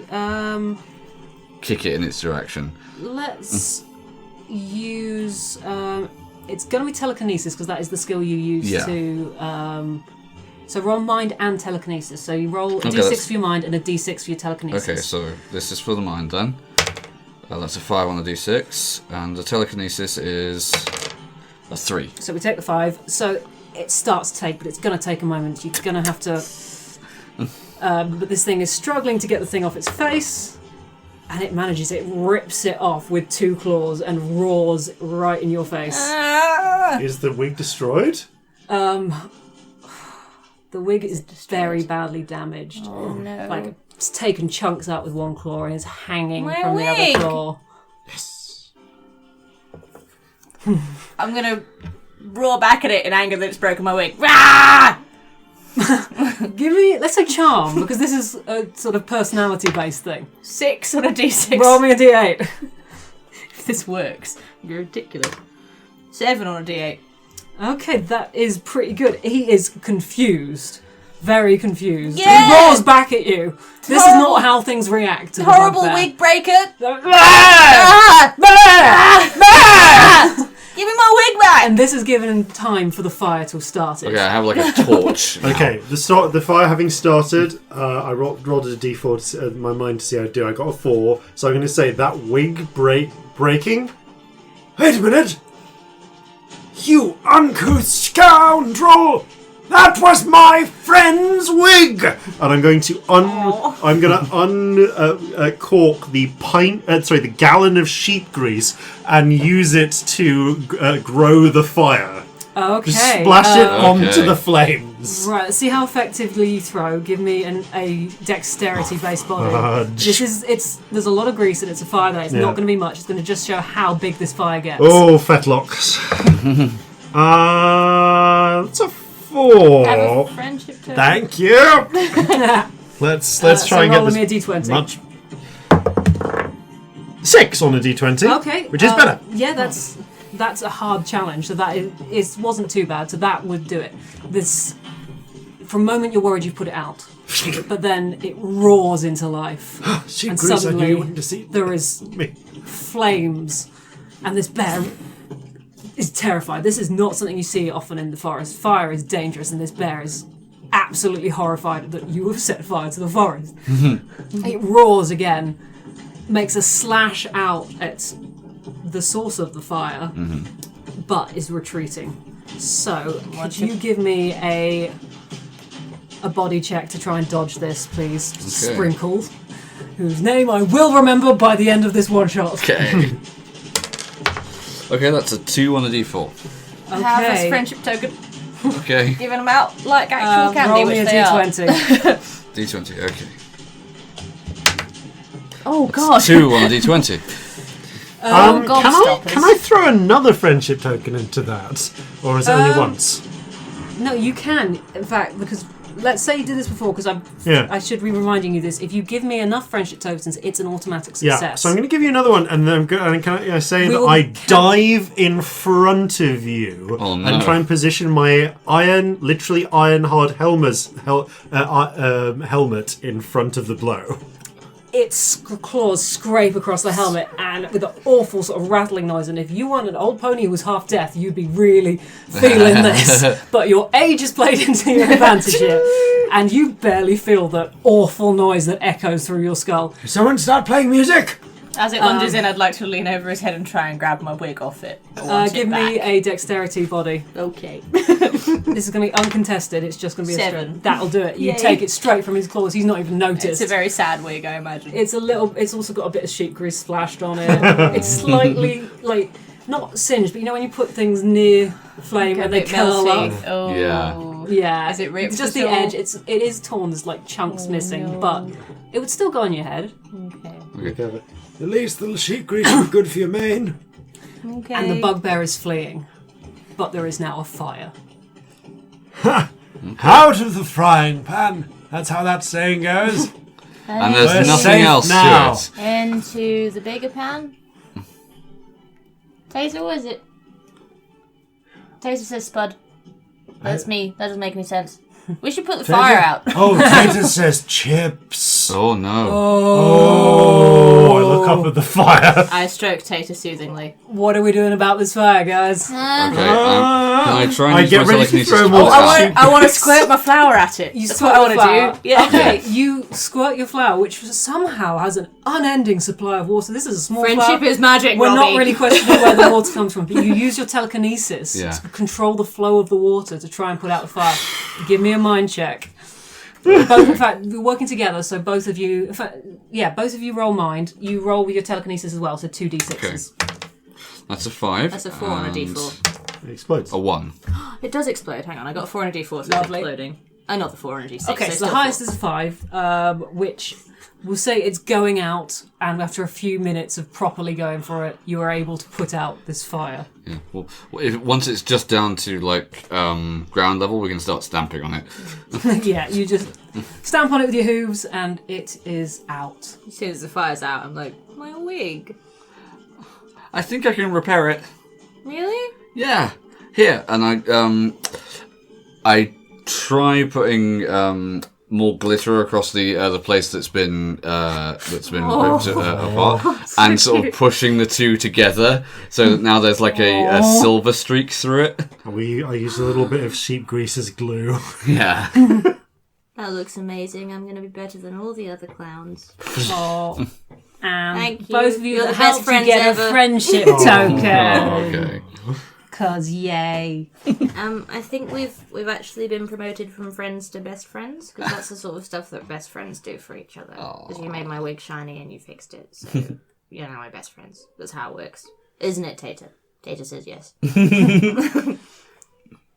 kick it in its direction. Let's use. It's going to be telekinesis because that is the skill you use to. So roll mind and telekinesis. So you roll a d6 for your mind and a d6 for your telekinesis. Okay, so this is for the mind then. That's a 5 on the d6, and the telekinesis is a 3. So we take the 5. So it starts to take, but it's going to take a moment. You're going to have to. But this thing is struggling to get the thing off its face, and it manages. It rips it off with 2 claws and roars right in your face. Is the wig destroyed? The wig is very badly damaged. Oh no. Like it's taken chunks out with 1 claw and is hanging My from wig! the other claw. Yes. I'm gonna roar back at it in anger that it's broken my wig. Rah! Give me, let's say charm, because this is a sort of personality-based thing. 6 on a d6. Roll me a d8. If this works, you're ridiculous. 7 on a d8. Okay, that is pretty good. He is confused. Very confused. Yeah! He roars back at you. This is not how things react to the Horrible bugbear. wig breaker! Ah! Ah! Give me my wig back! And this is given time for the fire to have started. Okay, I have like a torch. now. Okay, the fire having started, I rolled a d4 to, my mind to see how I do. I got a 4, so I'm going to say that wig breaking. Wait a minute! You uncouth scoundrel! That was my friend's wig! And I'm going to cork the the gallon of sheep grease and use it to grow the fire. Okay. Just splash it onto Okay. the flames. Right, let's see how effectively you throw. Give me a dexterity-based body. There's a lot of grease and it's a fire there. It's not going to be much. It's going to just show how big this fire gets. Oh, Fetlocks. It's a 4. Have a friendship token. Thank you. Let's try and get roll this me a d20. much. 6 on a d20. Okay. Which is better. Yeah, that's a hard challenge. So that wasn't too bad. So that would do it. This, for a moment, you're worried you've put it out, but then it roars into life, Sheep and grease, I knew suddenly you wouldn't deceive there is me. flames, and this bear is terrified. This is not something you see often in the forest. Fire is dangerous, and this bear is absolutely horrified that you have set fire to the forest. It roars again, makes a slash out at the source of the fire, but is retreating. So, could you give me a body check to try and dodge this, please? Okay. Sprinkle, whose name I will remember by the end of this one shot. Okay. Okay, that's a 2 on the d4. Have a Okay. friendship token. Okay. Giving them out like actual candy, Roll me a which they are. d20. D20, okay. Oh god. 2 on the d20. Gobstoppers. Can I throw another friendship token into that? Or is it only once? No, you can, in fact, because let's say you did this before, because I should be reminding you this. If you give me enough friendship tokens, it's an automatic success. Yeah, so I'm going to give you another one, and then can I say We that will I count- dive in front of you Oh, no. and try and position my literally iron hard helmet in front of the blow. its claws scrape across the helmet and with an awful sort of rattling noise. And if you weren't an old pony who was half deaf, you'd be really feeling this. But your age has played into your advantage here, and you barely feel the awful noise that echoes through your skull. Someone start playing music! As it lunges in, I'd like to lean over his head and try and grab my wig off it. Give me a dexterity body. Okay. This is going to be uncontested. It's just going to be 7. a strength. That'll do it. You Yay. take it straight from his claws. He's not even noticed. It's a very sad wig, I imagine. It's also got a bit of sheep grease splashed on it. It's slightly, like, not singed, but you know when you put things near the flame and they curl up? Oh. Yeah. Yeah. Is it ripped Just at the all? edge. It is torn. There's like chunks missing, but it would still go on your head. Okay. At least the sheep grease is good for your mane. Okay. And the bugbear is fleeing. But there is now a fire. Out of the frying pan. That's how that saying goes. And there's We're nothing safe else now. to it. Into the bigger pan. Taser, what is it? Taser says Spud. That's me. That doesn't make any sense. We should put the fire out. Oh, Tater says chips. Oh no. Oh, I look up at the fire. I stroke Tater soothingly. What are we doing about this fire, guys? Okay, can I try and I use get my ready to telekinesis throw to more put I out? I want to squirt my flour at it. You That's squirt what I the want flour. to do. Yeah. Okay, you squirt your flour, which somehow has an unending supply of water. This is a small Friendship flour. is magic, We're Robbie. not really questioning where the water comes from, but you use your telekinesis Yeah. to control the flow of the water to try and put out the fire. Give me a mind check. Both, in fact, we're working together, so both of you roll mind. You roll with your telekinesis as well, so 2d6s. That's a 5. That's a 4 on a and d4. It explodes. A 1. It does explode. Hang on, I got a 4 on a d4, so it's Lovely. exploding. Not the 4 on a d6. Okay, so the still highest 4. is a 5, which we'll say it's going out, and after a few minutes of properly going for it, you are able to put out this fire. Yeah. Well, once it's just down to like ground level, we can start stamping on it. Yeah, you just stamp on it with your hooves, and it is out. As soon as the fire's out, I'm like, my wig. I think I can repair it. Really? Yeah. Here, and I try putting more glitter across the place that's been ripped apart, and sort of pushing the two together, so that now there's like a silver streak through it. I use a little bit of sheep grease as glue. Yeah. That looks amazing. I'm going to be better than all the other clowns. Oh, and Thank you. both of you You're the helped best friends you get ever. a friendship token. Okay. Cause yay. I think we've actually been promoted from friends to best friends, because that's the sort of stuff that best friends do for each other. Because you made my wig shiny and you fixed it, so you're now my best friends. That's how it works. Isn't it, Tater? Tater says yes.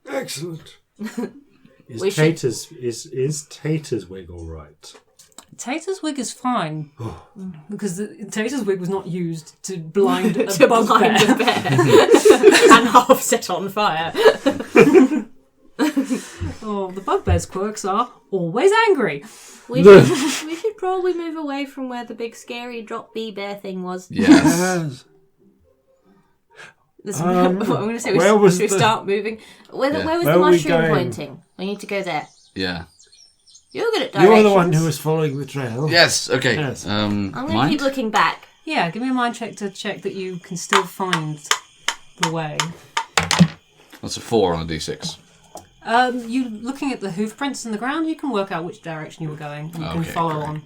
Excellent. Is Tater's wig all right? Tater's wig is fine, because Tater's wig was not used to blind a To bugbear. blind a bear and half set on fire. Oh, the bugbear's quirks are always angry. We should probably move away from where the big scary drop bee bear thing was. Yes. What I'm going to say, where was should we the- start moving? Where was Where the are we mushroom going? pointing? We need to go there. Yeah. You're good at directions. You're the one who was following the trail. Yes. Okay. Yes. I'm going to Mind? keep looking back. Yeah, give me a mind check to check that you can still find the way. That's a 4 on a d6. You looking at the hoof prints in the ground, you can work out which direction you were going. You can Okay, follow great. on.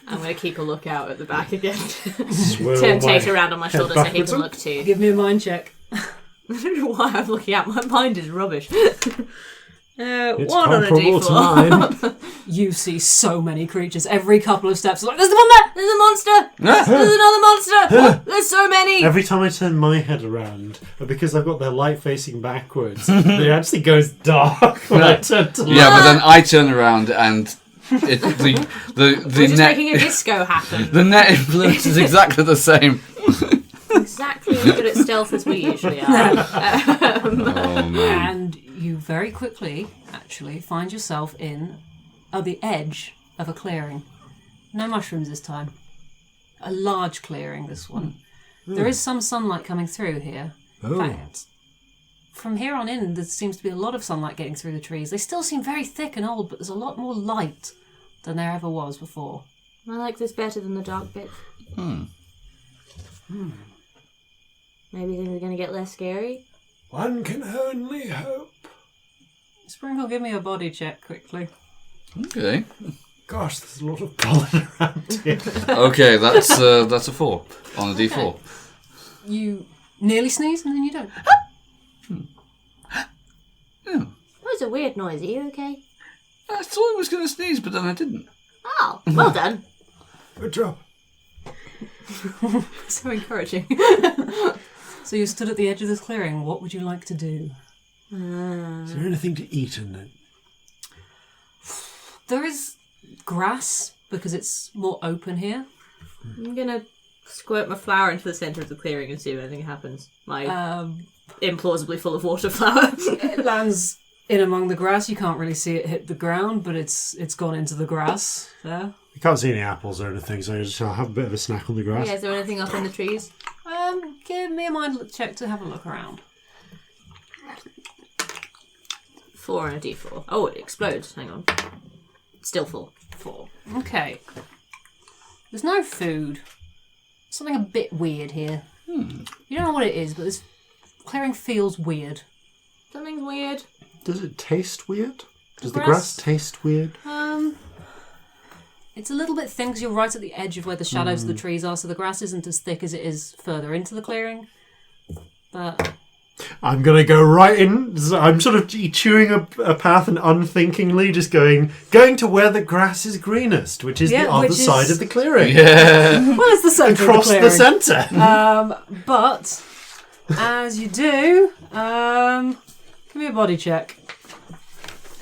I'm going to keep a lookout at the back again. Swirl Turn my Tate around on my head shoulder so he backwards. can look too. Give me a mind check. I don't know why I'm looking at. My mind is rubbish. It's 1 on a comparable to d4. mine. You see so many creatures. Every couple of steps, like, there's the one there! There's a monster! There's another monster! There's so many! Every time I turn my head around, but because I've got their light facing backwards, it actually goes dark when I turn to light. Yeah, but then I turn around and the We're just net making a disco happen. the net influence is exactly the same. Exactly as good at stealth as we usually are. Oh man. And you very quickly, actually, find yourself at the edge of a clearing. No mushrooms this time. A large clearing, this one. There is some sunlight coming through here. In fact, from here on in, there seems to be a lot of sunlight getting through the trees. They still seem very thick and old, but there's a lot more light than there ever was before. I like this better than the dark bit. Maybe things are going to get less scary. One can only hope. Sprinkle, give me a body check quickly. Okay. Gosh, there's a lot of pollen around here. Okay, that's a 4 on a D4. You nearly sneeze and then you don't. That was a weird noise. Are you okay? I thought I was going to sneeze, but then I didn't. Oh, well done. Good job. So encouraging. So you stood at the edge of this clearing. What would you like to do? Is there anything to eat in it? There is grass because it's more open here. I'm going to squirt my flower into the centre of the clearing and see if anything happens. My implausibly full of water flower. It lands in among the grass. You can't really see it hit the ground, but it's gone into the grass there. You can't see any apples or anything, so I'll have a bit of a snack on the grass. Yeah, is there anything up in the trees? Give me a mind check to have a look around. 4 and a D4. Oh, it explodes. Hang on. Still 4. 4. Okay. There's no food. Something a bit weird here. You don't know what it is, but this clearing feels weird. Something's weird. Does it taste weird? Does the grass- grass taste weird? It's a little bit thin because you're right at the edge of where the shadows of the trees are, so the grass isn't as thick as it is further into the clearing. But I'm going to go right in. I'm sort of chewing a path and unthinkingly just going to where the grass is greenest, which is the other side of the clearing. Yeah. well, it's the centre Across of the clearing. centre. But as you do, give me a body check.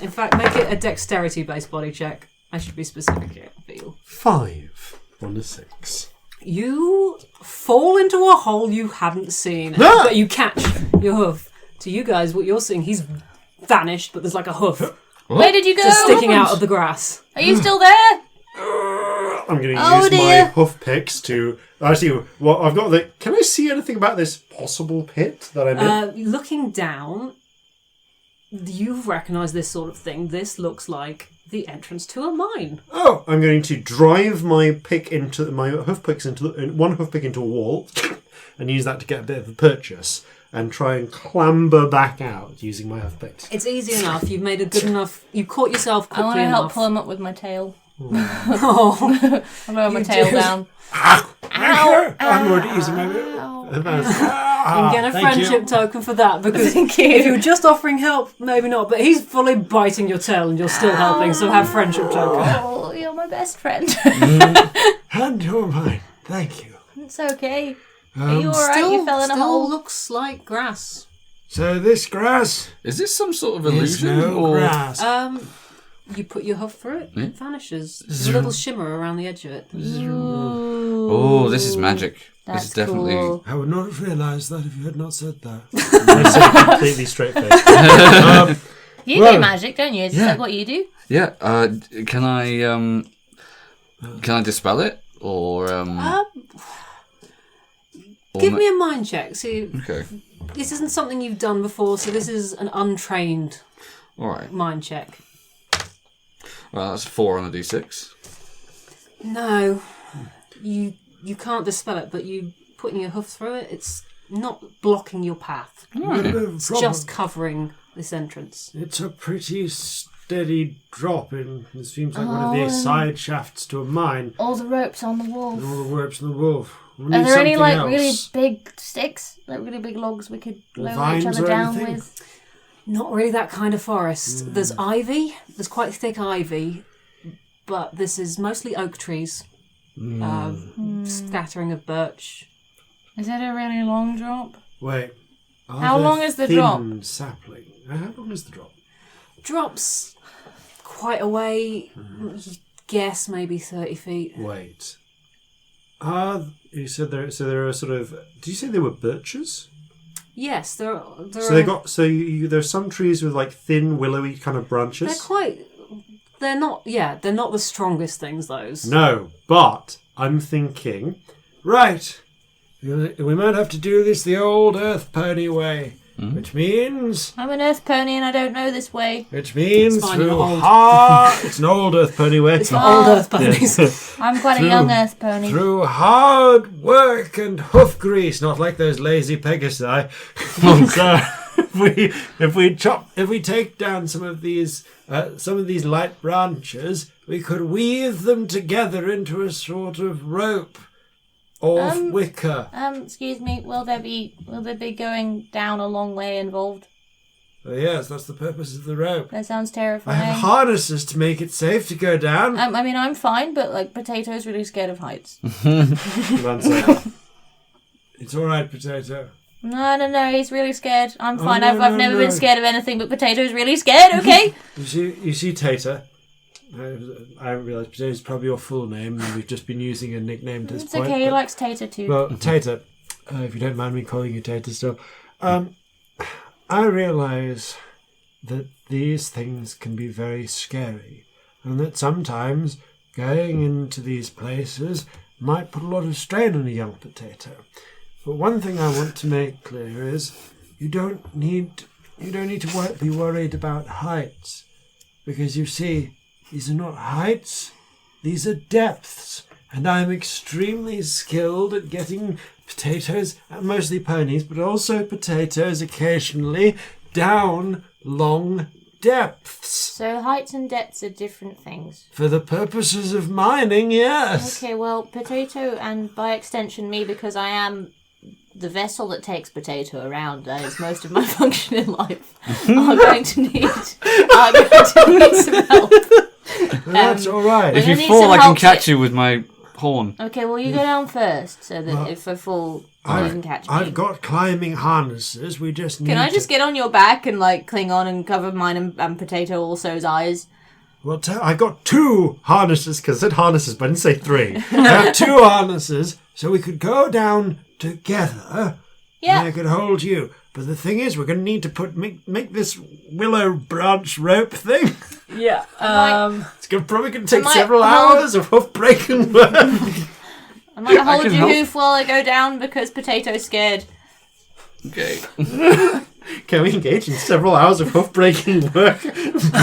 In fact, make it a dexterity-based body check. I should be specific here for you. 5 on a 6. You fall into a hole you hadn't seen, Ah! but you catch your hoof. To you guys, what you're seeing, he's vanished, but there's like a hoof Where did you go? just sticking out of the grass. Are you still there? I'm going to Oh, use my dear. hoof picks to... Actually, well, I've got the... Can I see anything about this possible pit that I'm in? Looking down, you recognise this sort of thing. This looks like the entrance to a mine. Oh, I'm going to drive my hoof picks into one hoof pick into a wall, and use that to get a bit of a purchase, and try and clamber back out using my hoof picks. It's easy enough. You've made a good enough. You caught yourself I quickly want to help enough. pull him up with my tail. Oh, I'll lower my You tail do. down. I'm already using my. you can get a friendship token for that because Thank you. if you were just offering help, maybe not. But he's fully biting your tail and you're still helping, so have friendship token. Oh, you're my best friend. Hand your mine. Thank you. It's okay. Are you alright? Still, You fell in a still hole. looks like grass. So this grass Is this some sort of is illusion? no or... grass. You put your hoof through it, Yeah. it vanishes. There's a little shimmer around the edge of it. Oh, this is magic. That's this is definitely. cool. I would not have realised that if you had not said that. I said completely straight face. You Well, do magic, don't you? Is yeah. that what you do? Yeah. Can I dispel it or Give me a mind check. See, Okay. this isn't something you've done before, so this is an untrained All right. mind check. Well, that's a 4 on a d6. No, you can't dispel it, but you putting your hoof through it, it's not blocking your path. It's just covering this entrance. It's a pretty steady drop in. It seems like one of the side shafts to a mine. All the ropes on the wall. And all the ropes in the wolf. Are there any really big sticks, like really big logs we could lower each vines other or down anything? with? Not really that kind of forest. There's ivy. There's quite thick ivy, but this is mostly oak trees. Scattering of birch. Is it a really long drop? Wait. How long is the drop? Sapling. How long is the drop? Drops quite a way. You guess maybe 30 feet. Wait. You said there are sort of. Did you say they were birches? Yes, there So they got there's some trees with like thin willowy kind of branches. They're not the strongest things, those. No, but I'm thinking, right, we might have to do this the old earth pony way. which means I'm an earth pony and I don't know this way. It's through you're old. it's an old earth pony way. It's for old earth ponies. I'm quite a young earth pony. Through hard work and hoof grease, not like those lazy Pegasi. So if we take down some of these light branches, we could weave them together into a sort of rope or wicker. Excuse me, will there be going down a long way involved? Yes, that's the purpose of the rope. That sounds I terrifying. have harnesses to make it safe to go down. I mean, I'm fine, but like Potato's really scared of heights. One second. It's all right, Potato. No, he's really scared. I'm fine. no, I've never been scared of anything, but Potato's really scared. Okay. You see, Tater. I haven't realised Potato's probably your full name, and we've just been using a nickname to this It's point. okay. He likes Tater too. Well, Tater, if you don't mind me calling you Tater still, I realise that these things can be very scary, and that sometimes going into these places might put a lot of strain on a young potato. But one thing I want to make clear is you don't need to be worried about heights, because you see, these are not heights, these are depths, and I'm extremely skilled at getting potatoes, mostly ponies, but also potatoes occasionally, down long depths. So heights and depths are different things. For the purposes of mining, yes. Okay, well, Potato, and by extension me, because I am the vessel that takes Potato around, that is most of my function in life, are going to need some help. That's all right. If I you need fall, some I can help catch you with my horn. Okay, well, you go down first, so that if I fall, you can catch me. I've got climbing harnesses. We just need Can I just to... get on your back and like cling on and cover mine and Potato also's eyes? Well, I got 2 harnesses, because I said harnesses, but I didn't say 3. I have 2 harnesses, so we could go down together, Yeah. and I could hold you. But the thing is, we're going to need to make this willow branch rope thing. Yeah. It's probably going to take might several hold- hours of hoof breaking work. I might hold can your help. hoof while I go down because Potato's scared. Okay. Can we engage in several hours of hoof breaking work,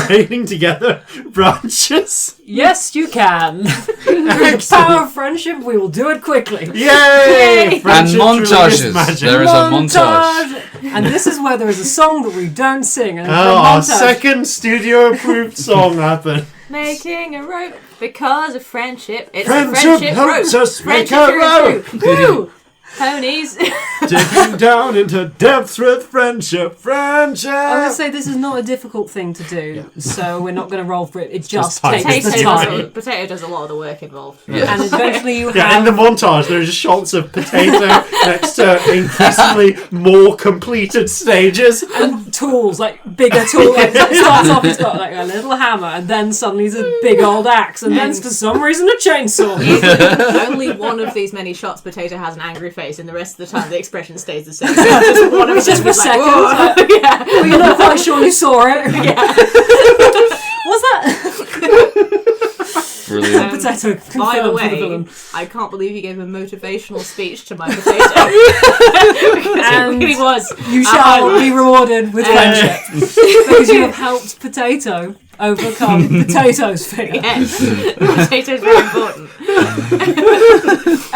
braiding together branches? Yes, you can. Through the power of friendship, we will do it quickly. Yay! And Friendship truly is montages. magic. There is a montage. And this is where there is a song that we don't sing. And Oh, a our montage. second studio-approved song happened. Making a rope because of friendship. It's Friendship a friendship helps rope. us make Friendship a through and rope. through. Woo! Ponies. Digging down into depths with friendship. I would Friendship! say this is not a difficult thing to do, so we're not going to roll for it. It just time. takes the time. Potato does a lot of the work involved. And eventually you Yeah, in have... the montage, there are just shots of Potato next to increasingly more completed stages. and tools, like bigger tools. Like, it starts off, it's got like a little hammer, and then suddenly it's a big old axe, and then for some reason a chainsaw. Only one of these many shots, Potato has an angry face, and the rest of the time the expression stays the same. Just one of It's just them for is a like, second. "Whoa." Like, Yeah. well, you're not quite sure you saw it. What's that? Brilliant. Potato By the confirmed for the way, villain. I can't believe you gave a motivational speech to my Potato. Because And it really was. You shall be rewarded with friendship because you have helped Potato overcome Potato's fear. Yes, Potato's very important.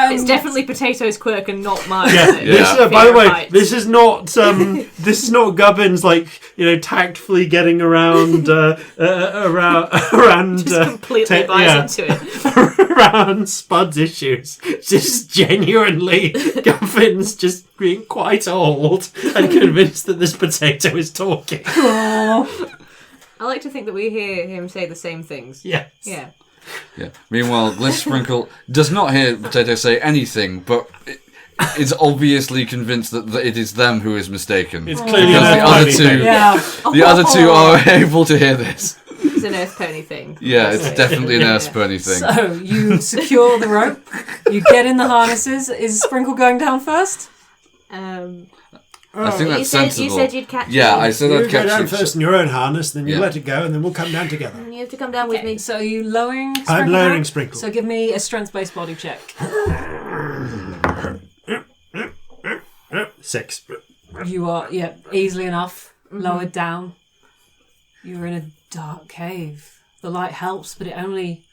It's definitely Potato's quirk and not mine. Yeah, so this, fear by the of way, heights. this is not Gubbins tactfully getting around Just completely buys into it. around Spud's issues. Just genuinely Gubbins just being quite old and convinced that this potato is talking. I like to think that we hear him say the same things. Yes. Yeah. Yeah. Meanwhile, Gliss Sprinkle does not hear Potato say anything, but is obviously convinced that it is them who is mistaken. It's clearly Because an the other Earth two, pony thing. Yeah. the other two are able to hear this. It's an Earth Pony thing. Yeah, it's definitely an Earth Pony thing. So you secure the rope, you get in the harnesses. Is Sprinkle going down first? I think that's sensible. You said you'd catch Yeah, me. I said You I'd go catch down you. first in your own harness, then you Yeah. let it go, and then we'll come down together. You have to come down with me. So are you lowering Sprinkle I'm lowering down? Sprinkle. So give me a strength-based body check. 6. You are, easily enough lowered down. You're in a dark cave. The light helps, but it only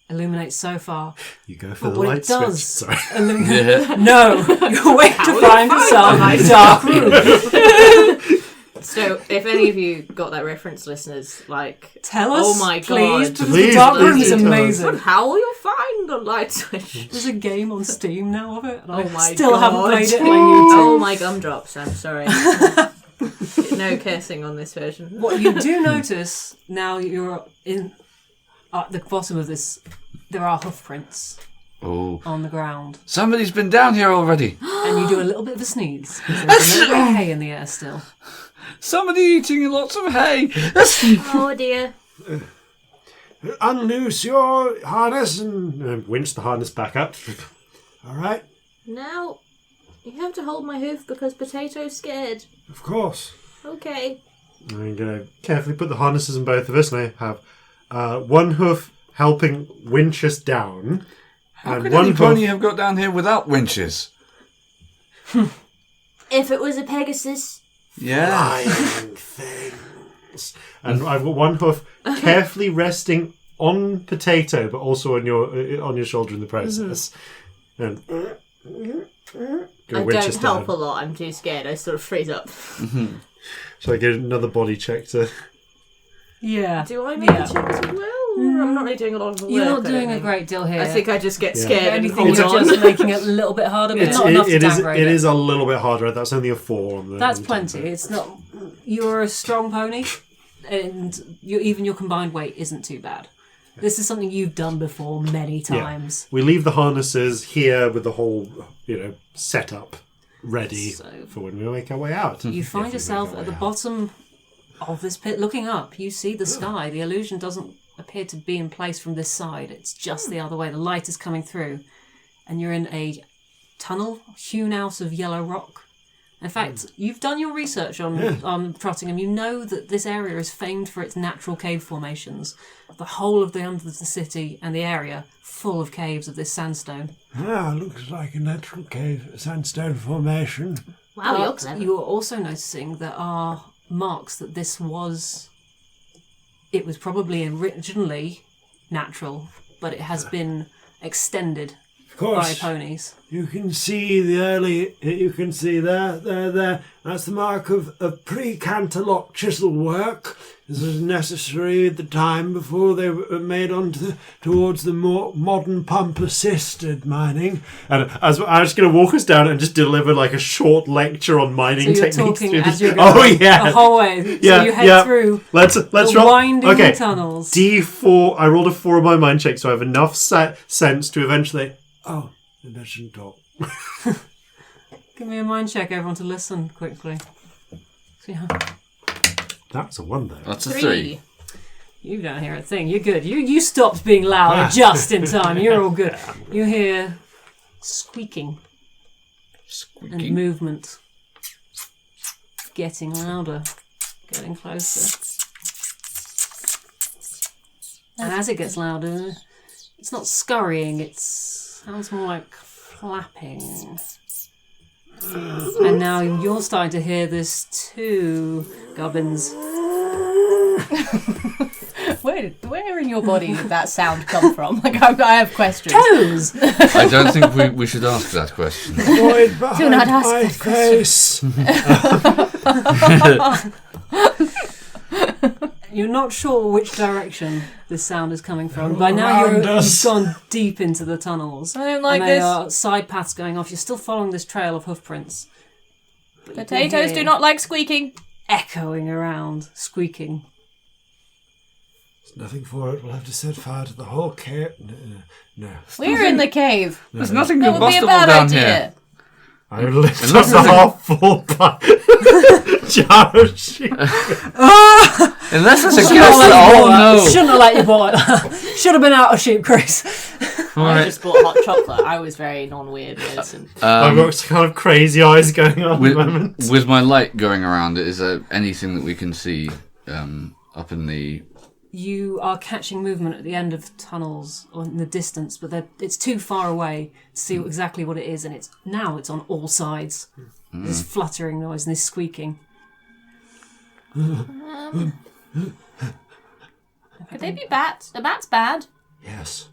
illuminates so far. You go for But the what light it does, switch. Sorry. No, you wait to find yourself in a dark room. So, if any of you got that reference, listeners, like, Tell us, oh my please, god, because Please, the dark room please is do tell us. amazing. how will you find a light switch? There's a game on Steam now of it, and Oh I my still haven't God. played it, and I need to. Oh my gumdrops! I'm sorry. No cursing on this version. What you do notice now you're in at the bottom of this, there are hoof prints Oh. on the ground, Somebody's been down here already. and you do a little bit of a sneeze because there's a little bit of hay in the air still. Somebody eating lots of hay. Oh dear. Unloose your harness and winch the harness back up. All right, Now, you have to hold my hoof because Potato's scared. of course. Okay. I'm going to carefully put the harnesses on both of us, and I have one hoof helping winch us down. How and could one any pony hoof... have got down here without winches? If it was a Pegasus, Yeah. flying things. And I've got one hoof carefully resting on Potato, but also on your shoulder in the process. And I winch us don't help down. a lot. I'm too scared. I sort of freeze up. So I get another body check to... Yeah. Do I make a check as well? I'm not really doing a lot of the work. You're not I don't doing a think. great deal here. I think I just get Yeah. scared If and anything, hold you're on. just making it a little bit harder, but It's- not enough to it is downgrade it is a little bit harder. That's only a 4 on the... That's on the plenty. tempo. It's not. You're a strong pony, and even your combined weight isn't too bad. This is something you've done before many times. We leave the harnesses here with the whole, setup ready So- for when we make our way out. You If find we yourself make our at the way out. bottom of this pit, looking up. You see the sky. The illusion doesn't appear to be in place from this side. It's just the other way. The light is coming through, and you're in a tunnel hewn out of yellow rock. In fact, you've done your research on Trottingham. You know that this area is famed for its natural cave formations. The whole of the under the city and the area full of caves of this sandstone. Ah, looks like a natural cave sandstone formation. Wow, you're But clever. you're also noticing there are marks that it was probably originally natural, but it has been extended Of by course, ponies. you can see you can see there. That's the mark of pre-canterlock chisel work. This was necessary at the time before they were made towards the more modern pump-assisted mining. And I'm just going to walk us down and just deliver like a short lecture on mining So you're techniques. talking through as this- you're going Oh yeah, the whole way. Yeah, So you head yeah. through let's the roll. winding Okay, tunnels. D4. I rolled a 4 on my mind check, so I have enough sense to eventually. Oh, maybe I shouldn't talk. Give me a mind check, everyone, to listen quickly. See how That's a 1 though. That's a 3. you don't hear a thing. You're good. You stopped being loud just in time. You're all good. You hear squeaking and Squeaking. movement. Getting louder. Getting closer. And as it gets louder, it's not scurrying, it sounds more like flapping. And now you're starting to hear this too, Gubbins. where in your body did that sound come from? Like, I have questions. Toes! I don't think we should ask that question. Void behind not ask my that face. You're not sure which direction this sound is coming from. By now Around you've us. gone deep into the tunnels. I don't like and there this. are side paths going off. You're still following this trail of hoof prints. But you can Potatoes hear do not like squeaking. echoing around, squeaking. There's nothing for it. We'll have to set fire to the whole cave. No. We're in the cave. There's nothing That would be a combustible bad down idea. here. I lift up Unless the there's a- half-full jar of sheep. Unless it's a Shouldn't gas. have let you boil that. Oh Shouldn't have let you boil it. Should have been out of sheep grease. no! I Alright. just bought hot chocolate. I was very non-weird innocent. I've got some kind of crazy eyes going on at the moment. With my light going around, is there anything that we can see up in the... You are catching movement at the end of tunnels or in the distance, but it's too far away to see exactly what it is, and it's on all sides. This fluttering noise and this squeaking. Could they be bats? Are bats bad? Yes.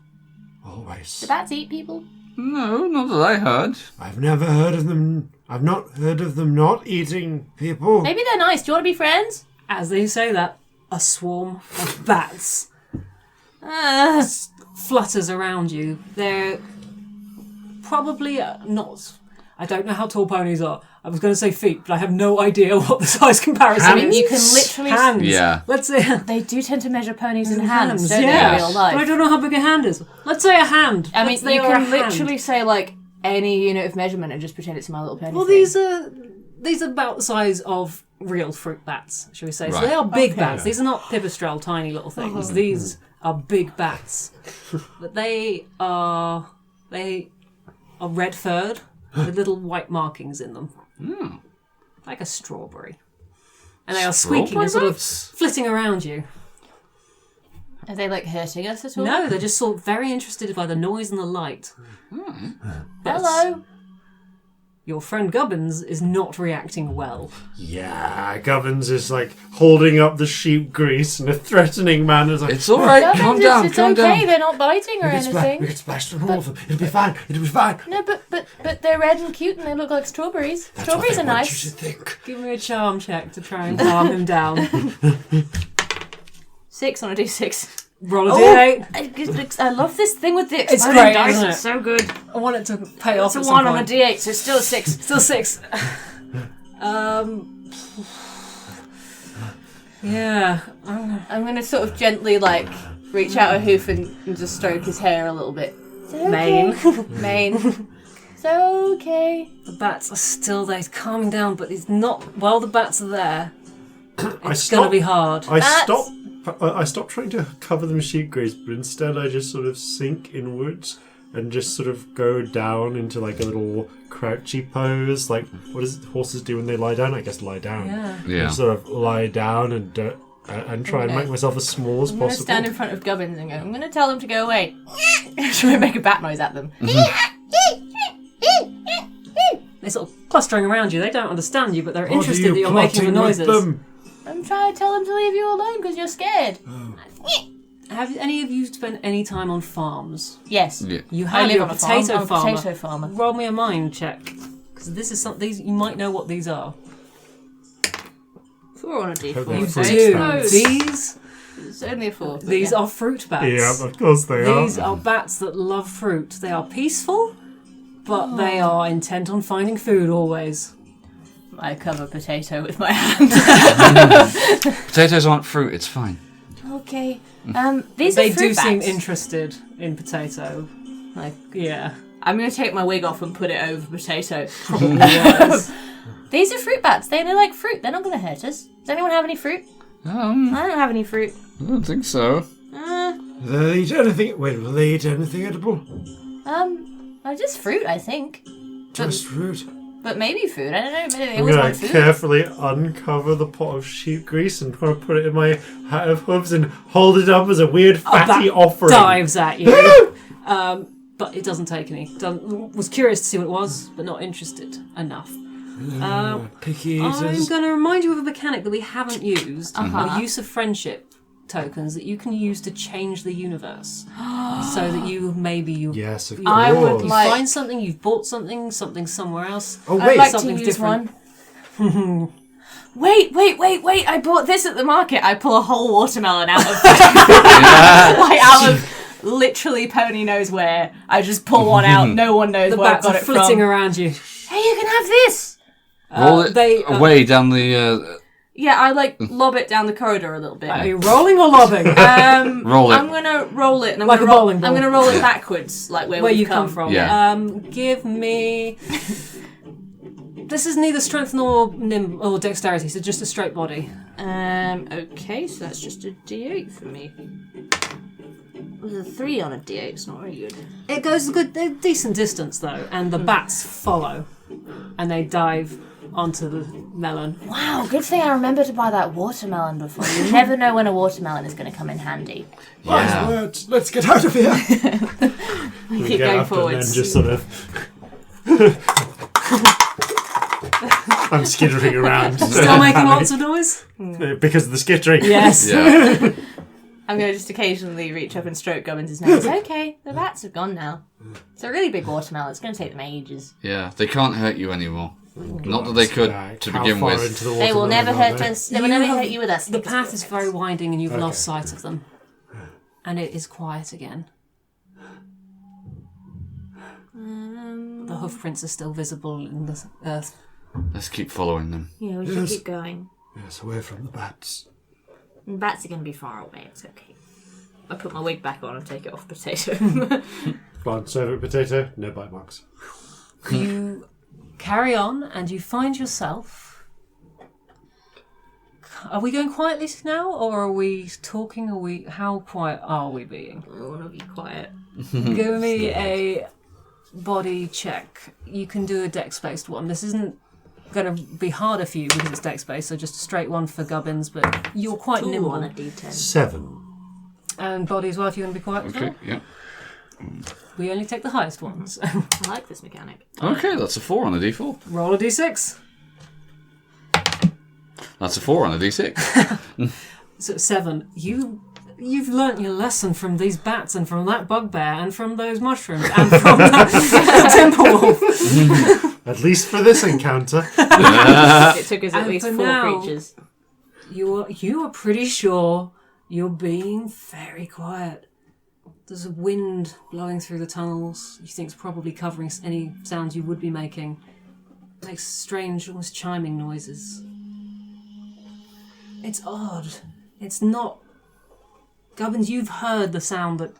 Always. Do bats eat people? No, not that I heard. I've never heard of them. I've not heard of them not eating people. Maybe they're nice. Do you want to be friends? As they say that, a swarm of bats flutters around you. They're probably not... I don't know how tall ponies are. I was going to say feet, but I have no idea what the size comparison I mean, is. you can literally... Hands. Yeah. Let's say... They do tend to measure ponies in hands, don't yeah. they, in real life? But I don't know how big a hand is. Let's say a hand. I mean, Let's say you a can hand. literally say like any unit of measurement and just pretend it's My Little Pony. Well, thing. these are about the size of real fruit bats, shall we say? So Right. they are big Okay. bats. These are not pipistrelle, tiny little things. These are big bats, but they are red furred with little white markings in them, like a strawberry, and they are squeaking and sort of flitting around you. Are they, like, hurting us at all? No, they're just sort of very interested by the noise and the light. But Hello. your friend Gubbins is not reacting well. Yeah, Gubbins is like holding up the sheep grease in a threatening manner. It's like, It's all right. Gubbins, Calm down. it's Calm okay. down. They're not biting or we anything. could splash them all of them. It'll be fine. It'll be fine. No, but they're red and cute and they look like strawberries. That's Strawberries what are they want nice. you to think. Give me a charm check to try and calm him down. 6 on a d6. Roll a d8. I love this thing with the It's exploding great, dice. isn't it? It's so good. I want it to pay off It's a at some 1 on a point. d8, so it's still a 6. Still 6. Yeah. I'm gonna sort of gently like reach out a hoof and just stroke his hair a little bit. Mane. It's okay. The bats are still there. He's calming down, but he's not. While the bats are there, it's going to be hard. I stopped trying to cover them with sheep grease, but instead I just sort of sink inwards and just sort of go down into like a little crouchy pose. Like, what does horses do when they lie down? I guess lie down. Yeah. Yeah. And sort of lie down and try and make myself as small as I'm gonna possible. stand in front of Gubbins and go, I'm gonna tell them to go away. Should I make a bat noise at them? They're sort of clustering around you. They don't understand you, but they're What are interested you that you're making the plotting with noises. them? I'm trying to tell them to leave you alone because you're scared. Have any of you spent any time on farms? Yes. Yeah. You I have live your on a farm. potato I'm a farmer. potato farmer. Roll me a mind check, because this is something. These you might know what these are. 4 on a Hope d4. they're So fruit Do bats. these? it's only a 4. but These yeah. are fruit bats. Yeah, of course they These are. are bats that love fruit. They are peaceful, but they are intent on finding food always. I cover potato with my hand. Potatoes aren't fruit. It's fine. Okay. These They are fruit do seem bats. interested in potato. Like, Yeah. I'm gonna take my wig off and put it over potato. Yes. These are fruit bats. They like fruit. They're not going to hurt us. Does anyone have any fruit? I don't have any fruit. I don't think so. Do they eat anything? Wait, will they eat anything edible? Just fruit, I think. Just fruit. But maybe food. I don't know. Maybe they I'm always gonna want food. carefully uncover the pot of sheep grease and try to put it in my hat of hooves and hold it up as a weird fatty Bat offering. dives at you. But it doesn't take any. Was curious to see what it was, but not interested enough. Picky I'm eaters. going to remind you of a mechanic that we haven't used. A use of friendship tokens that you can use to change the universe. So that you Yes, of course. I would you like- find something, you've bought something somewhere else. Oh, I'd wait. like to something's use different. one. Wait! I bought this at the market. I pull a whole watermelon out of like out of literally pony knows where. I just pull one out. No one knows The where I bats got are it flitting from. around you. Hey, you can have this. Roll it they- away down the. Yeah, I like lob it down the corridor a little bit. Are you rolling or lobbing? Roll it. I'm gonna roll it, and I'm Like gonna a bowling ball. I'm gonna roll it backwards, like where you come from. Yeah. Give me. This is neither strength nor or dexterity, so just a straight body. Okay, so that's just a D8 for me. It was a 3 on a D8. It's not very good. It goes a decent distance though, and the bats follow, and they dive onto the melon. Wow, good thing I remember to buy that watermelon before. You never know when a watermelon is going to come in handy. Wise Yeah. words. Let's get out of here. Keep going And forwards. then just sort of I'm skittering around. Still making lots of noise? Because of the skittering. Yes. Yeah. I'm going to just occasionally reach up and stroke Gubbins' nose. Okay, the rats have gone now. It's a really big watermelon. It's going to take them ages. Yeah, they can't hurt you anymore. Not that they could to How begin far with. into the They will watermelon never are hurt they? us. They will never hurt you with us. The path is very winding and you've lost sight of them. And it is quiet again. The hoof prints are still visible in the earth. Let's keep following them. Yeah, we should keep going. Yes, away from the bats. And bats are going to be far away. It's okay. I put my wig back on and take it off Potato. Go on, serve it potato. No bite marks. You carry on and you find yourself... Are we going quietly now or are we talking? How quiet are we being? I want to be quiet. Give me a body check. You can do a dex-based one. This isn't going to be harder for you because it's dex-based, so just a straight one for Gubbins, but you're quite nimble. on a D10. 7. And body as well, if you want to be quiet as Okay, well. yeah. We only take the highest ones. I like this mechanic. Okay, that's a 4 on a d4. Roll a d6. That's a 4 on a d6. So 7. You've learnt your lesson from these bats and from that bugbear and from those mushrooms and from that temple wolf. At least for this encounter. It took us at And least for 4 now- creatures. You are pretty sure you're being very quiet. There's a wind blowing through the tunnels. You think it's probably covering any sounds you would be making. It makes strange, almost chiming noises. It's odd. It's not... Gubbins, you've heard the sound that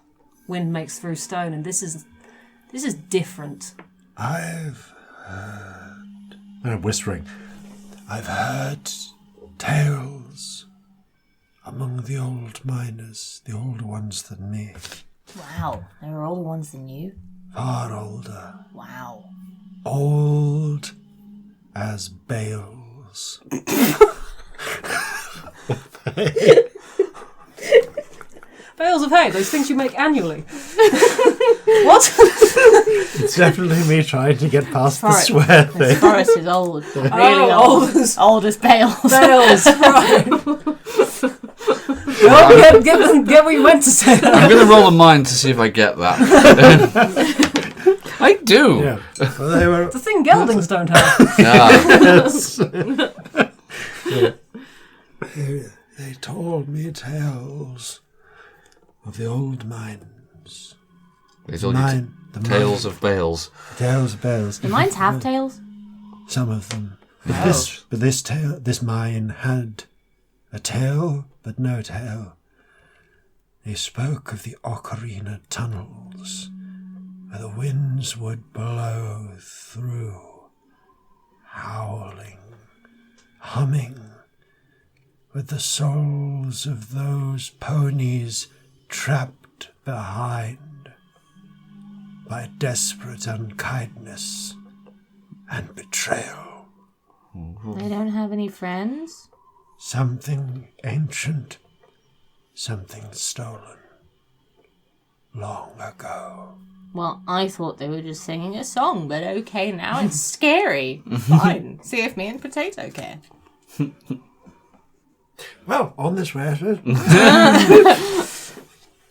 wind makes through stone, and this is different. I've heard... I'm whispering. I've heard tales among the old miners, the older ones than me. Wow, there are older ones than you. Far older. Wow. Old as bales. Bales of hay, those things you make annually. What? It's definitely me trying to get past the Forest. swear This thing. forest is old. Really Oh, old. old. Old as bales. Bales, right. Well, get what you meant to say. I'm going to roll a mind to see if I get that. I do. Yeah. Well, they were... The thing geldings don't have. They told me tales of the old mines. They told you tales of bales. Tales of bales. Do mines have tails? Some of them. But this mine had a tail, but no tail. They spoke of the ocarina tunnels, where the winds would blow through, howling, humming, with the souls of those ponies trapped behind by desperate unkindness and betrayal. They don't have any friends? Something ancient, something stolen, long ago. Well, I thought they were just singing a song, but okay, now it's scary. Fine. See if me and Potato can. Well, on this matter,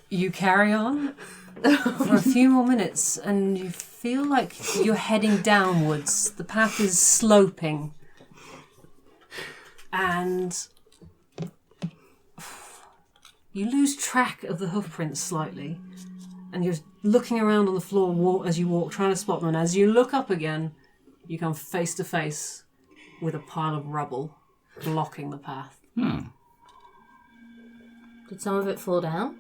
You carry on for a few more minutes and you feel like you're heading downwards. The path is sloping. And you lose track of the hoof prints slightly. And you're looking around on the floor as you walk, trying to spot them. And as you look up again, you come face to face with a pile of rubble blocking the path. Did some of it fall down?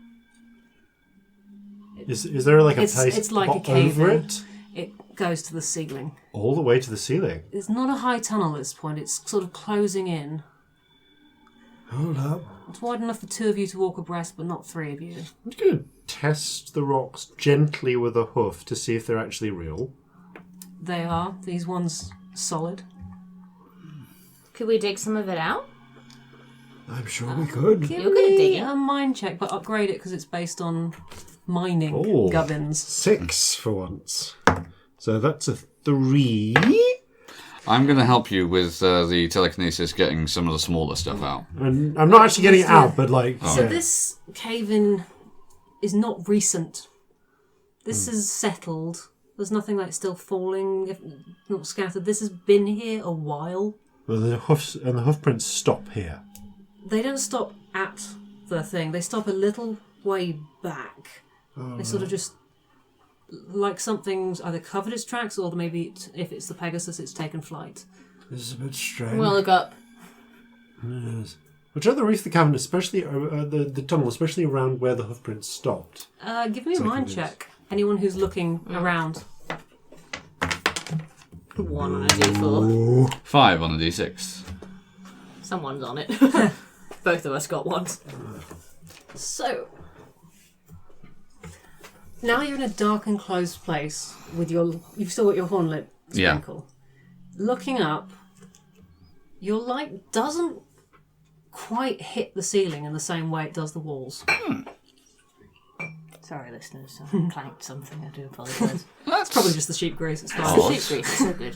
is there like a It's place like a cave over in. it? It goes to the ceiling. All the way to the ceiling. It's not a high tunnel at this point. It's sort of closing in. Hold up. It's wide enough for 2 of you to walk abreast, but not 3 of you. I'm just going to test the rocks gently with a hoof to see if they're actually real. They are. These ones solid. Could we dig some of it out? I'm sure we could. Give You're good at me digging. a mine check, but upgrade it because it's based on mining Oh. gubbins. 6 for once. So that's a 3. I'm going to help you with the telekinesis, getting some of the smaller stuff out. And I'm not actually getting it out, but like... So this cave-in is not recent. This is settled. There's nothing like still falling, if not scattered. This has been here a while. Well, the hoof prints stop here. They don't stop at the thing. They stop a little way back. They sort of just... like something's either covered its tracks or maybe if it's the Pegasus, it's taken flight. This is a bit strange. We'll look up. Yes. We'll try the roof of the cavern, especially the tunnel, especially around where the hoof prints stopped. Give me a mind check. Anyone who's looking around. 1 on a D4. 5 on a D6. Someone's on it. Both of us got ones. So, now you're in a dark and closed place with you've still got your hornlit sprinkle. Yeah. Looking up, your light doesn't quite hit the ceiling in the same way it does the walls. Sorry, listeners. I clanked something. I do apologise. That's probably just the sheep grease. It's fine. The sheep grease. It's all good.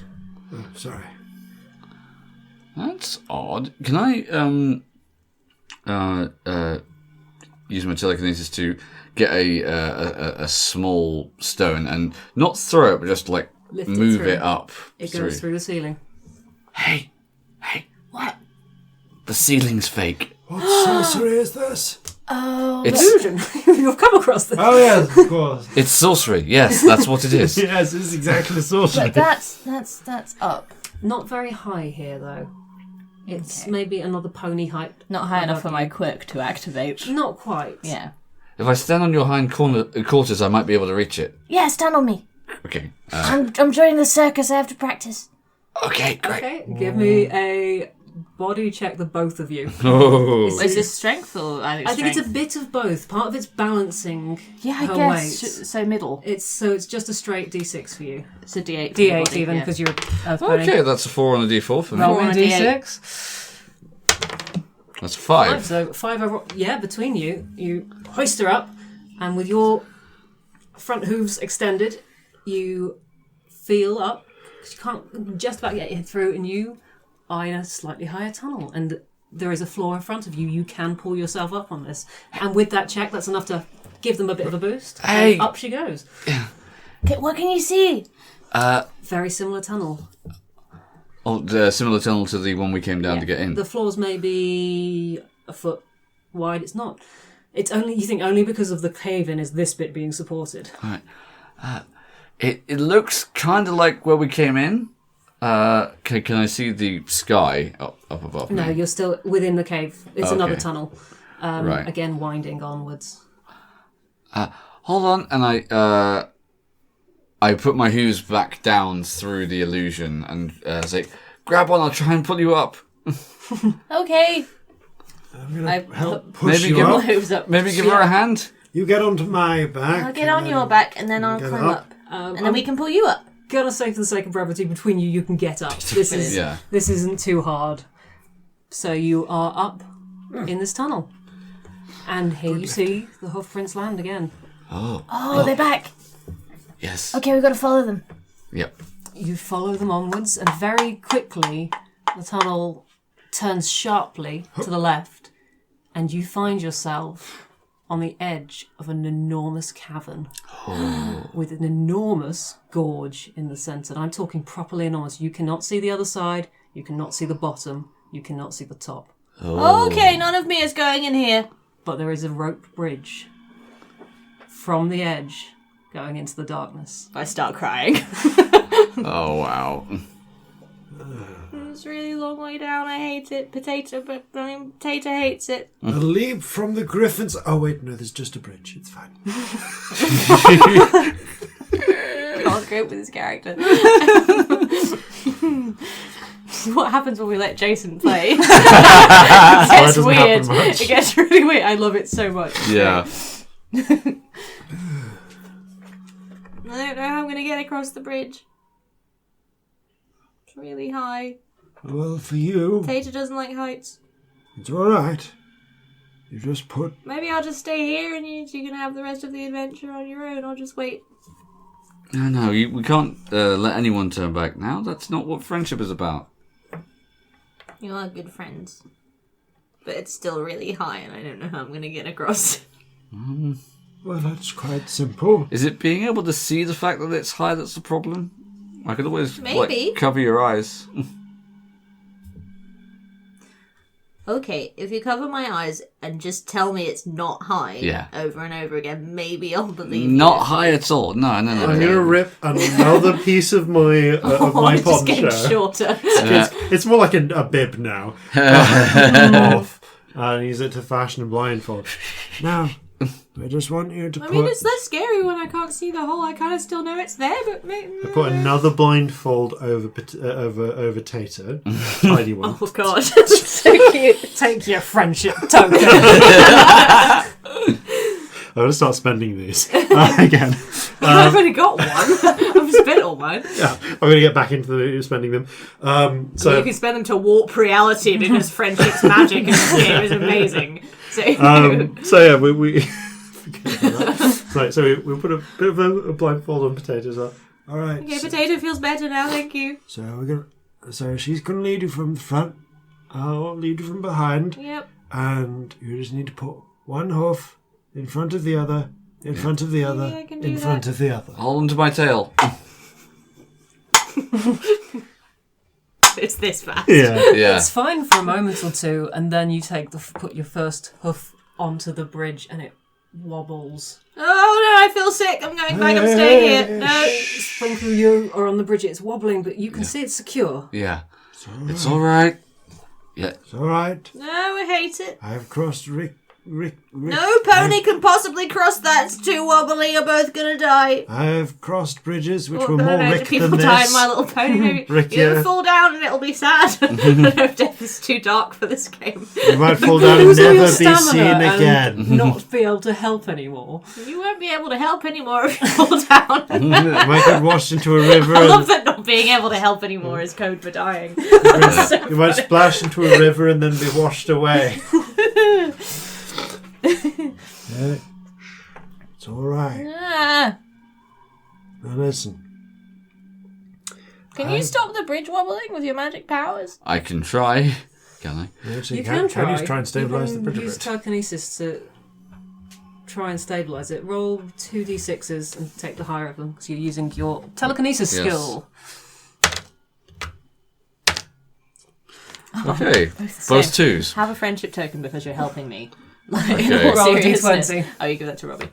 Oh, sorry. That's odd. Can I use my telekinesis to get a small stone and not throw it, but just like move it up? It goes through the ceiling. Hey, What? the ceiling's fake. What sorcery is this? Oh, It's Illusion. You've come across this. Oh, yes, of course. it's sorcery. Yes, that's what it is. Yes, it's exactly sorcery. But that's up. Not very high here, though. It's maybe another pony height. Not high enough for above my you. quirk to activate. Not quite. Yeah. If I stand on your hind quarters, I might be able to reach it. Yeah, stand on me. Okay. I'm joining the circus. I have to practice. Okay, great. Okay, give me a body check, the both of you. Oh. is this strength or I think it's a bit of both. Part of it's balancing Yeah, I her guess. weight. So middle. It's just a straight D6 for you. It's a D8. D8 even, because you're Earth pony. Okay, that's a 4 on a D4 for me. Roll Four me a on a D8. D6. That's 5. So 5 over... Yeah, between you hoist her up, and with your front hooves extended, you feel up, because you can't just about get your head through, and you are in a slightly higher tunnel, and there is a floor in front of you. You can pull yourself up on this. And with that check, that's enough to give them a bit of a boost. Hey. And up she goes. Okay, what can you see? Very similar tunnel. Similar tunnel to the one we came down to get in. The floor's maybe a foot wide. It's not. It's only, you think, only because of the cave-in is this bit being supported. Right. It looks kind of like where we came in. Can I see the sky up above me? No, you're still within the cave. It's Okay. another tunnel. Right. Again, winding onwards. Hold on, and I put my hooves back down through the illusion and say, "Grab on! I'll try and pull you up." Okay. I'm going I to help put- push maybe you give up. Hooves up. Maybe give her a hand. You get onto my back. I'll get on your back and then I'll get climb up. up. And then we can pull you up. Gonna say, for the sake of brevity, between you can get up. This is Yeah. This isn't too hard. So you are up in this tunnel, and here you see the hoofprints land again. Oh, they're back. Yes. Okay, we've got to follow them. Yep. You follow them onwards, and very quickly the tunnel turns sharply to the left, and you find yourself on the edge of an enormous cavern with an enormous gorge in the centre. And I'm talking properly enormous. You cannot see the other side, you cannot see the bottom, you cannot see the top. Okay, none of me is going in here. But there is a rope bridge from the edge going into the darkness. I start crying. Oh wow. It's a really long way down. I hate it. Potato hates it. A leap from the griffins. Oh, wait, no, there's just a bridge. It's fine. Can't cope with this character. What happens when we let Jason play? It gets doesn't weird. happen much. It gets really weird. I love it so much. Yeah. I don't know how I'm going to get across the bridge. It's really high. Well, for you, Tata doesn't like heights. it's all right. You just put... Maybe I'll just stay here and you can have the rest of the adventure on your own. I'll just wait. No, we can't let anyone turn back now. That's not what friendship is about. You are good friends. But it's still really high, and I don't know how I'm going to get across. Well, that's quite simple. Is it being able to see the fact that it's high that's the problem? I could always Maybe. cover your eyes. Okay, if you cover my eyes and just tell me it's not high over and over again, maybe I'll believe Not you. high at all. No. I'm gonna rip another piece of my my It's just poncho. getting shorter. It's more like a bib now. Off and use it to fashion a blindfold. Now, I just want you to I put. mean, it's less scary when I can't see the hole. I kind of still know it's there, but maybe... I put another blindfold over Tato, tidy one. Oh, God. So cute. Take your friendship token. I'm gonna start spending these again. I've only got one. I've spent all mine. Yeah, I'm gonna get back into spending them. So You can spend them to warp reality because friendship's magic in this game is amazing. So, we right, so we put a bit of a blindfold on Potatoes up. All right. okay, potato feels better now, thank you. So she's gonna lead you from the front. I'll lead you from behind. Yep. And you just need to put one hoof in front of the other, in front of the other, I can do in front of the other. Hold on to my tail. It's this fast. Yeah. It's fine for a moment or two, and then you put your first hoof onto the bridge, and it wobbles. Oh no, I feel sick. I'm going back. I'm staying here. No. Sprinkle, you are on the bridge. It's wobbling, but you can see it's secure. Yeah. It's all right. Yeah. It's all right. No, I hate it. I've crossed Rick. No pony can possibly cross that. It's too wobbly. You're both going to die. I've crossed bridges which Oh, were more no, Rick people than die in this. My Little Pony. Maybe Rick, you yeah. fall down and it'll be sad. No, death is too dark for this game. You might fall down and Lose all your never be stamina seen and again. not be able to help anymore. You won't be able to help anymore if you fall down. You might get washed into a river. I love And that not being able to help anymore is code for dying. you might splash into a river and then be washed away. Yeah. It's all right. Ah. Now listen. Can you stop the bridge wobbling with your magic powers? I can try. Can I? Actually, You can try. you try and stabilise the bridge a Use bit? telekinesis to try and stabilise it. Roll 2d6s and take the higher of them because you're using your telekinesis Yes. skill. Okay. Both twos. Have a friendship token because you're helping me. Okay. Roll a Seriousness. d20. Oh, you give that to Robbie.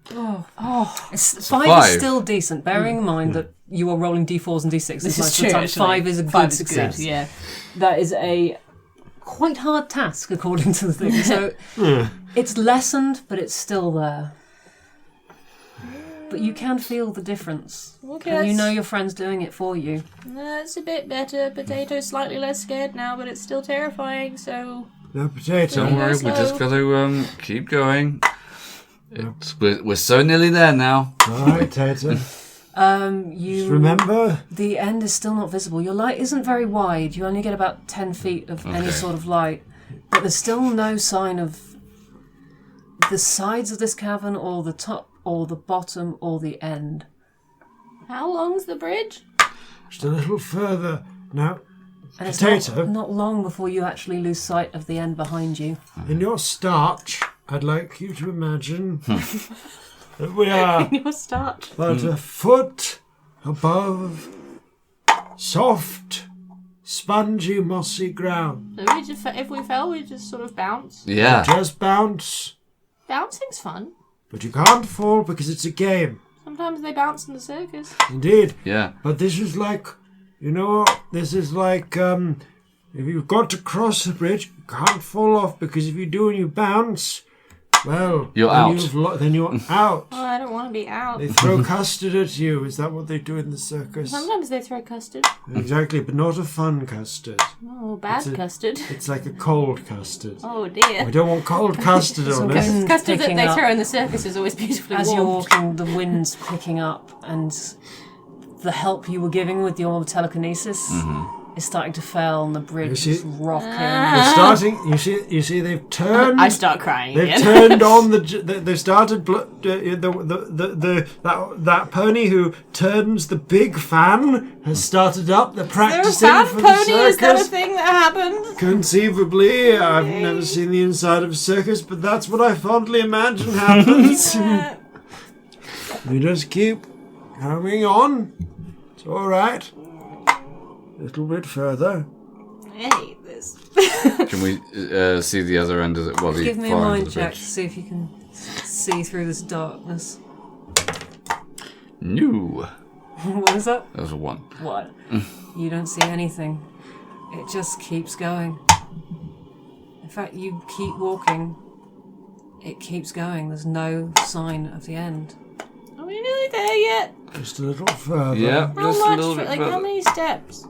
Five five. is still decent, bearing in mind that you are rolling d4s and d6s This most is of the true, time. actually. 5 is a Five good is success. good, yeah. That is a quite hard task according to the thing. So it's lessened, but it's still there. But you can feel the difference. Okay, And you that's- know your friend's doing it for you. It's a bit better. Potato's slightly less scared now, but it's still terrifying, so... No potato. Don't worry, we just got to keep going. We're so nearly there now. All right, Tato. You Remember? The end is still not visible. Your light isn't very wide. You only get about 10 feet of any Okay. sort of light. But there's still no sign of the sides of this cavern or the top or the bottom or the end. How long's the bridge? Just a little further. Now, And it's Potato? not long before you actually lose sight of the end behind you. in your starch, I'd like you to imagine that we are Your start. about a foot above soft, spongy, mossy ground. So if we fell, we just sort of bounce. Yeah. Just bounce, Bouncing's fun. but you can't fall because it's a game. Sometimes they bounce in the circus. Indeed. Yeah. But this is like, you know, this is like, if you've got to cross the bridge, you can't fall off because if you do and you bounce, well, You're then out. then you're out. Oh, I don't want to be out. They throw custard at you. Is that what they do in the circus? Sometimes they throw custard. Exactly, but not a fun custard. Oh, bad It's a- custard. It's like a cold custard. Oh, We dear. don't want cold custard on Okay. us. Custard that Picking they up. throw in the circus is always beautifully As you're warmed. walking, the wind's picking up, and the help you were giving with your telekinesis is starting to fail and the bridge You is see- rocking. They're starting. You see, they've turned. I start crying They've again. turned on they've started that pony who turns the big fan has started up. They're Is there a practicing fan for the pony? Is that a circus. thing that happened? Conceivably, I've never seen the inside of a circus, but that's what I fondly imagine happens. You just keep coming on. It's all right. A little bit further. I hate this. Can we see the other end of it? Well, the Give me a far end mind of the check to bridge. see if you can see through this darkness. No. What is that? That was a 1. What? You don't see anything. It just keeps going. In fact, you keep walking. It keeps going. There's no sign of the end. Are we nearly there yet? Just a little further. Yeah, How just a much? little bit Like further. how many steps?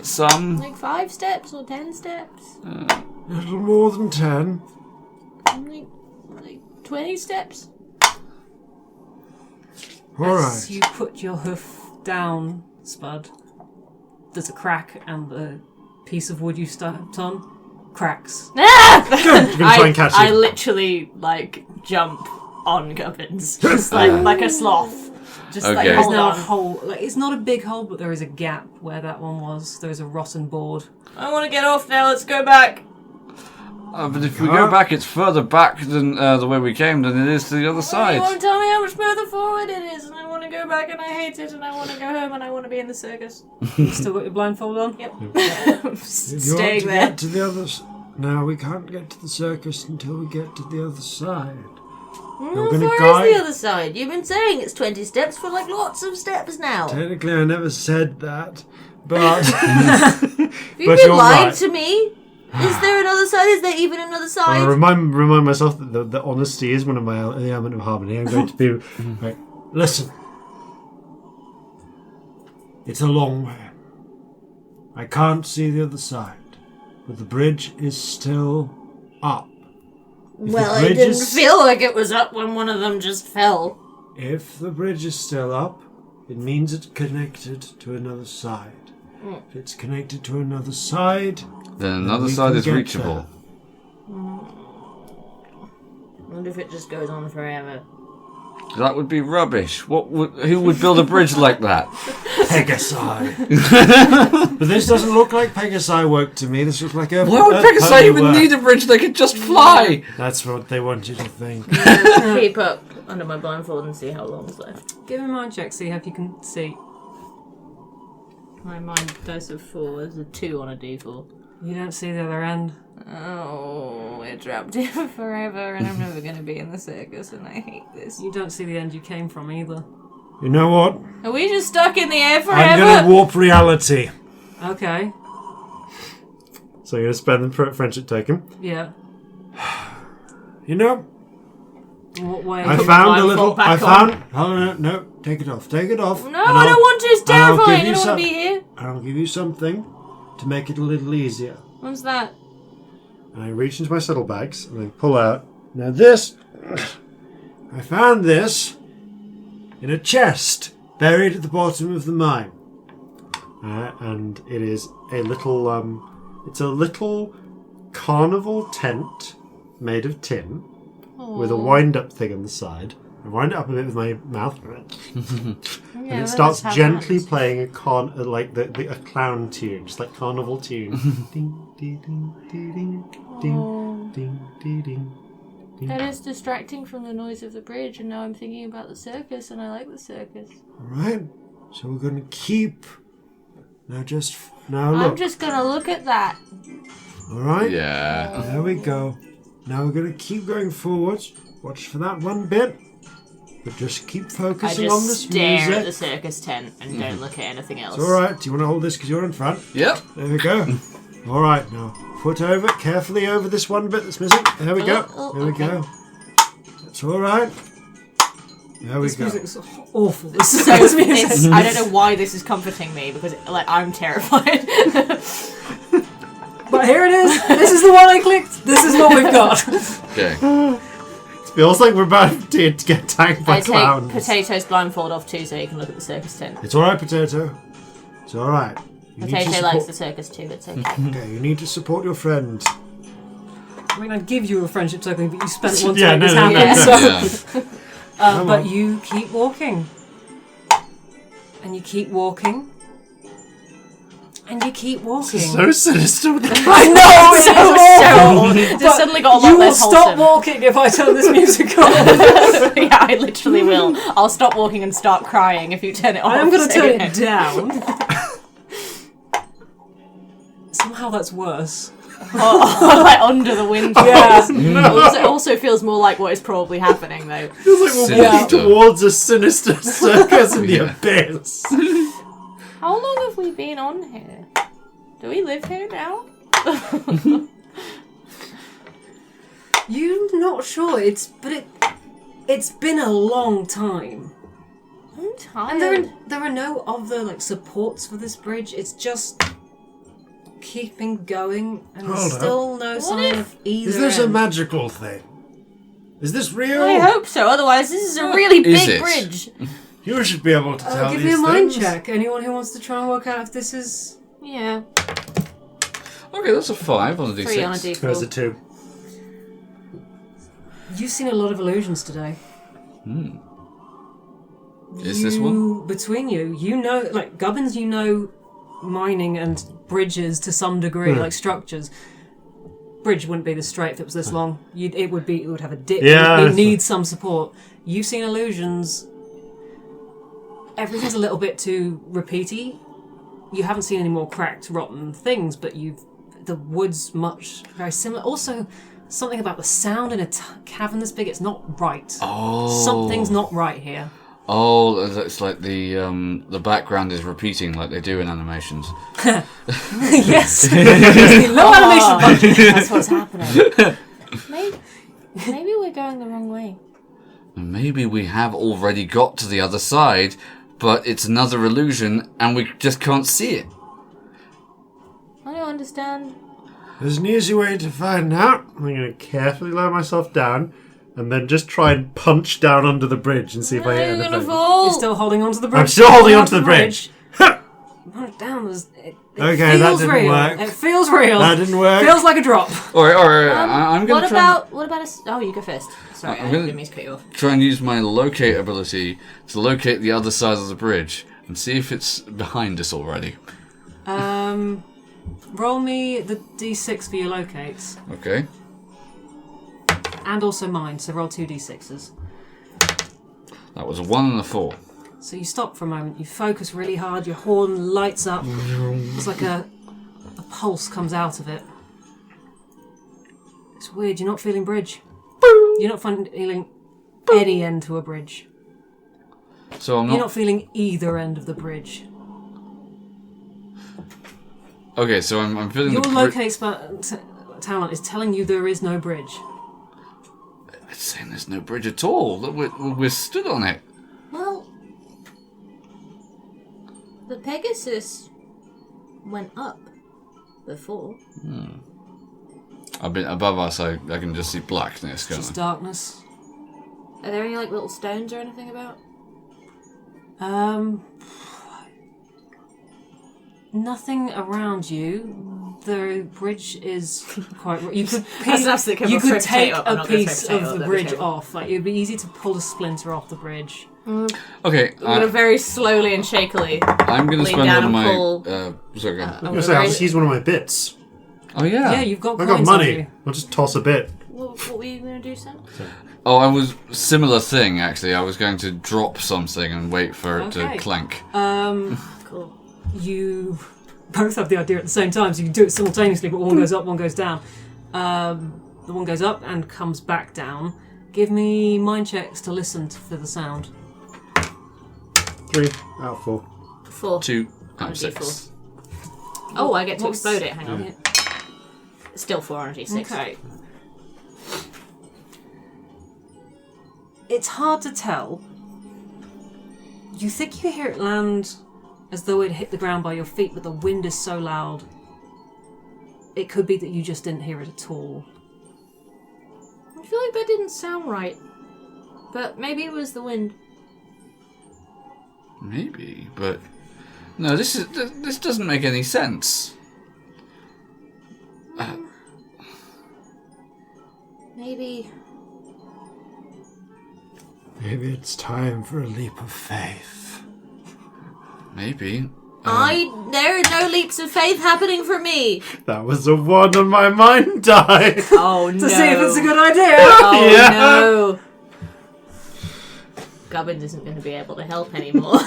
Some. Like 5 steps or 10 steps? A little more than 10. Like 20 steps? All As right. you put your hoof down, Spud, there's a crack and the piece of wood you stepped on cracks. You're gonna try and catch I it. literally like jump on Gubbins, just like a sloth. Just Okay. like There's hold now a on. hole. Like, it's not a big hole, but there is a gap where that one was. There is a rotten board. I want to get off now. Let's go back. But if we go back, it's further back than the way we came than it is to the other You side. won't tell me how much further forward it is, and I want to go back, and I hate it, and I want to go home, and I want to be in the circus. You still got your blindfold on? Yep. If you want Staying to there. get to the other No, we can't get to the circus until we get to the other side. How gonna far guide- is the other side? You've been saying it's 20 steps for like lots of steps now. Technically, I never said that, but Have you but been you're lying right. to me? Is there another side? Is there even another I side? remind myself that the honesty is one of my the element of harmony. I'm going to be right. Listen, it's a long way. I can't see the other side, but the bridge is still up. Well, the it bridge didn't is- feel like it was up when one of them just fell. If the bridge is still up, it means it's connected to another side. If it's connected to another side, Then another we side can is get reachable. I wonder if it just goes on forever. That would be rubbish. Who would build a bridge like that? Pegasi. But this doesn't look like Pegasi work to me. This looks like a. Why would a Pegasus pony even work. need a bridge? They could just fly. That's what they want you to think. Keep up under my blindfold and see how long's left. Give me a mind check, see if you can see. My mind dice of 4 is a 2 on a d4. You don't see the other end. Oh, we're trapped here for forever, and I'm never going to be in the circus, and I hate this. You don't see the end you came from either. You know what? Are we just stuck in the air I'm forever? going to warp reality. Okay. So you're going to spend the friendship token. Yeah. You know, What way? I Put found my a little. blindfold back I on. found. Oh no! Take it off. Take it off. No, And I don't want to. It's and I'll give terrifying. I you don't want some- to be here. I'll give you something to make it a little easier. What's that? And I reach into my saddlebags and I pull out. Now this, I found this in a chest buried at the bottom of the mine, and it is a little. It's a little carnival tent made of tin with a wind-up thing on the side. I wind it up a bit with my mouth, and it starts gently playing a a clown tune, just like carnival tune. Ding, ding, ding, ding, ding, ding, ding, ding. That is distracting from the noise of the bridge, and now I'm thinking about the circus, and I like the circus. All right, so we're going to keep. Now look. I'm just gonna look at that. All right. Yeah. There we go. Now we're going to keep going forwards. Watch for that one bit, but just keep I focusing on just this stare music. at the circus tent and don't look at anything else. It's all right. Do you want to hold this because you're in front? Yep. There we go. All right, now foot over, carefully over this one bit that's missing. There we go. There we go. That's all right. There we This go. music's awful. This So circus music. it's, I don't know why this is comforting me because I'm terrified. But here it is. This is the one I clicked. This is what we've got. Okay. It feels like we're about to get attacked by I take clowns. Potato's blindfold off too so you can look at the circus tent. It's all right, Potato. It's all right. Potato likes the circus too, it's okay. Okay, you need to support your friend. I mean, I'd give you a friendship token, but you spent one to Yeah, make this no, no, happen. So. Yeah. But you keep walking. And you keep walking. And you keep walking. So sinister. With the I know! It just suddenly got a lot You will less stop wholesome. walking if I turn this music on. Yeah, I literally will. I'll stop walking and start crying if you turn it off. I'm going to so turn you know. it down. Somehow that's worse. Like under the window. Yeah. It also feels more like what is probably happening, though. Feels like we're walking Sinister. towards a sinister circus in the abyss. How long have we been on here? Do we live here now? You're not sure. It's been a long time. I'm tired. And there are no other supports for this bridge. It's just keeping going, and Hold there's up. still no sign of either. Is this a end. magical thing? Is this real? I hope so. Otherwise, this is a really Is big it? bridge. You should be able to tell Give these me a mind things. check. Anyone who wants to try and work out if this is. Yeah. Okay, that's a 5 on a D6. 3 on a D4. There's a 2. You've seen a lot of illusions today. Is this one? Between you know, Gubbins, you know mining and bridges to some degree, like structures. Bridge wouldn't be this straight if it was this long. It would have a dip. Yeah. It needs some support. You've seen illusions. Everything's a little bit too repeaty. You haven't seen any more cracked, rotten things, but the wood's very similar. Also, something about the sound in a cavern this big, it's not right. Oh. Something's not right here. Oh, it's like the background is repeating like they do in animations. Yes. No animation budget. That's what's happening. Maybe we're going the wrong way. Maybe we have already got to the other side, but it's another illusion and we just can't see it. I don't understand. There's an easy way to find out. I'm going to carefully lower myself down and then just try and punch down under the bridge and see if I hit You're gonna anything. fall. You're still holding onto the bridge. I'm still holding onto the bridge. Run it down. It Okay, that feels didn't real. work. It feels real. That didn't work. Feels like a drop. Alright, I'm going to What about a... Oh, you go first. Sorry, I'm I gonna- didn't mean to cut you off. try and use my locate ability to locate the other side of the bridge and see if it's behind us already. Roll me the d6 for your locates. Okay. And also mine, so roll 2 d6s. That was a 1 and a 4. So you stop for a moment, you focus really hard, your horn lights up. It's like a pulse comes out of it. It's weird, you're not feeling bridge. You're not feeling any end to a bridge. So I'm You're not... not feeling either end of the bridge. Okay, so I'm feeling Your the locate talent is telling you there is no bridge. It's saying there's no bridge at all. That we're stood on it. Well, the Pegasus went up before. I've been above us. I can just see blackness. Can't Just I? darkness. Are there any little stones or anything about? Nothing around you. The bridge is quite. You could That's an absolute cover you for could a take potato. I'm a not gonna piece throw a potato of at the the bridge table. off. It would be easy to pull a splinter off the bridge. Okay, I'm gonna very slowly and shakily. I'm gonna lean spend down one of and my. pull- Sorry, go on. I'm I'm gonna going to say, I'll very- just use one of my bits. Oh yeah. Yeah, you've got I coins. got haven't money. you? I'll just toss a bit. What were you gonna do, Sam? Oh, I was similar thing actually. I was going to drop something and wait for it Okay. to clank. Cool. You both have the idea at the same time, so you can do it simultaneously, but one goes up, one goes down. The one goes up and comes back down. Give me mind checks to listen for the sound. 3 out of 4. 4. 2 On a out of 6. D4. Oh, I get to What's- explode it. Hang on. Yeah. Still 4 on a D6. Okay. It's hard to tell. You think you hear it land as though it hit the ground by your feet, but the wind is so loud. It could be that you just didn't hear it at all. I feel like that didn't sound right. But maybe it was the wind. Maybe, but No, this doesn't make any sense. Maybe it's time for a leap of faith. Maybe. there are no leaps of faith happening for me. That was a 1 on my mind die. Oh no! To see if it's a good idea. Oh Yeah. no! Gubbins isn't going to be able to help anymore.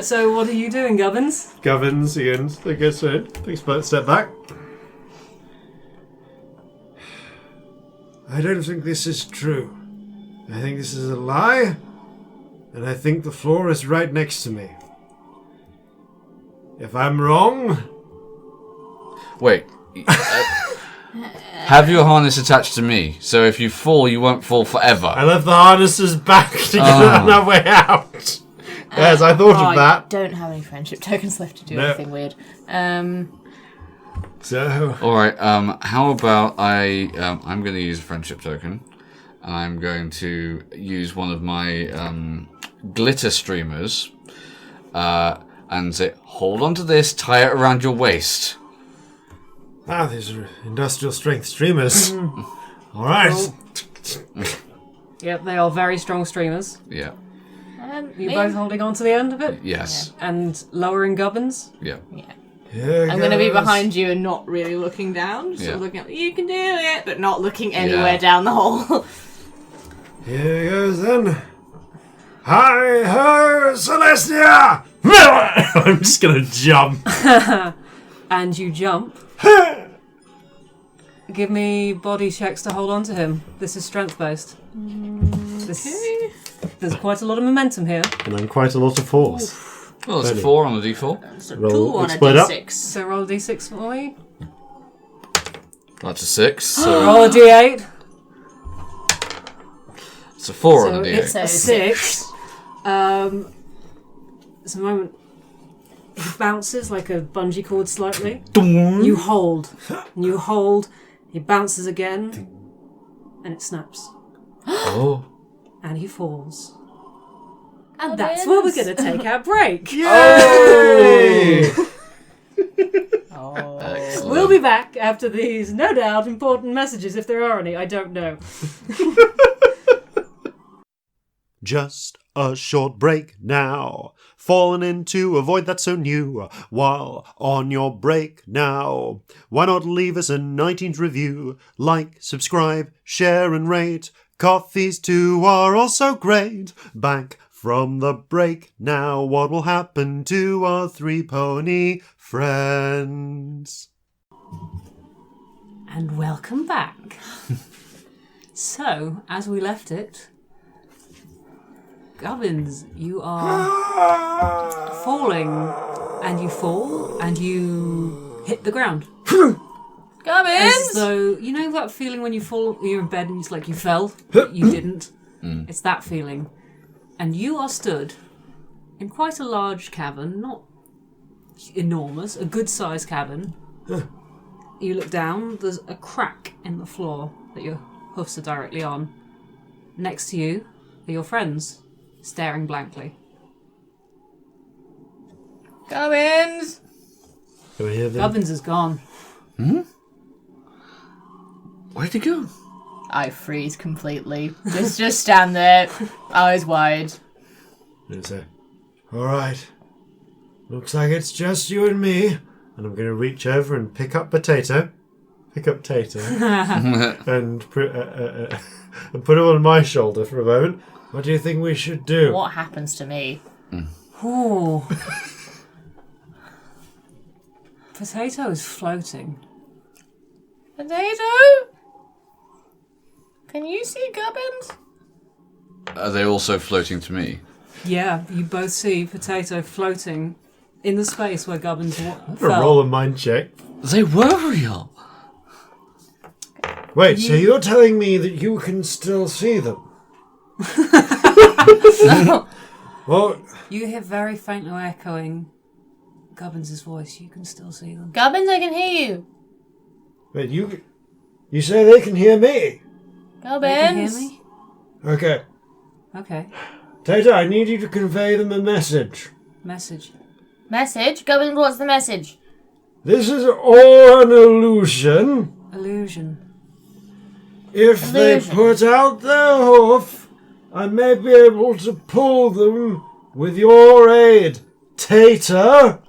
So what are you doing, Gubbins? Gubbins again. I guess so. Takes a step back. I don't think this is true. I think this is a lie. And I think the floor is right next to me. If I'm wrong, Wait. Have your harness attached to me, so if you fall, you won't fall forever. I left the harnesses back to get on our way out. Yes, I thought of that. Don't have any friendship tokens left to do No. anything weird. So, All right. How about I'm going to use a friendship token, and I'm going to use one of my glitter streamers, and say, "Hold on to this. Tie it around your waist." these are industrial strength streamers. All right. Yep, they are very strong streamers. Yeah. Are you both holding on to the end of it? Yes. And lowering Gubbins? Yeah. Here I'm going to be goes. behind you and not really looking down. Just sort of Yeah. looking at you can do it, but not looking anywhere Yeah. down the hole. Here goes then. Hi ho, Celestia! I'm just gonna jump. And you jump. Give me body checks to hold on to him. This is strength based. There's quite a lot of momentum here. And I'm quite a lot of force. Well, it's a Ready. 4 on the D4. So Roll, 2 on a split up. D6. So roll a d6 for me. That's a 6. So Roll a d8. it's a 4 So on the it's D8. a 6. There's a moment. He bounces like a bungee cord slightly. You hold. And you hold. He bounces again. And it snaps. Oh. And he falls. And that's where we're going to take our break. Yay! Excellent. We'll be back after these, no doubt, important messages, if there are any. I don't know. Just a short break now. Fallen in to avoid that so new. While on your break now, why not leave us a 19th review? Like, subscribe, share and rate. Coffees too are also great. Back from the break now, what will happen to our 3 pony friends? And welcome back. So, as we left it, Gubbins, you are falling, and you fall, and you hit the ground. As Gubbins! though, you know that feeling when you fall, you're in bed and it's like you fell, but you didn't? It's that feeling. And you are stood in quite a large cavern, not enormous, a good-sized cavern. You look down, there's a crack in the floor that your hoofs are directly on. Next to you are your friends, staring blankly. Gubbins! Can I hear them? Gubbins is gone. Where'd he go? I freeze completely. Just stand there, eyes wide. And say, all right. Looks like it's just you and me. And I'm going to reach over and pick up Tato. and put it on my shoulder for a moment. What do you think we should do? What happens to me? Ooh. Potato is floating. Potato? Can you see Gubbins? Are they also floating to me? Yeah, you both see Potato floating in the space where Gubbins For a roll a mind check. They were real. Wait, so you're telling me that you can still see them? Well, You hear very faintly echoing Gubbins' voice. You can still see them. Gubbins, I can hear you. wait, you say they can hear me? You can hear Gubbins? me? Okay. Okay. Tato, I need you to convey them a message. Message. Message? Gubbins, what's the message? This is all an illusion. Illusion. If they put out their hoof, I may be able to pull them with your aid, Tater,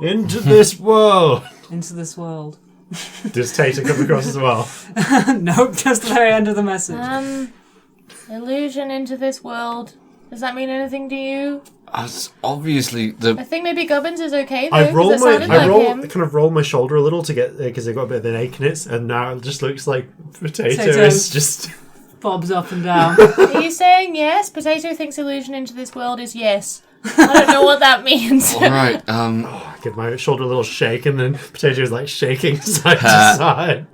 into this world. Into this world. Does Tater come across as well? Nope, just the very end of the message. Illusion into this world. Does that mean anything to you? Obviously, I think maybe Gubbins is okay though. I roll because it my, sounded like him. kind of roll my shoulder a little to get because I got a bit of an ache in it, and now it just looks like Potato Potato. is just. Bobs up and down. Are you saying yes? Potato thinks illusion into this world is yes. I don't know what that means. all right. I give my shoulder a little shake, and then Potato is like shaking side to side.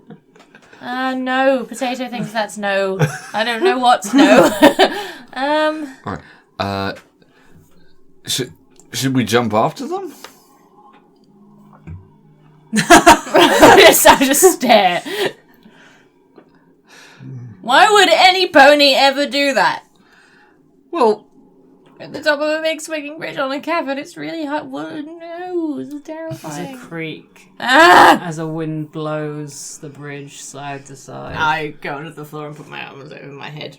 No. Potato thinks that's no. I don't know what's no. All right. Should we jump after them? I just stare. Why would any pony ever do that? Well, At the top of a big swinging bridge on a cavern, it's really hot. No, it's There's a terrifying. creak Ah! as a wind blows the bridge side to side. I go onto the floor and put my arms over my head.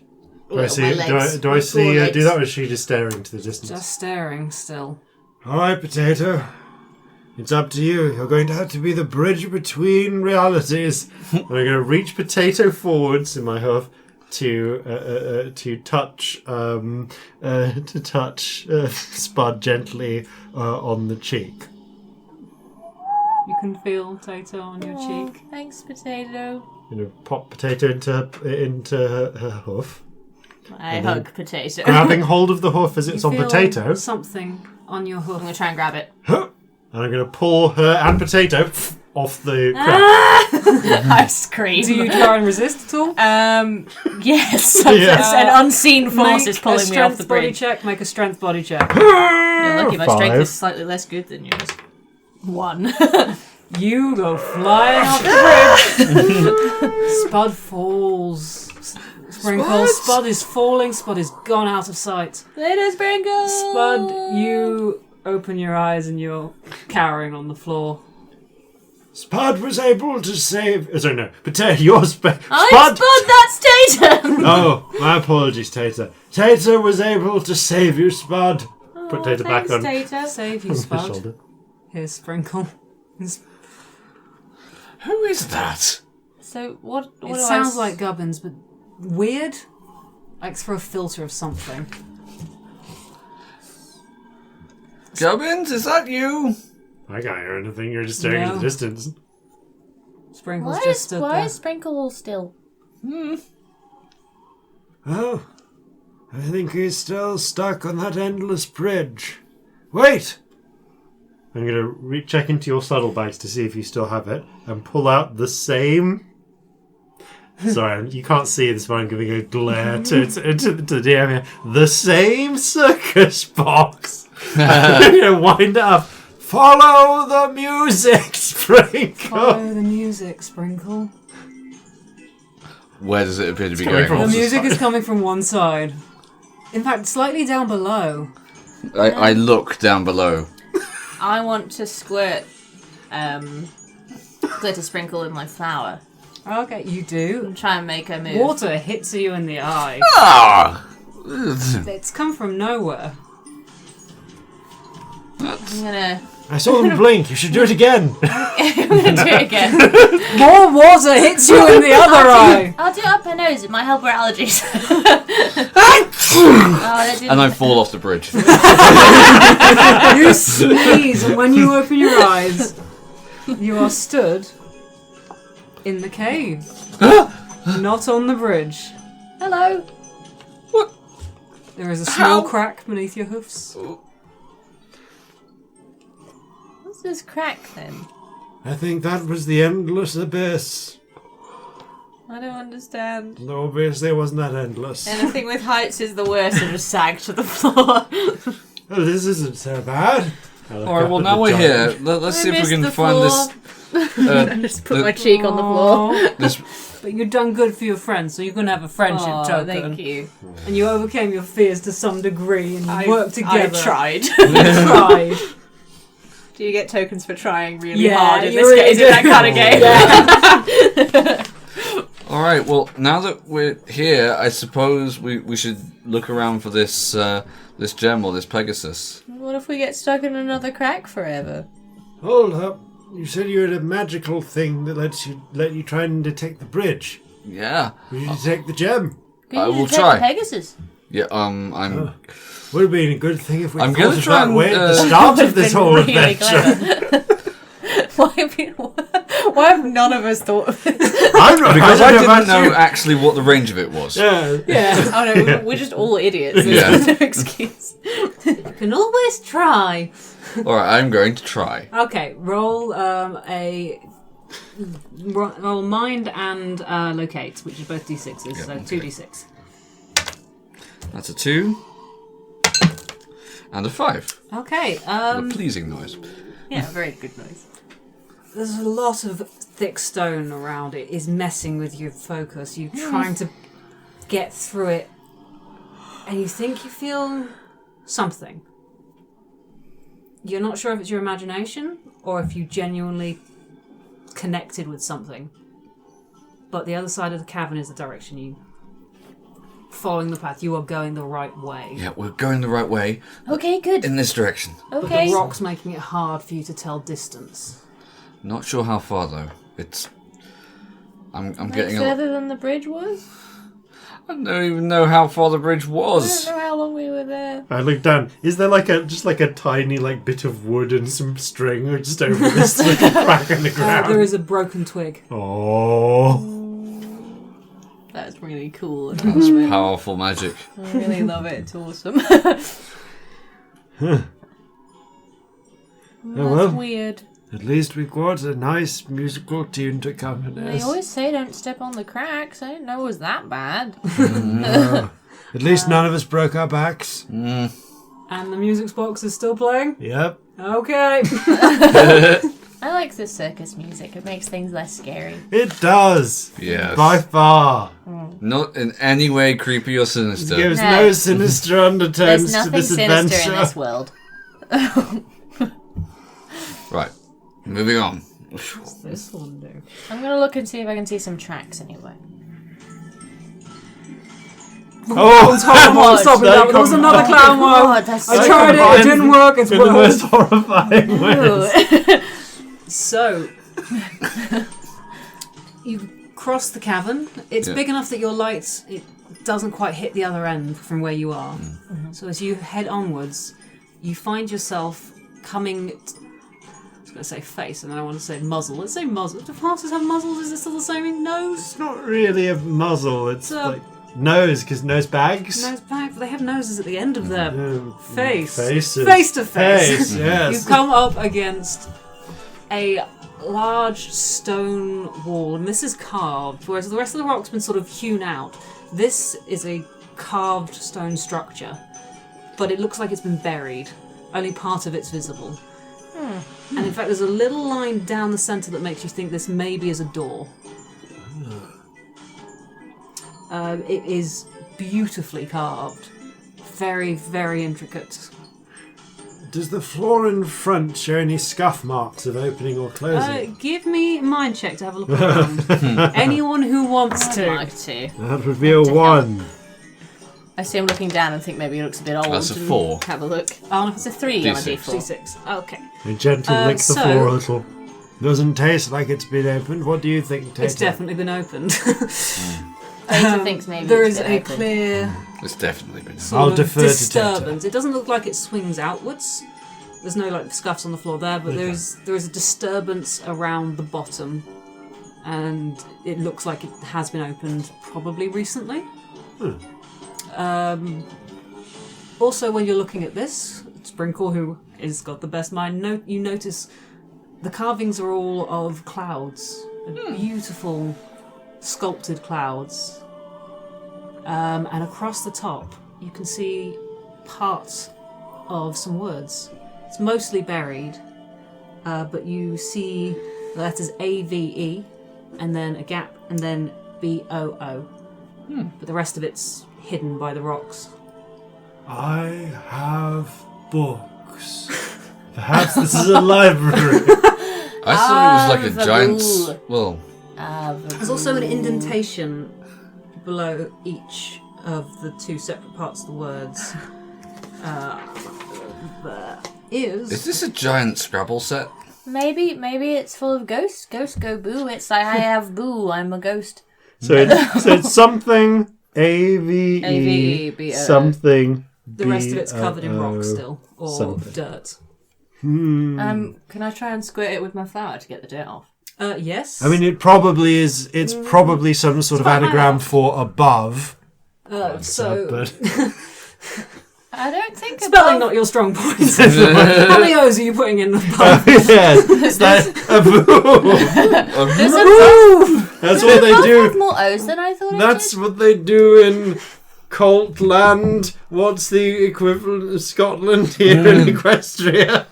Do I see? Do I see? Do that, or is she just staring to the distance? Just staring still. All right, Potato. It's up to you. You're going to have to be the bridge between realities. I'm going to reach Potato forwards in my hoof to touch Spud gently on the cheek. You can feel Tato on your Oh, cheek. thanks, Potato. I'm going to pop Potato into her hoof, I hug Potato. grabbing hold of the hoof as it's You on feel Potato, something on your I'm hoof. going to try and grab it. and I'm going to pull her and Potato off the crab. I scream. Do you try and resist at all? Yes. Yeah. An unseen force Make is pulling a me off the strength body bridge. check. Make a strength body check. You're lucky my strength 5. is slightly less good than yours. 1. You go flying off the bridge. Spud falls. Sprinkle. Spud is falling. Spud is gone out of sight. Later, Sprinkle! Spud, you open your eyes and you're cowering on the floor. Spud was able to save. Sorry, no. Potato, you're I'm Spud! Spud, that's Tater! Oh, my apologies, Tater. Tater was able to save you, Spud. Put Tater back on Tater. Save you, my Spud. shoulder. Here's Sprinkle. who is that? So, what It do sounds I... like Gubbins, but weird. Like through a filter of something. Gubbins, is that you? I can't hear anything. You're just staring into No. the distance. Sprinkle's Why just is, stood why there. is Sprinkle all still? Oh, I think he's still stuck on that endless bridge. Wait! I'm going to check into your saddlebags to see if you still have it and pull out the same. Sorry, you can't see this, but I'm giving a glare to the DM here. The same circus box. I'm going to wind it up. Follow the music, Sprinkle! Follow the music, Sprinkle. Where does it appear to be coming going? from The What's the music side? is coming from one side. In fact, slightly down below. I look down below. I want to squirt glitter sprinkle in my flower. Okay, you do. And try and make her move. Water hits you in the eye. Ah! It's come from nowhere. I'm gonna I saw them blink. You should do it again. do it again. More water hits you in the other eye. I'll do it up her nose. It might help her allergies. That didn't- And I fall off the bridge. You sneeze, and when you open your eyes, you are stood in the cave. Not on the bridge. Hello. There is a small How? crack beneath your hoofs. What's this crack then? I think that was the endless abyss. I don't understand. No, obviously it wasn't that endless. Anything with heights is the worst and just sag to the floor. Oh, this isn't so bad. All right. Well, now we're here. Let's see if we can find this. Just put my cheek on the floor. This. But you've done good for your friends, so you're going to have a friendship token. Thank you. And you overcame your fears to some degree, and you worked together. I tried. You tried. Do you get tokens for trying really Yeah, hard in you this really game? Is it that kind of game? All right. Well, now that we're here, I suppose we should look around for this this gem or this Pegasus. What if we get stuck in another crack forever? Hold up. You said you had a magical thing that let you try and detect the bridge. Yeah. Will you detect the gem? Can I you will detect try. the Pegasus? Yeah. I'm. Would have been a good thing if we I'm thought gonna of try that and, way at the start of this whole really adventure. Why have none of us thought of this? Because I didn't know actually. actually what the range of it was. Yeah. Yeah. Oh no, we're just all idiots. Yeah. There's no excuse. You can always try. All right. I'm going to try. Okay, roll roll mind and locate, which are both d6s, so 2d6. That's a 2 and a 5. Okay, A pleasing noise. Yeah, very good noise. there's a lot of thick stone around. It is messing with your focus. You're trying to get through it, and you think you feel something. You're not sure if it's your imagination or if you genuinely connected with something. But the other side of the cavern is the direction you... Following the path, you are going the right way. Yeah, we're going the right way Okay, good. in this direction. But Okay. the rock's making it hard for you to tell distance. Not sure how far though. It's. I'm Like getting. further than the bridge was? I don't even know how far the bridge I was. don't know how long we were there. I look down. Is there just a tiny bit of wood and some string just over this little crack in the ground? There is a broken twig. Oh. That's really cool. I That's love it. powerful magic. I really love it. It's awesome. Oh, well. That's weird. At least we've got a nice musical tune to accompany They us. always say don't step on the cracks. I didn't know it was that bad. At least none of us broke our backs. And the music box is still playing? Yep. Okay. I like the circus music. It makes things less scary. It does. Yes. By far. Not in any way creepy or It sinister. gives No. no sinister undertones There's to nothing this sinister adventure. in this world. Right. Moving on. What's this one do? I'm gonna look and see if I can see some tracks anyway. Oh, Come on, stop it. There was another clown one. God, that's I so tried it. It didn't work. It's in the worse. most horrifying ways. So, you cross the cavern. It's Yeah. big enough that your light it doesn't quite hit the other end from where you are. So as you head onwards, you find yourself coming... I was going to say face, and then I want to say muzzle. Let's say muzzle. Do horses have muzzles? Is it still the same? Nose? It's not really a muzzle. It's So- nose, because nose bags. Nose back, but they have noses at the end of their face. Faces. Face to face. Face, yes. You come up against a large stone wall, and this is carved, whereas the rest of the rock's been sort of hewn out. This is a carved stone structure, but it looks like it's been buried. Only part of it's visible. And in fact, there's a little line down the centre that makes you think this maybe is a door. It is beautifully carved. Very, very intricate. Does the floor in front show any scuff marks of opening or closing? Give me a mind check to have a look around. Anyone who wants I'd to. like to. That would be a 1. I see him looking down and think maybe he looks a bit old. That's a and 4. Have a look. Oh, no, It's a 3 on a D6. D4. D6. Okay. I gently lick the so- floor a little. Doesn't taste like it's been opened. What do you think, Tater? It's definitely been opened. Tater thinks maybe There it's is been a opened. clear It's definitely been. sort I'll of defer to disturbance. It doesn't look like it swings outwards. There's no scuffs on the floor there, but there is a disturbance around the bottom, and it looks like it has been opened probably recently. Also, when you're looking at this, Sprinkle, who has got the best mind, you notice the carvings are all of clouds, beautiful sculpted clouds, and across the top you can see parts of some words. It's mostly buried, but you see the letters AVE, and then a gap, and then BOO. But the rest of it's hidden by the rocks. I have books. Perhaps this is a library. I thought it was like a giant's. Well, There's also an indentation below each of the two separate parts of the words. There is this a giant Scrabble set? Maybe it's full of ghosts. Ghosts go boo. It's like I have boo. I'm a ghost. So it's something AVE, AVE, something. The rest of it's covered in rock BOO, still, or something. dirt. Can I try and squirt it with my flour to get the dirt off? Yes. I mean, it probably is. It's probably some sort of quite high anagram up. for above. So But I don't think spelling not your strong point. How many O's are you putting in the above? yes, it's that a boo. That's what they have do. more O's than I thought. That's what they do in Coltland. What's the equivalent of Scotland here in Equestria?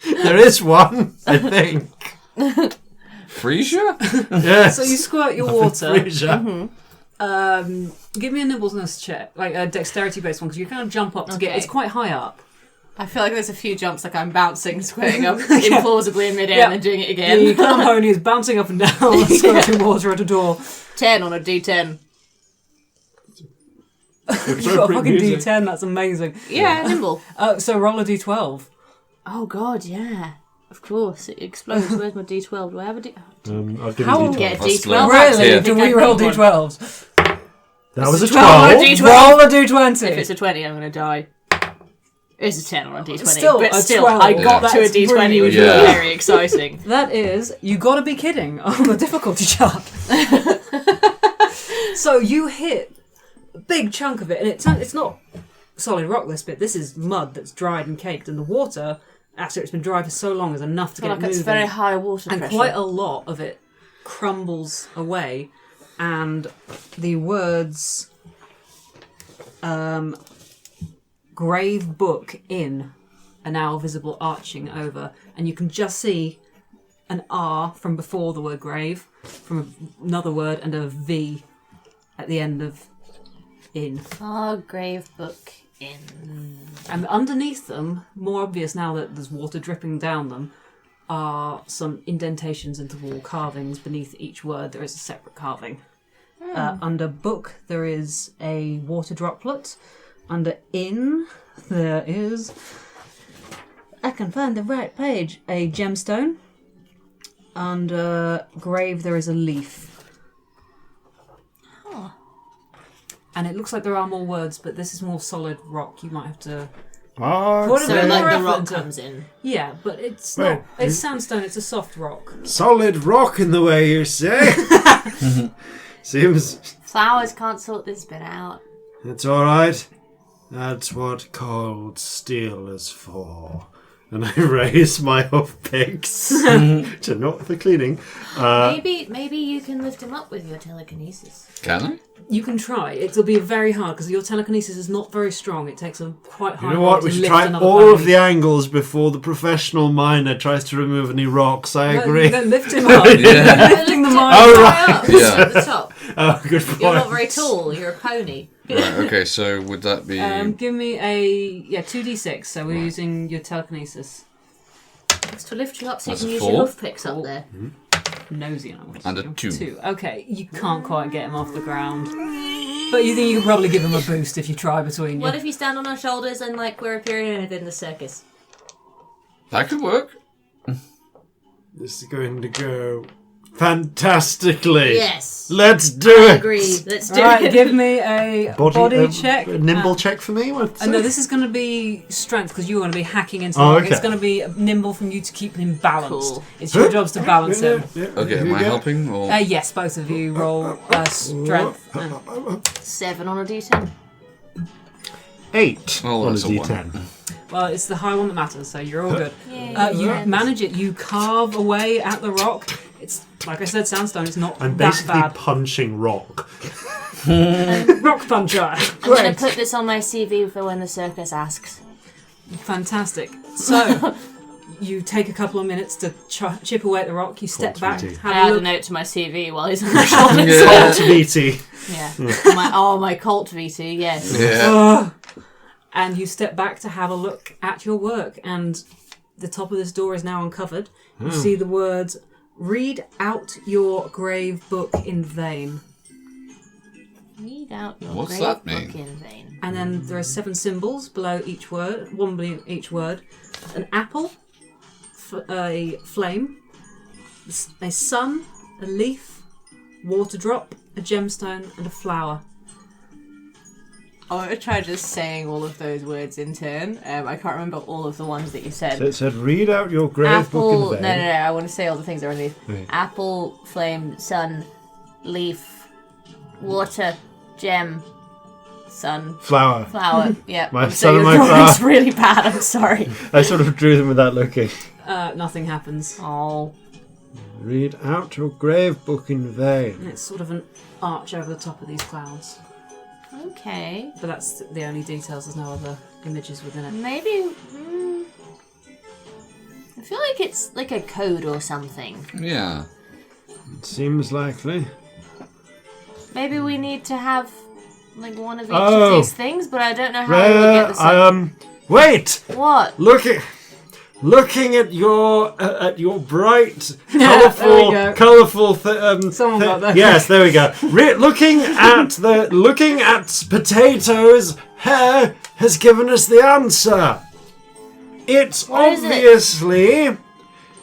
There is one, I think. Frisia? Yes. So you squirt your water. Frisia. Give me a nimbleness check, like a dexterity-based one, because you kind of jump up to get. Okay. It's quite high up. I feel like there's a few jumps, like I'm bouncing, squirting up implausibly in midair, and then doing it again. The clown pony is bouncing up and down, squirting water at a door. 10 on a D10. You've got a fucking D10. That's amazing. Yeah, nimble. So roll a D12. Oh god, yeah. Of course, it explodes. Where's my D12? Do I have a I'll give How- you a Get a D12. That's D12. Really? Yeah. Do we roll D12s? That was a 12 on a 12. D12. Roll a If D20. it's a 20, I'm going to die. It's a 10 on a D20. Still but a still, 12. I got Yeah. to a That's D20, really which good. was very exciting. That is, you gotta be kidding on the difficulty chart. So you hit a big chunk of it, and it's not solid rock, this bit. This is mud that's dried and caked, and the water, after it's been dry for so long, is enough to I feel get like it moving. it's very high water And pressure. quite a lot of it crumbles away, and the words grave book in are now visible arching over, and you can just see an R from before the word grave, from another word, and a V at the end of in. Oh, grave book in. And underneath them, more obvious now that there's water dripping down them, are some indentations into wall carvings. Beneath each word there is a separate carving. Under book there is a water droplet. Under in there is, I can find the right page, a gemstone. Under grave there is a leaf. And it looks like there are more words, but this is more solid rock. You might have to put a So bit like more the effort rock into- comes in. Yeah, but it's Wait, not. It's sandstone. It's a soft rock. Solid rock in the way you say. Seems Flowers can't sort this bit out. it's all right. That's what cold steel is for. And I raise my hoof picks to not for cleaning. Maybe you can lift him up with your telekinesis. Can I? You can try. It'll be very hard because your telekinesis is not very strong. It takes a quite high. You know roll what? to We should lift try another all pony. of the angles before the professional miner tries to remove any rocks. I agree. Then lift him up. Yeah. Lifting the mine. Oh, High up, Yeah. at the top. Oh, good point. You're not very tall. You're a pony. Right, okay, so would that be... Give me a 2d6. So we're using your telekinesis. It's to lift you up so you That's can a use 4. your hoof picks up there. Nosy, and I want to And a do 2. Okay, you can't quite get him off the ground, but you think you could probably give him a boost if you try between you. What if you stand on our shoulders and like we're appearing in the circus? That could work. This is going to go fantastically. Yes. Let's do I it. agree. Let's do Alright, it. give me a body check. A nimble check for me? What's No, it? this is going to be strength because you're going to be hacking into Oh, the rock. okay. It's going to be nimble from you to keep him balanced. Cool. It's your job to balance him. Okay, am I helping? Or... Yes, both of you roll strength. And, 7 on a D10. 8 Oh, on a that's a D10. well, it's the high one that matters, so you're all good. You manage it. You carve away at the rock. It's, like I said, sandstone. It's not I'm that basically bad. punching rock. Rock puncher. I'm going Great. to put this on my CV for when the circus asks. Fantastic. So, you take a couple of minutes to chip away at the rock. You step back, Cultivating. I have add a a look. note to my CV while he's on my shoulder. Yeah. VT. Yeah. My cult VT, yes. Yeah. And you step back to have a look at your work, and the top of this door is now uncovered. You see the words, "Read out your grave book in vain." Read out your What's grave that book mean? in vain. And then there are 7 symbols below each word, one below each word. An apple, a flame, a sun, a leaf, water drop, a gemstone, and a flower. I want to try just saying all of those words in turn. I can't remember all of the ones that you said. So it said, read out your grave book Apple. in No, vain. I want to say all the things that are underneath. Right. Apple, flame, sun, leaf, water, gem, sun, Flower. flower. Yeah. My I'm sun saying and your my drawing's flower. really bad. I'm sorry. I sort of drew them without looking. Nothing happens. Oh. Read out your grave book in vain. And it's sort of an arch over the top of these clouds. Okay. But that's the only details. There's no other images within it. Maybe. I feel like it's like a code or something. Yeah. It seems likely. Maybe we need to have like one of each Oh. of these things, but I don't know how we would get this. Wait! What? Looking at your bright, Yeah, there we go. colourful. Someone got there. Yes, there we go. Looking at potatoes, hair has given us the answer. It's What is it? obviously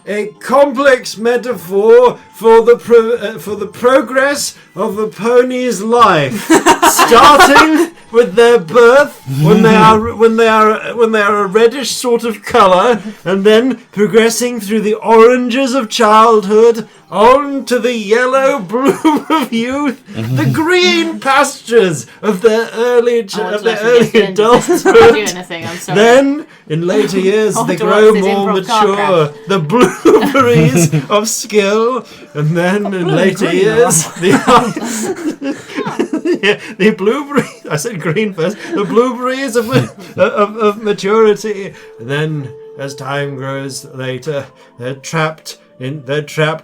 a complex metaphor for the progress of a pony's life, starting with their birth when they are a reddish sort of colour, and then progressing through the oranges of childhood on to the yellow bloom of youth, the green pastures of their early adulthood. do anything. I'm sorry. Then, in later years, On they towards grow this more improv mature. The blueberries of skill, and then in later green, years, the blueberries. I said green first. The blueberries of maturity. And then, as time grows later, they're trapped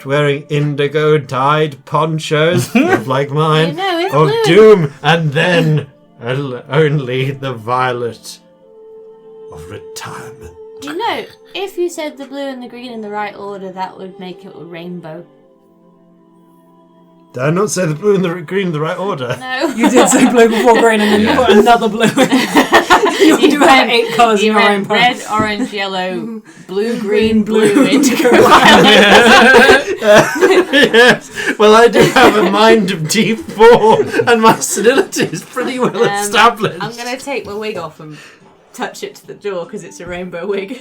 wearing indigo dyed ponchos, like mine, You know, it's of blue. doom, and then only the violet of retirement. You know, if you said the blue and the green in the right order, that would make it a rainbow. Did I not say the blue and the green in the right order? No. You did say blue before green, and then you put another blue in. You do have 8 colours in You your went rainbow. red, orange, yellow, blue, green, blue, indigo. Yes. Well, I do have a mind of D4, and my senility is pretty well established. I'm going to take my wig off and touch it to the door because it's a rainbow wig.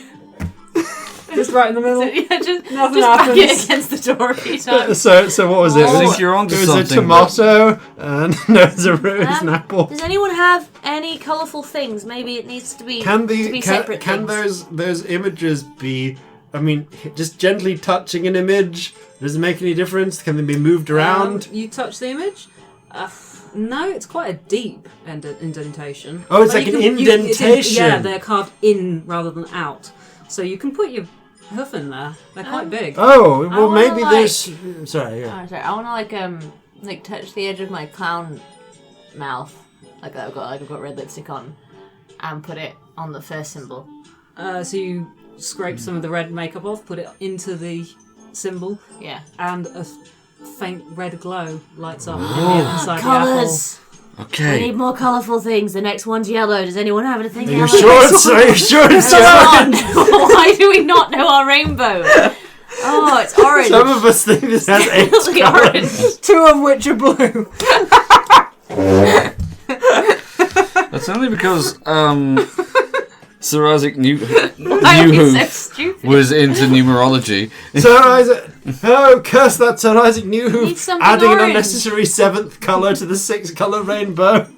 Just right in the middle. So, yeah, just Nothing back it happens. against the door a few times. So what was it? I think you're onto There was a something. tomato, and there was an apple. Does anyone have any colourful things? Maybe it needs to be separate Can things. those images be? I mean, just gently touching an image. Does it make any difference? Can they be moved around? You touch the image? No, it's quite a deep indentation. Oh, it's like you an it's in- indentation. yeah, they're carved in rather than out. So you can put your hoof in there. They're quite big. Oh, well, wanna, maybe like- there's. Sorry, yeah. Oh, sorry. I want to like touch the edge of my clown mouth, like I've got red lipstick on, and put it on the first symbol. So you scrape some of the red makeup off, put it into the symbol, Yeah. and a faint red glow lights up in the inside Colours! We Okay. need more colourful things. The next one's yellow. Does anyone have anything Are you else? sure it's Come yellow? on! Why do we not know our rainbow? Oh, it's orange. Some of us think this has 8 It's colours. orange. 2 of which are blue. That's only because Sir Isaac Why are we so Newhoof stupid? was into numerology. Sir Isaac. Oh, curse that Sir Isaac Newhoof. Need something Adding an orange. unnecessary 7th colour to the 6-colour rainbow.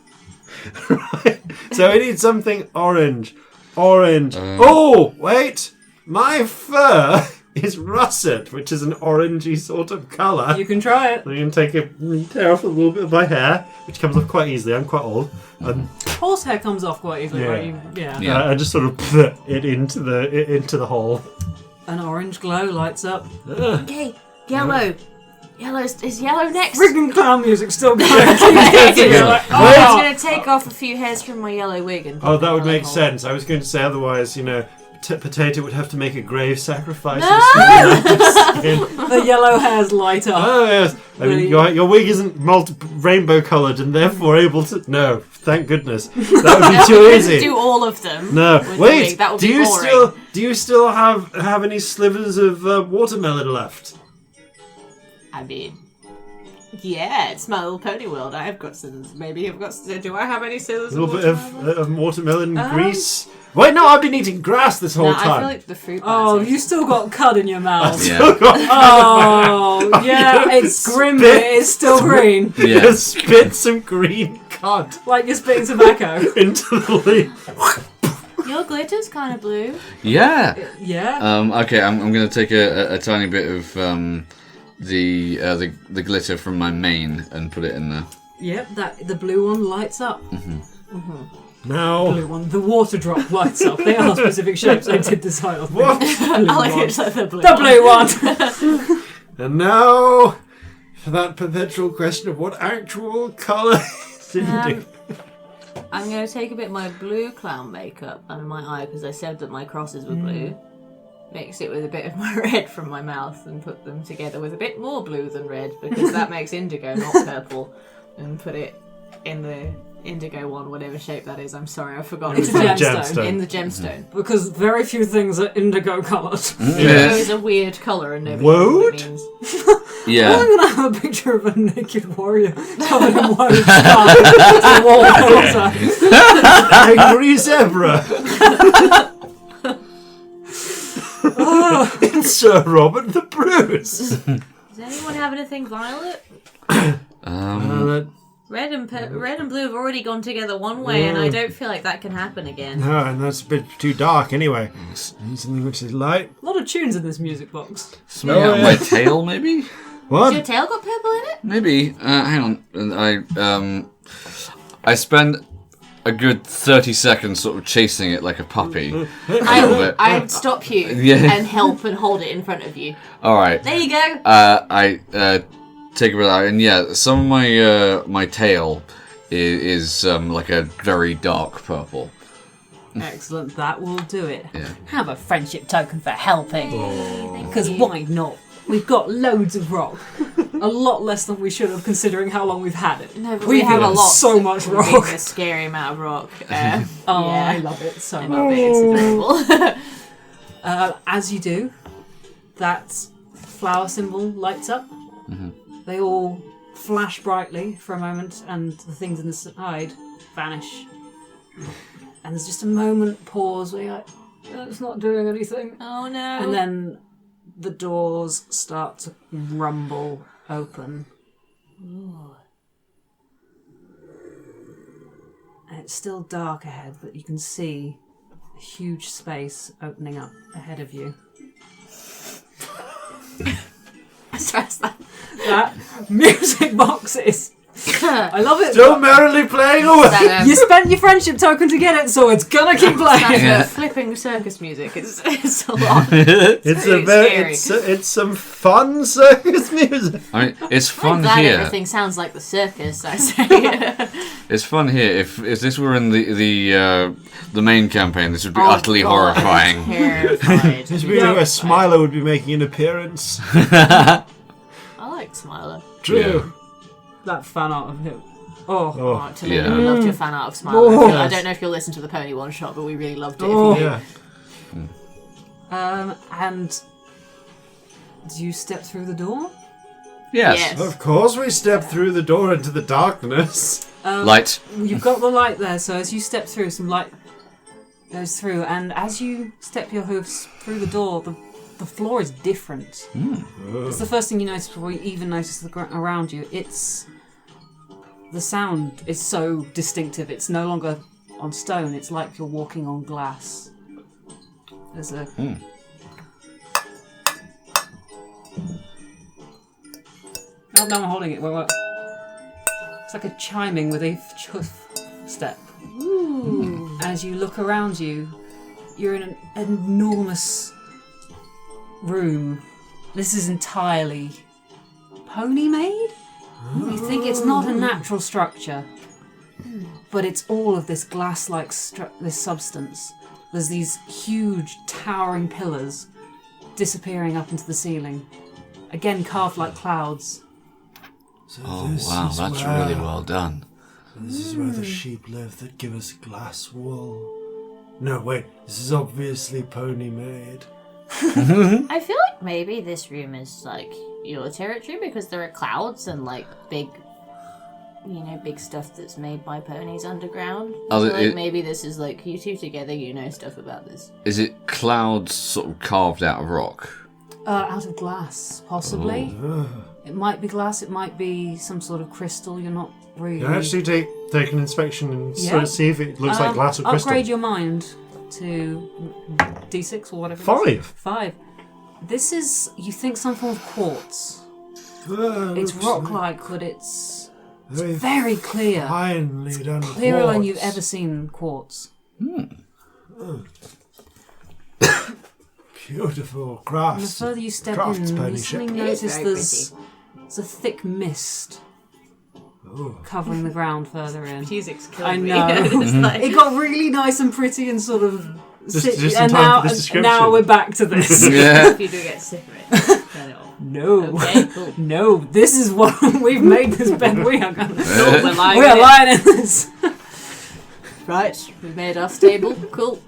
Right. So we need something orange. Orange. Oh, wait. My fur is russet, which is an orangey sort of colour. You can try it. I'm going to tear off a little bit of my hair, which comes off quite easily. I'm quite old. Horsehair comes off quite easily, Yeah. right? Yeah. I just sort of put it into the hole. An orange glow lights up. Okay, yellow. Is yellow next? Friggin' clown music still going. Yeah. Like, I'm going to take off a few hairs from my yellow wig and Oh, that would yellow make hole. sense. I was going to say otherwise, Potato would have to make a grave sacrifice. No! the yellow hairs light up. Oh yes. I mean, Really? your wig isn't rainbow coloured and therefore able to. No, thank goodness. That would be too easy. Do all of them. No, with the wait. wig. That would do be you boring. still have any slivers of watermelon left? I mean, yeah, it's my little pony world. I've got some. Maybe I've got. Do I have any A scissors? little bit of watermelon grease. Wait, no, I've been eating grass this whole No, time. I feel like the fruit. Oh, basket. you still got cud in your mouth. Yeah. Oh, yeah, it's grim, but it is still green. Yeah. Spit some green cud Like you're spitting tobacco. into the leaf. Your glitter's kind of blue. Yeah. Yeah. Okay, I'm going to take a tiny bit of the glitter from my mane and put it in there. Yep, the blue one lights up. Now, Blue one. The water drop lights up. They are specific shapes. I did decide on what? I like it, it's like the blue. the blue one. And now, for that perpetual question of what actual colour is it? I'm going to take a bit of my blue clown makeup under my eye because I said that my crosses were blue. Mix it with a bit of my red from my mouth and put them together with a bit more blue than red because that makes indigo, not purple. And put it in the indigo one, whatever shape that is. I'm sorry, I forgot. It's a gemstone. In the gemstone. Because very few things are indigo coloured. Indigo is a weird colour and nobody Woad? knows what it means. Yeah. I'm gonna have a picture of a naked warrior covered in white stuff to the wall the whole time. Angry zebra. It's Sir Robert the Bruce. Does anyone have anything violet? Red and blue have already gone together one way, and I don't feel like that can happen again. No, and that's a bit too dark anyway. Something which is light. A lot of tunes in this music box. Something out my tail, maybe? What? Your tail got purple in it? Maybe. Hang on. I spent a good 30 seconds sort of chasing it like a puppy. I'd stop you Yeah. and help and hold it in front of you. All right. There you go. I take a bit out, and yeah, some of my tail is like a very dark purple. Excellent, that will do it. Yeah. Have a friendship token for helping. Because why not? We've got loads of rock. A lot less than we should have, considering how long we've had it. No, but we we have a had lot. so much We rock. need a scary amount of rock. Oh, yeah. I love it so I much. love it. It's adorable. As you do, that flower symbol lights up. They all flash brightly for a moment, and the things in the side vanish. And there's just a moment pause where you're like, "Oh, it's not doing anything." Oh no. And then the doors start to rumble open. And it's still dark ahead, but you can see a huge space opening up ahead of you. That music box is. I love it. Still merrily playing away. You spent your friendship token to get it, so it's gonna keep playing. That's flipping circus music. It's a lot. It's a really very scary. it's some fun circus music. I mean, it's I'm fun glad here. everything sounds like the circus, I say. It's fun here. If this were in the main campaign, this would be Oh, utterly God. horrifying. Terrified. This would be where Smiler would be making an appearance. I like Smiler. True. That fan art of him. Oh. Oh, Tallulah, Yeah. we loved your fan art of Smiler. Oh, I yes. don't know if you'll listen to the Pony One Shot, but we really loved it. Oh. If you Yeah. And do you step through the door? Yes. Yes. Of course we step through the door into the darkness. Light. You've got the light there, so as you step through, some light goes through, and as you step your hooves through the door, the floor is different. It's the first thing you notice before you even notice the ground around you. The sound is so distinctive. It's no longer on stone. It's like you're walking on glass. There's a No, I'm holding it. Wait. It's like a chiming with a chuff step. Ooh. As you look around you, you're in an enormous room. This is entirely pony made? You think it's not a natural structure, but it's all of this glass-like this substance. There's these huge, towering pillars disappearing up into the ceiling. Again, carved like clouds. So Oh, this wow, is that's where- really well done. This is where the sheep live that give us glass wool. No, wait, this is obviously pony made. I feel like maybe this room is like your territory because there are clouds and like big stuff that's made by ponies underground. Oh, So, like it- maybe this is like you two together, you know stuff about this. Is it clouds sort of carved out of rock? Out of glass, possibly. It might be glass, it might be some sort of crystal, you're not really... Yeah, actually take an inspection and sort Yeah. of see if it looks like glass or crystal. Upgrade your mind to D6 or whatever. 5. 5. This is, you think, some form of quartz. It's Looks rock-like, but it's very very clear. finely done. Clearer than you've quartz. ever seen quartz. Beautiful And the crafts. further you step crafts in, you ponyship. suddenly It is notice very there's a thick mist Oh. covering the ground further in. Music's I killing me. know. It's like, It got really nice and pretty and sort of... Just in and time now, for this description. now we're back to this. Yeah. if you do get sick of it, turn it off. No. Okay, cool. No, this is what we've made this bed. We are gonna... Cool, we're lying We are in it. lying in this. Right, we've made our stable. Cool.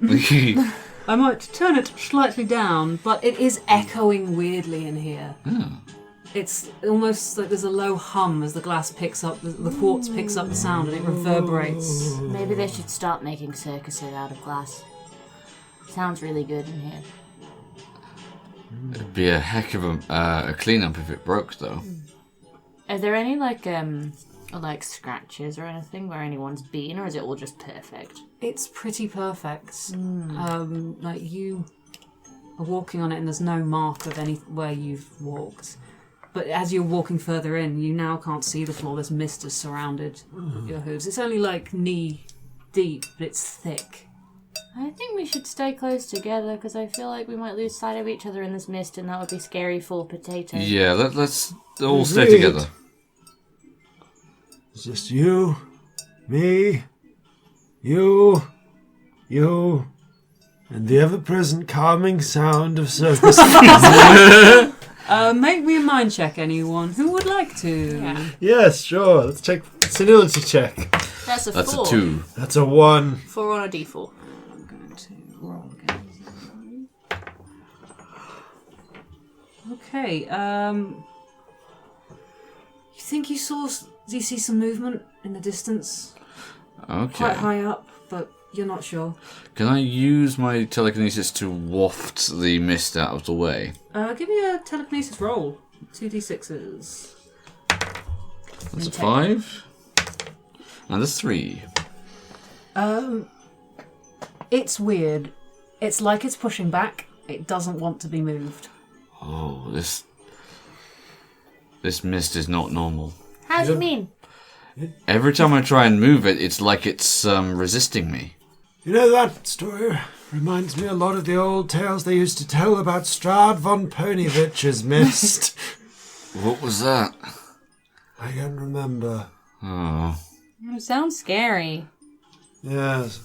I might turn it slightly down, but it is echoing weirdly in here. It's almost like there's a low hum as the glass picks up, the quartz picks up the sound and it reverberates. Maybe they should start making circuses out of glass. Sounds really good in here. It'd be a heck of a cleanup if it broke, though. Are there any like scratches or anything where anyone's been, or is it all just perfect? It's pretty perfect. Like you are walking on it and there's no mark of anywhere you've walked. But as you're walking further in, you now can't see the floor. This mist has surrounded your hooves. It's only like knee deep, but it's thick. I think we should stay close together because I feel like we might lose sight of each other in this mist, and that would be scary for Potato. Yeah, let's all stay Agreed. together. It's just you, me, you, and the ever-present calming sound of circus. Make me a mind check, anyone who would like to. Yeah. Yes, sure. Let's check senility check. That's a That's 4. a 2. That's a 1. 4 on a d4. I'm going to roll again. Okay. You think you see some movement in the distance, quite Okay. high up, but you're not sure. Can I use my telekinesis to waft the mist out of the way? Give me a telekinesis roll. 2d6s. That's a 5. And a 3. It's weird. It's like it's pushing back. It doesn't want to be moved. Oh, this mist is not normal. How do you mean? Every time I try and move it, it's like it's resisting me. You know, that story reminds me a lot of the old tales they used to tell about Strad von Ponyvich's mist. What was that? I can't remember. Oh. It sounds scary. Yes.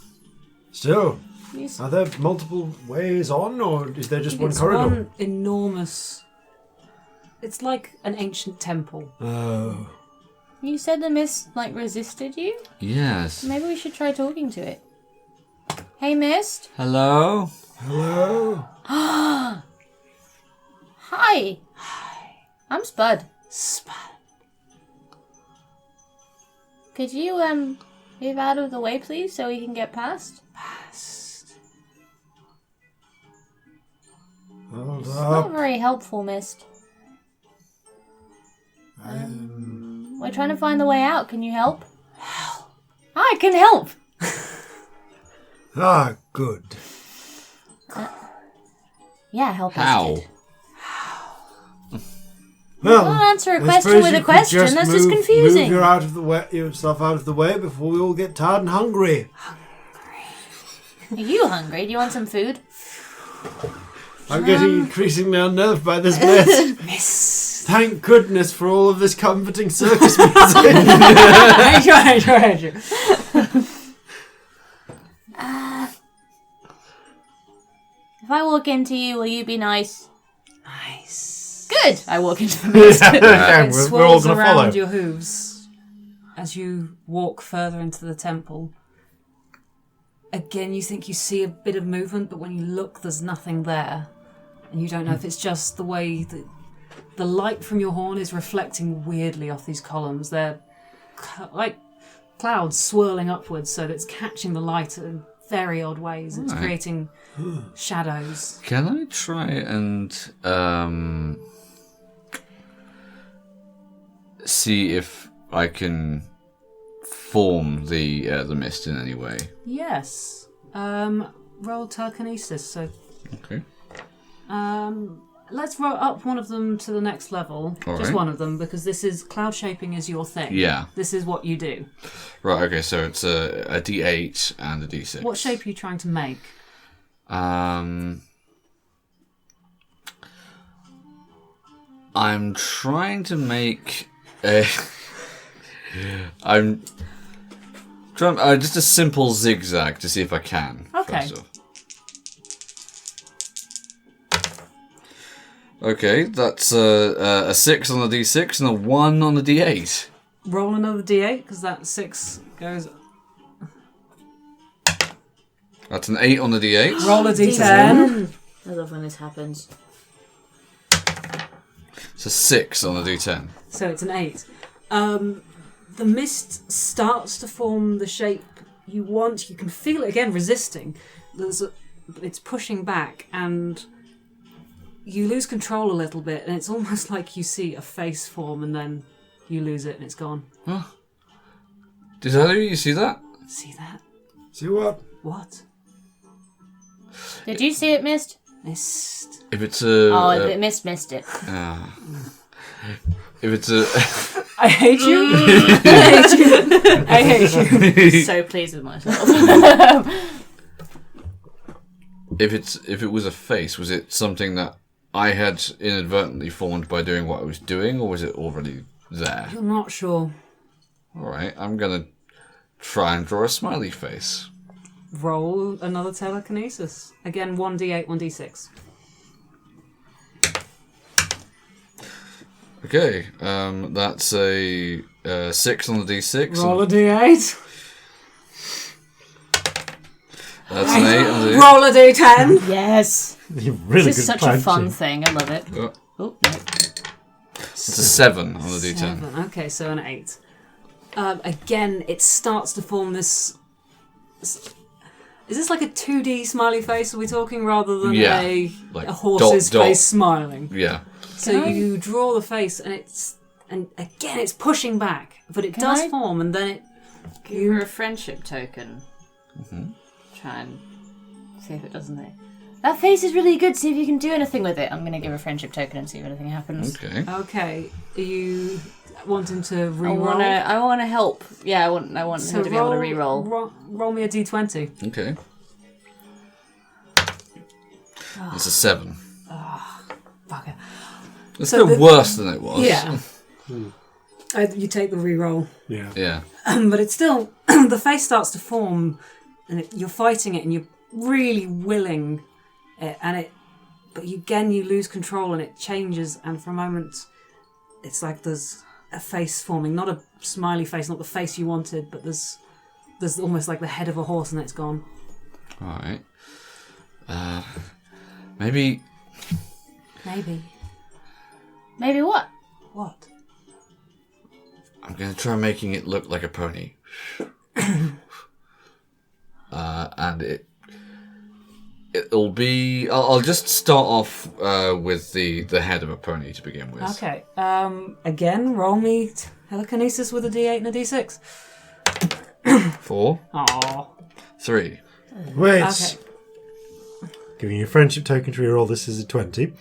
Still, Yes. are there multiple ways on, or is there just one It's corridor? one enormous... It's like an ancient temple. Oh. You said the mist like resisted you? Yes. Maybe we should try talking to it. Hey, Mist. Hello? Hello? Hi. I'm Spud. Spud. Could you move out of the way, please, so we can get past? Hold It's not up. very helpful, Mist. We're trying to find the way out. Can you help? I can help. Ah, good. Yeah, help How? us. Kid. Well, Can't answer a I question suppose with you a could question. That's just confusing. Move yourself out of the way before we all get tired and hungry. Are you hungry? Do you want some food? I'm getting increasingly unnerved by this mess. Miss. Thank goodness for all of this comforting circus music. Sure. If I walk into you, will you be nice? Nice. Good. I walk into the mist. It we're all swirls going to around follow. your hooves as you walk further into the temple. Again, you think you see a bit of movement, but when you look, there's nothing there. And you don't know if it's just the way that the light from your horn is reflecting weirdly off these columns. They're like clouds swirling upwards, so that it's catching the light in very odd ways. It's Right. creating shadows. Can I try and see if I can form the mist in any way? Yes. Roll telekinesis. So Okay. let's roll up one of them to the next level. All Just right. one of them, because this is cloud shaping is your thing. Yeah. This is what you do. Right. Okay. So it's a D8 and a D6. What shape are you trying to make? I'm trying to make a. I'm trying just a simple zigzag to see if I can. Okay. first off. Okay, that's a 6 on the D6 and a 1 on the D8. Roll another d8, because that 6 goes... That's an 8 on the D8. Roll a d10. I love when this happens. It's a 6 on the D10. So it's an 8. The mist starts to form the shape you want. You can feel it again resisting. It's pushing back, and you lose control a little bit, and it's almost like you see a face form, and then you lose it, and it's gone. Did either of you see that? See that? See what? What? Did you see it, Mist? Mist. If it's a... Oh, missed it. if it's a... I hate you. I hate you. I hate you. So pleased with myself. If it was a face, was it something that I had inadvertently formed by doing what I was doing, or was it already there? You're not sure. Alright, I'm gonna try and draw a smiley face. Roll another telekinesis. Again, 1d8, 1d6. Okay, that's a 6 on the D6. Roll a d8. That's an 8 on the D8. Roll a d10. Yes. You're really This is good such a fun planting. thing. I love it. Oh, Oh, no. it's a 7 on the D10. 7. Okay, so an 8. Again, it starts to form this... Is this like a 2D smiley face, are we talking, rather than Yeah, a like horse's dot, dot. face smiling? Yeah. So you draw the face, and again it's pushing back, but it does I- form, and then it... Give her a friendship token. Mm-hmm. Try and see if it does anything. That face is really good. See if you can do anything with it. I'm going to give a friendship token and see if anything happens. Okay. Okay, are you wanting to I re-roll? want to help. Yeah, I want her to be able to re-roll. Roll me a d20. Okay. It's a 7. Fuck it. It's So still worse than it was. Yeah. You take the re-roll. Yeah. Yeah. But it's still... the face starts to form, and you're fighting it, and you're really willing it, but again you lose control, and it changes, and for a moment it's like there's a face forming, not a smiley face, not the face you wanted, but there's almost like the head of a horse, and it's gone. Alright. Maybe... Maybe what? What? I'm going to try making it look like a pony. And it'll be... I'll just start off with the head of a pony to begin with. Okay. Again, roll me telekinesis with a d8 and a d6. 4, Aww. 3. Wait. Okay. Giving you a friendship token to reroll. This is a 20.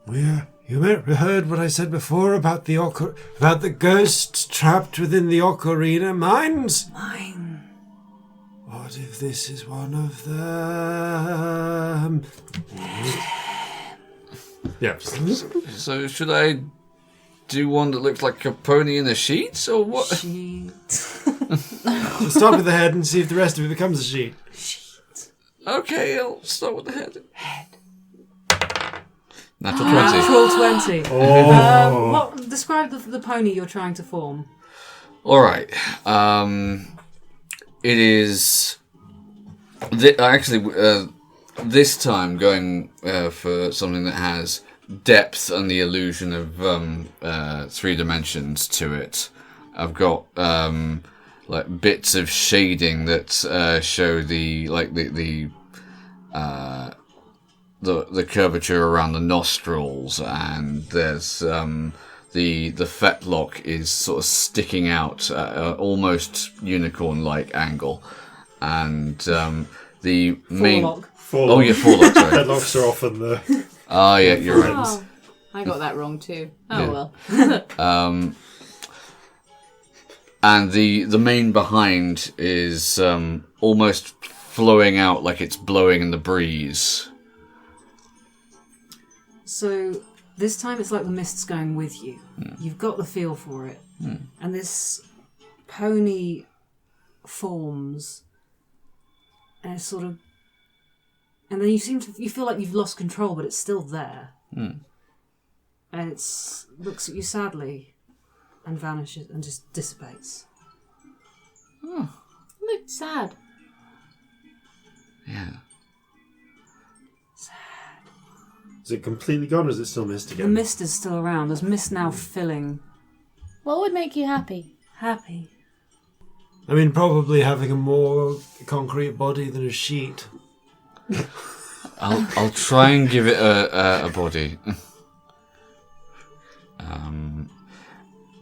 We're You heard what I said before about the ghosts trapped within the ocarina mines? Mine. What if this is one of them? Yeah. So should I do one that looks like a pony in the sheets, or what? Sheet. So start with the head and see if the rest of it becomes a sheet. Okay, I'll start with the head. Natural 20. Natural 20. Oh. Describe the pony you're trying to form. All right. It is this time going for something that has depth and the illusion of 3 dimensions to it. I've got like bits of shading that show the curvature around the nostrils, and there's the fetlock is sort of sticking out at an almost unicorn-like angle, and the main Forelock. oh yeah, forelock. Sorry. Headlocks are often the. Oh yeah, you're right. Oh, I got that wrong too. Oh Yeah. well. And the main behind is almost flowing out like it's blowing in the breeze. So this time it's like the mist's going with you. You've got the feel for it. And this pony forms and it's sort of... And then you feel like you've lost control, but it's still there. And it looks at you sadly and vanishes and just dissipates. Looked sad. Yeah. Is it completely gone or is it still mist The again? mist is still around. There's mist now filling. What would make you happy? Happy. I mean, probably having a more concrete body than a sheet. I'll try and give it a body.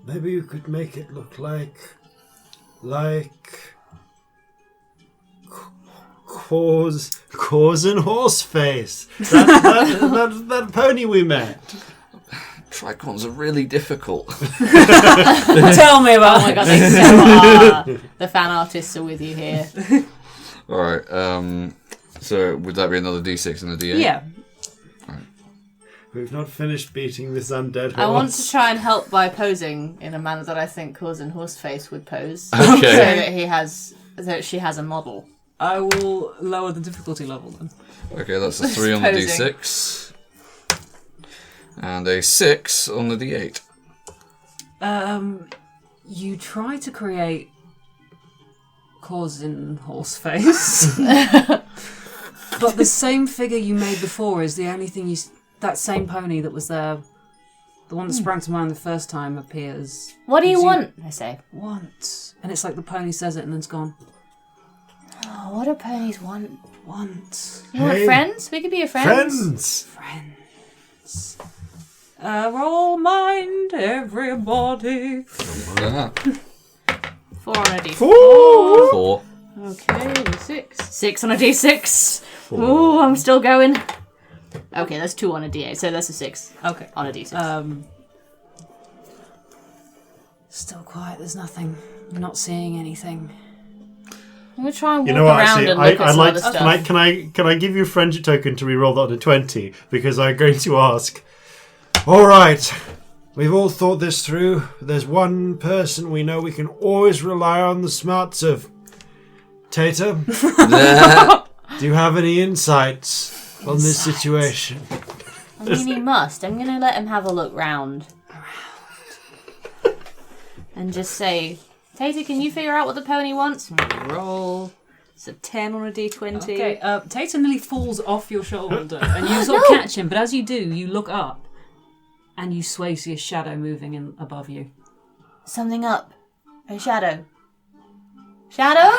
Maybe you could make it look like Cause and horse face. That pony we met. Tricons are really difficult. Tell me about Oh my god, they so are. The fan artists are with you here. All right. So would that be another D6 and a D8? Yeah. We've not finished beating this undead horse. I want to try and help by posing in a manner that I think Cousin Horseface would pose. Okay. So that she has a model. I will lower the difficulty level then. Okay, that's a 3 on the Posing. D6. And a 6 on the D8. You try to create Corzin Horseface, but the same figure you made before is the only thing that same pony that was there, the one that sprang to mind the first time appears. What do you Gives want? I say. Want. And it's like the pony says it and then it's gone. Oh, what do ponies want? Want. You want Hey. friends? We could be your friends. Friends! Roll mind, everybody. Ah, 4 on a d6. Ooh! 4. Okay, 6. 6 on a d6. Ooh, I'm still going. Okay, that's 2 on a d8, so that's a 6 Okay. on a d6. Still quiet, there's nothing. I'm not seeing anything. I'm gonna try and walk You know what? around Actually, and look at I'd some like. other stuff. Can I give you a friendship token to reroll that on a 20? Because I'm going to ask. All right, we've all thought this through. There's one person we know we can always rely on the smarts of. Tater, do you have any insights on this situation? I mean, he must. I'm going to let him have a look round. And just say, Tater, can you figure out what the pony wants? Roll. It's a 10 on a d20. Okay, Tater nearly falls off your shoulder and you sort of catch him, but as you do, you look up and you see a shadow moving in above you. Something up. A shadow. Shadow?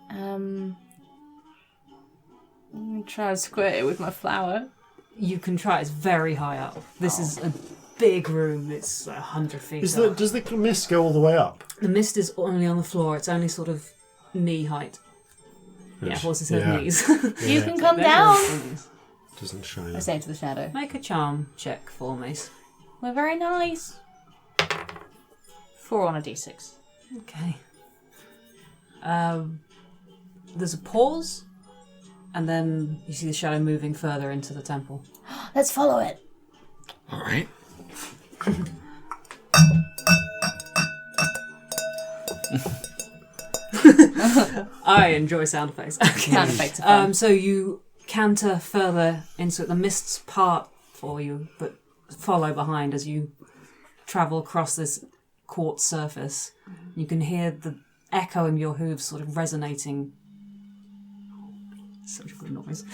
I'm gonna try and squirt it with my flower. You can try, it's very high up. This is a big room, it's 100 feet up. Does the mist go all the way up? The mist is only on the floor, it's only sort of knee height. Yeah, horses have Yeah. knees. You can come down. Doesn't shine. I say to the shadow. Make a charm check for me. We're very nice. 4 on a d6. Okay. There's a pause, and then you see the shadow moving further into the temple. Let's follow it. All right. I enjoy sound effects. Okay. Sound effects are fun. So you canter further into it. The mists part for you, but follow behind as you travel across this quartz surface. You can hear the echo in your hooves sort of resonating. Such a good noise.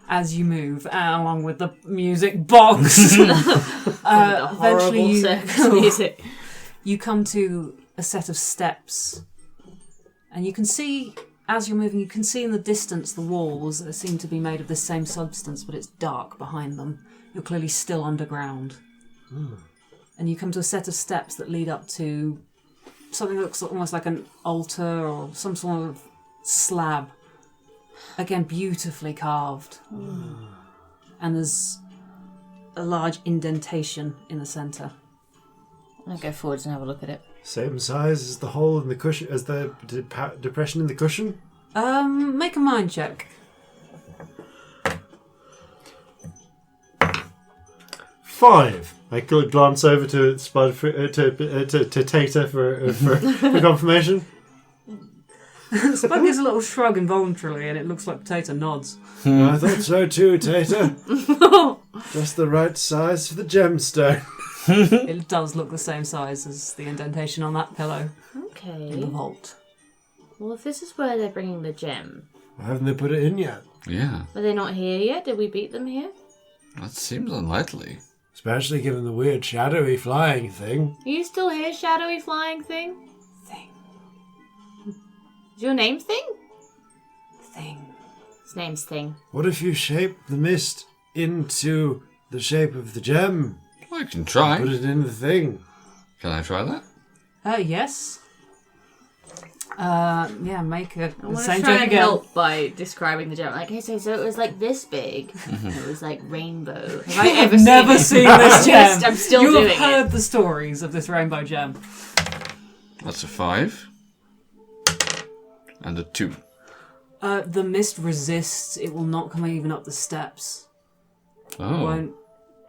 As you move, along with the music box. The horrible circus music. You come to a set of steps, and you can see, as you're moving, you can see in the distance the walls that seem to be made of the same substance, but it's dark behind them. You're clearly still underground. And you come to a set of steps that lead up to something that looks almost like an altar or some sort of slab. Again, beautifully carved. And there's a large indentation in the centre. I'll go forwards and have a look at it. Same size as the hole in the cushion, as the depression in the cushion. Make a mind check. 5. I could glance over to Tater for confirmation. Spud gives a little shrug involuntarily, and it looks like Potato nods. I thought so too, Tater. Just the right size for the gemstone. It does look the same size as the indentation on that pillow in the Okay. vault. Well, if this is where they're bringing the gem, Why haven't they put it in yet? Yeah, are they not here yet? Did we beat them here? that seems unlikely. Especially given the weird shadowy flying thing. Are you still here, shadowy flying thing? Is your name Thing? His name's Thing. What if you shape the mist into the shape of the gem? I can try. Put it in the thing. Can I try that? Yes. Yeah, make a I want to same try check and again. help by describing the gem. Like, hey, so it was like this big. And it was like rainbow. Have I ever Never seen seen this gem. I'm still you doing have heard it. the stories of this rainbow gem. That's a 5. And a 2. The mist resists. It will not come even up the steps. It Oh. won't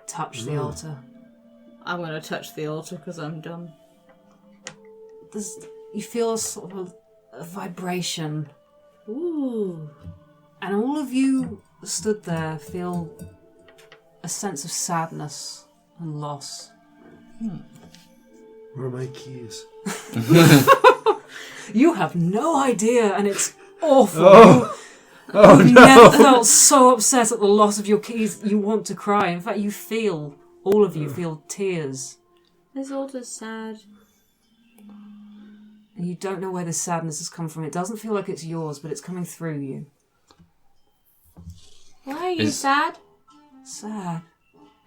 touch the altar. I'm going to touch the altar because I'm dumb. You feel a sort of a vibration. Ooh. And all of you stood there feel a sense of sadness and loss. Where are my keys? You have no idea, and it's awful. Oh You've never felt so upset at the loss of your keys you want to cry. In fact, all of you feel tears. This altar's sad. And you don't know where this sadness has come from. It doesn't feel like it's yours, but it's coming through you. Why are you sad? Sad.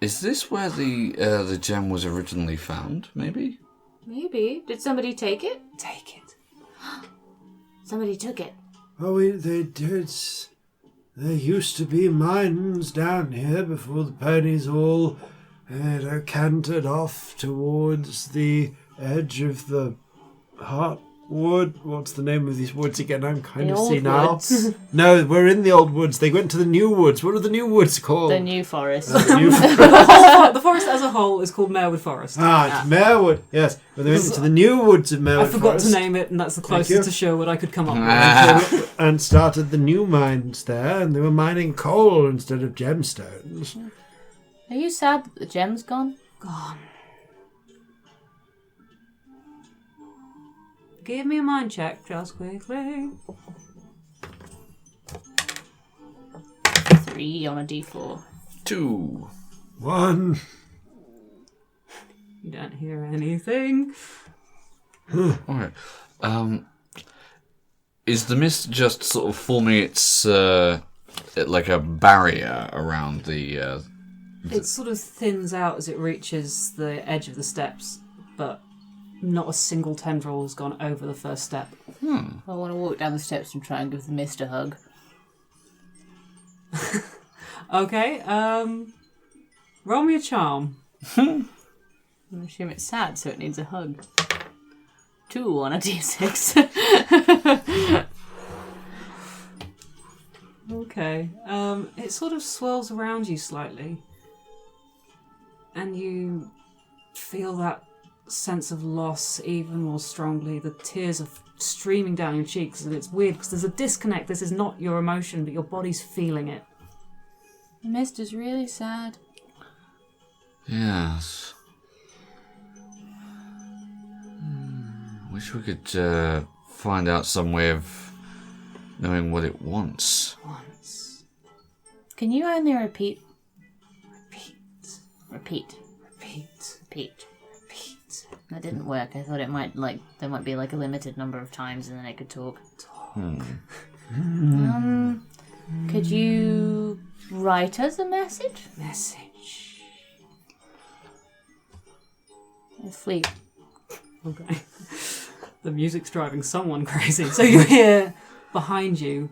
Is this where the gem was originally found, maybe? Maybe. Did somebody take it? Take it. Somebody took it. Oh, they did. There used to be mines down here before the ponies all cantered off towards the edge of the Heartwood. What's the name of these woods again? I'm kind The of old senile. woods. No, we're in the old woods. They went to the new woods. What are the new woods called? The New Forest. The new The forest as a whole is called Marewood Forest. it's Marewood. Yes, but they went into the new woods of Marewood I forgot Forest to name it, and that's the you. closest to Sherwood I could come up with. and started the new mines there, and they were mining coal instead of gemstones. Are you sad that the gem's gone? Gone. Give me a mind check, just quickly. 3 on a d4. 2. 1. You don't hear anything. Alright. Is the mist just sort of forming its like a barrier around the It sort of thins out as it reaches the edge of the steps, but not a single tendril has gone over the first step. I want to walk down the steps and try and give the mist a hug. Okay, roll me a charm. I assume it's sad, so it needs a hug. 2 on a d6. Okay, it sort of swirls around you slightly. And you feel that sense of loss even more strongly. The tears are streaming down your cheeks, and it's weird because there's a disconnect. This is not your emotion, but your body's feeling it. The mist is really sad. Yes. Wish we could find out some way of knowing what it wants. Once. Can you only repeat? Repeat. Repeat. That didn't work. I thought it might, there might be a limited number of times and then it could talk. Could you write us a message? Message. Flea. Okay. The music's driving someone crazy. So you hear behind you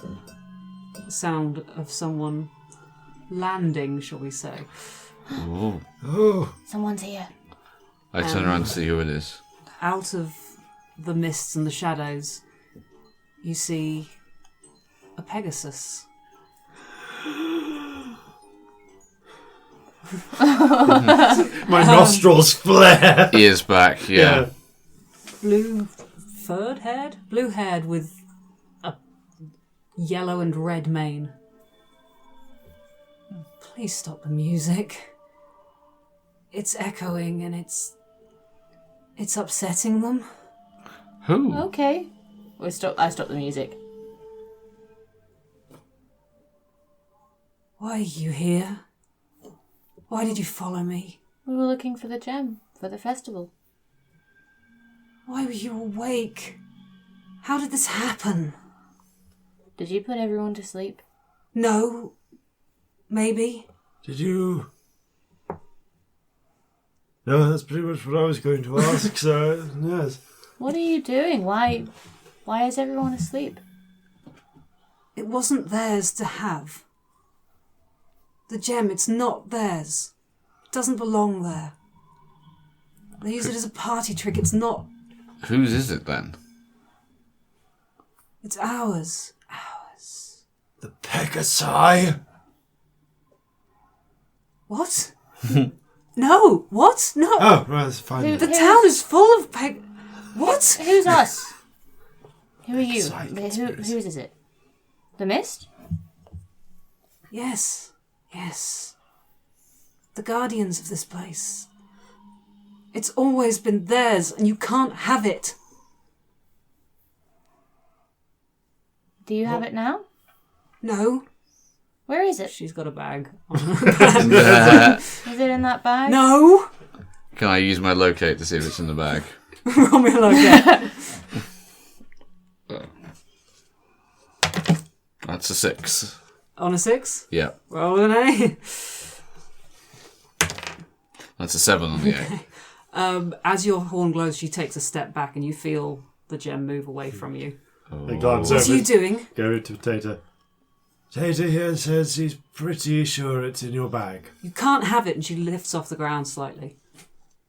the sound of someone landing, shall we say. Ooh. Oh, Someone's here. I turn around to see who it is. Out of the mists and the shadows, you see a Pegasus. my nostrils flare. Ears back, yeah. Blue-haired with a yellow and red mane. Please stop the music. It's echoing and it's upsetting them. Who? Okay. I stopped the music. Why are you here? Why did you follow me? We were looking for the gem for the festival. Why were you awake? How did this happen? Did you put everyone to sleep? No. Maybe. Did you? No, that's pretty much what I was going to ask. So yes. What are you doing? Why is everyone asleep? It wasn't theirs to have. The gem, it's not theirs. It doesn't belong there. They use it as a party trick. It's not. Whose is it then? It's ours. Ours. The Pegasi. What? No. What? No. Oh, right, that's fine. The town is full of What? Who's us? Who are you? Psychic Whose is it? The mist? Yes. Yes. The guardians of this place. It's always been theirs, and you can't have it. Do you have it now? No. Where is it? She's got a bag. Is it in that bag? No. Can I use my locate to see if it's in the bag? Roll me a locate. That's a 6. On a 6. Yeah. Roll an A. That's a 7 on the A. As your horn glows, she takes a step back, and you feel the gem move away from you. I glance What are over. you doing? Go to Potato. Tater here says he's pretty sure it's in your bag. You can't have it, and she lifts off the ground slightly.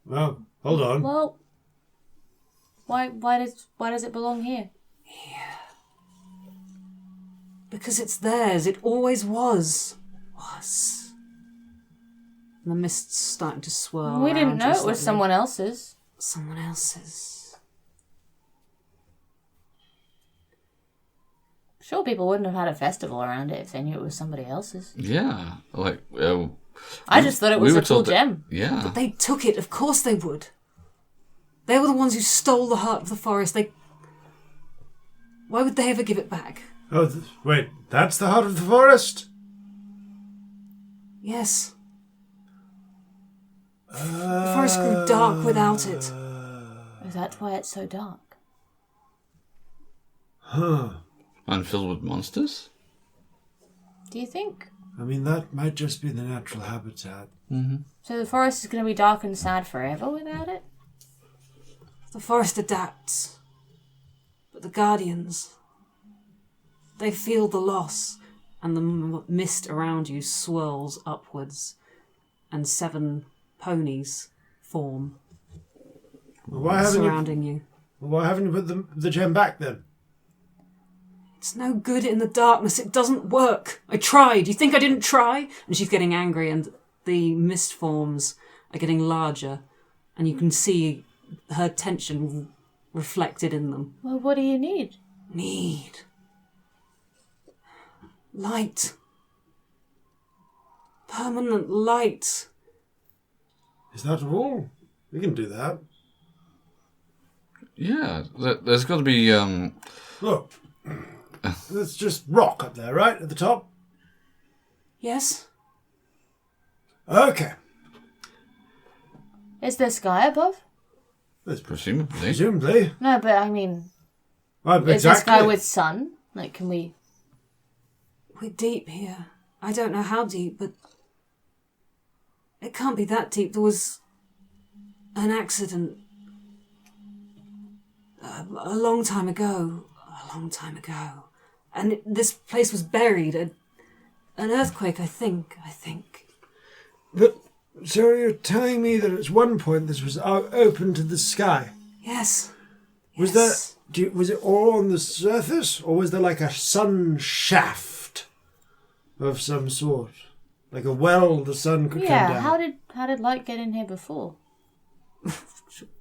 Well, hold on. Well, why does it belong here? Because it's theirs. It always was. And the mist's starting to swirl. We didn't around know you it was slightly. someone else's. Someone else's. Sure, people wouldn't have had a festival around it if they knew it was somebody else's. Yeah. Like, I just thought it was we a were cool told that- gem. Yeah. They took it. Of course they would. They were the ones who stole the heart of the forest. Why would they ever give it back? Oh, wait, that's the heart of the forest? Yes. The forest grew dark without it. Is that why it's so dark? Huh. And filled with monsters? Do you think? I mean, that might just be the natural habitat. So the forest is going to be dark and sad forever without it? The forest adapts. But the guardians, they feel the loss. and the mist around you swirls upwards, and 7 ponies form Why surrounding you. haven't you put the gem back then? It's no good in the darkness. It doesn't work. I tried. You think I didn't try? And she's getting angry, and the mist forms are getting larger, and you can see her tension reflected in them. Well, what do you need? Need light. Permanent light. Is that all? We can do that. Yeah, there's got to be. Look, there's just rock up there, right at the top. Yes? Okay. Is there sky above? Presumably. Presumably. No, but I mean, Right, is there exactly. sky with sun? Like, can we... We're deep here. I don't know how deep, but it can't be that deep. There was an accident a long time ago. And this place was buried. An earthquake, I think. But so you're telling me that at one point this was open to the sky? Yes. Was Yes. was it all on the surface, or was there like a sun shaft of some sort, like a well the sun could come Yeah, down? how did light get in here before?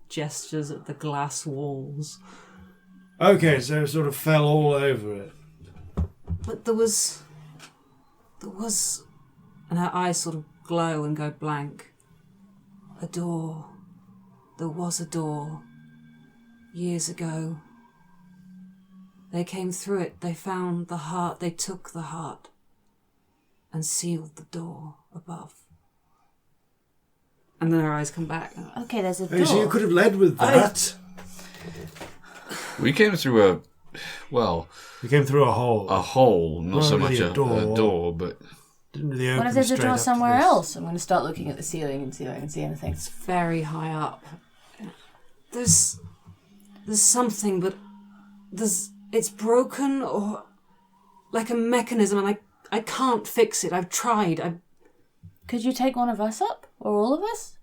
Gestures at the glass walls. Okay, so it sort of fell all over it. But there was, and her eyes sort of glow and go blank. A door. There was a door. Years ago. They came through it. They found the heart. They took the heart and sealed the door above. And then her eyes come back. Okay, there's a Oh, door. so you could have led with that. We came through We came through a hole. a hole, not Well, so really much a door. a door, but Didn't really open What if there's a straight door up to somewhere this. else? I'm going to start looking at the ceiling and see if I can see anything. It's very high up. There's something, but it's broken or like a mechanism, and I can't fix it. I've tried. Could you take one of us up? Or all of us?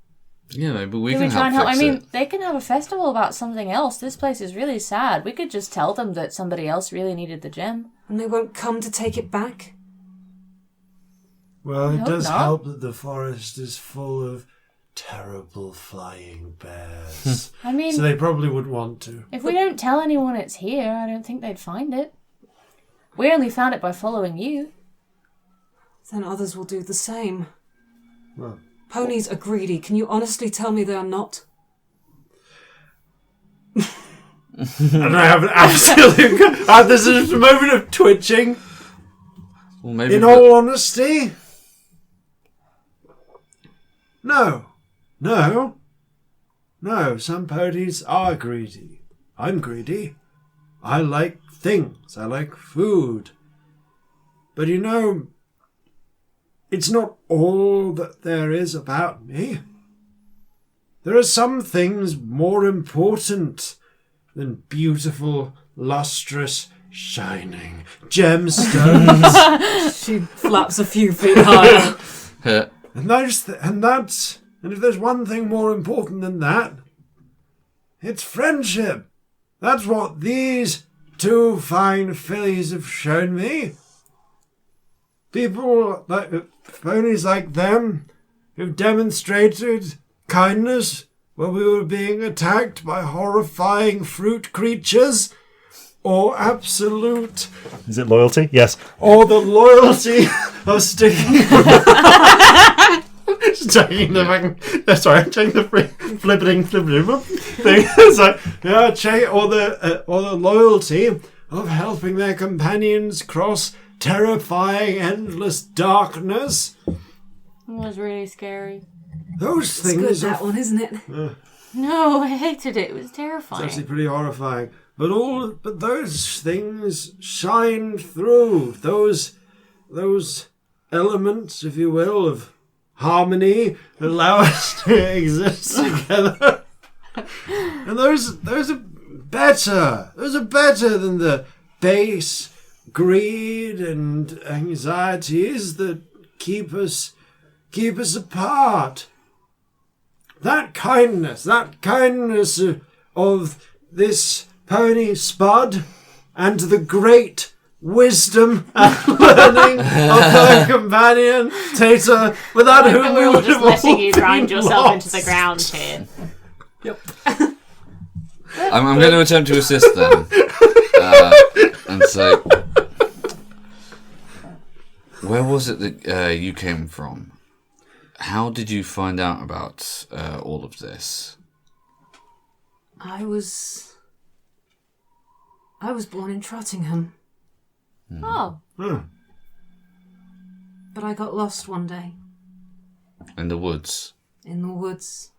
yeah, maybe we Can can we try and help help? fix I mean, it. they can have a festival about something else. This place is really sad. We could just tell them that somebody else really needed the gem. And they won't come to take it back? Well, I it hope does not. help that the forest is full of terrible flying bears. I mean, So they probably would want to. if we don't tell anyone it's here, I don't think they'd find it. We only found it by following you. Then others will do the same. Well, Ponies are greedy. Can you honestly tell me they are not? and I have an absolute... there's a moment of twitching. Well, maybe In all honesty... No, some ponies are greedy. I'm greedy. I like things. I like food. But you know, it's not all that there is about me. There are some things more important than beautiful, lustrous, shining gemstones. She flaps a few feet higher. And if there's one thing more important than that, it's friendship. That's what these 2 fine fillies have shown me. People like ponies like them who've demonstrated kindness when we were being attacked by horrifying fruit creatures, or absolute, Is it loyalty? Yes. or the loyalty of sticking. Taking the I'm taking the flippiting thing. It's like, yeah, or the loyalty of helping their companions cross terrifying, endless darkness. It was really scary. Those It's good, things that are one, isn't it? No, I hated it. It was it's terrifying. actually pretty horrifying. But those things shine through. Those elements, if you will, of harmony allow us to exist together. And those are better. Those are better than the base, greed and anxieties that keep us apart. That kindness of this pony Spud, and the great wisdom and learning of her companion Tater, without whom we We're all would just have letting you been grind yourself into the lost. ground here. I'm going to attempt to assist them and say, where was it that you came from? How did you find out about all of this? I was born in Trottingham, Oh, but I got lost one day In the woods. in the woods.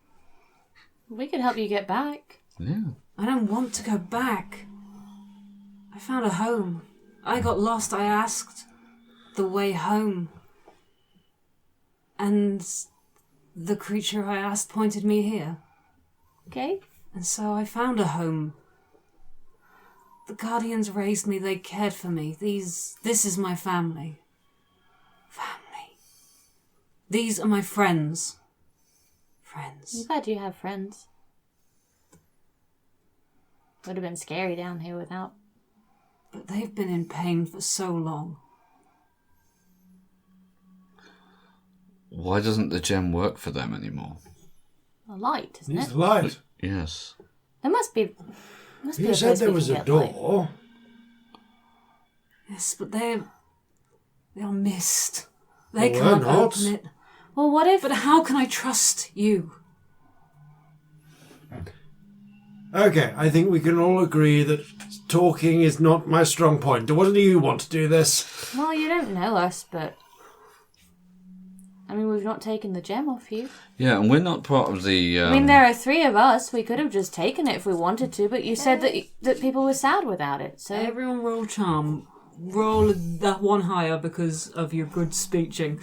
we could help you get back. Yeah. I don't want to go back. I found a home. I got lost. I asked the way home. And the creature I asked pointed me here. Okay. And so I found a home. The Guardians raised me. They cared for me. This is my family. Family. These are my friends. I'm Friends. glad you have friends. Would have been scary down here without. But they've been in pain for so long. Why doesn't the gem work for them anymore? A light, isn't It's it? light. Yes. There must be. Must be You a said place there we was can a get light. door. Yes, but they are missed. They Well, can't we're not. open it. Well, what if? But how can I trust you? Okay, I think we can all agree that talking is not my strong point. What do you want to do this? Well, you don't know us, but. I mean, we've not taken the gem off you. Yeah, and we're not part of the... I mean, there are three of us. We could have just taken it if we wanted to, but you said that people were sad without it. So Everyone roll charm. Roll that one higher because of your good speeching.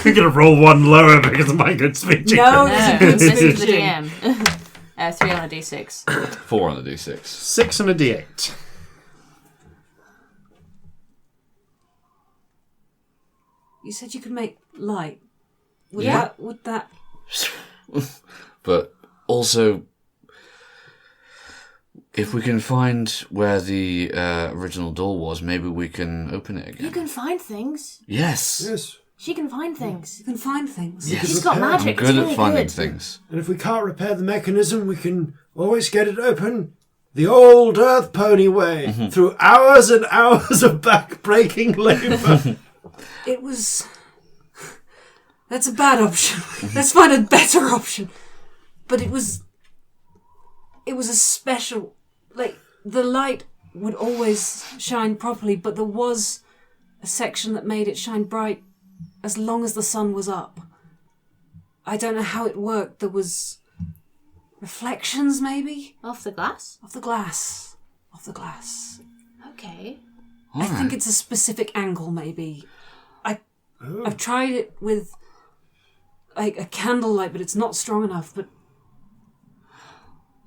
You're going to roll one lower because of my good speech. No, no, it's a good listen to the speeching. DM. 3 on a d6. 4 on the d6. 6 and a d8. You said you could make light. Yeah. Would that... But also, if we can find where the original door was, maybe we can open it You again. can find things. Yes. Yes. She can find things. You can find things. Yes. She's got repair. magic. I'm It's good really at finding good. things. And if we can't repair the mechanism, we can always get it open the old Earth Pony way, through hours and hours of back-breaking labour. It was... That's a bad option. Let's find a better option. But it was a special... Like, the light would always shine properly, but there was a section that made it shine bright as long as the sun was up. I don't know how it worked. There was reflections, maybe? Off the glass? Of the glass. Of the glass. Okay. All I think right. it's a specific angle, maybe. I've tried it with like a candlelight, but it's not strong enough. But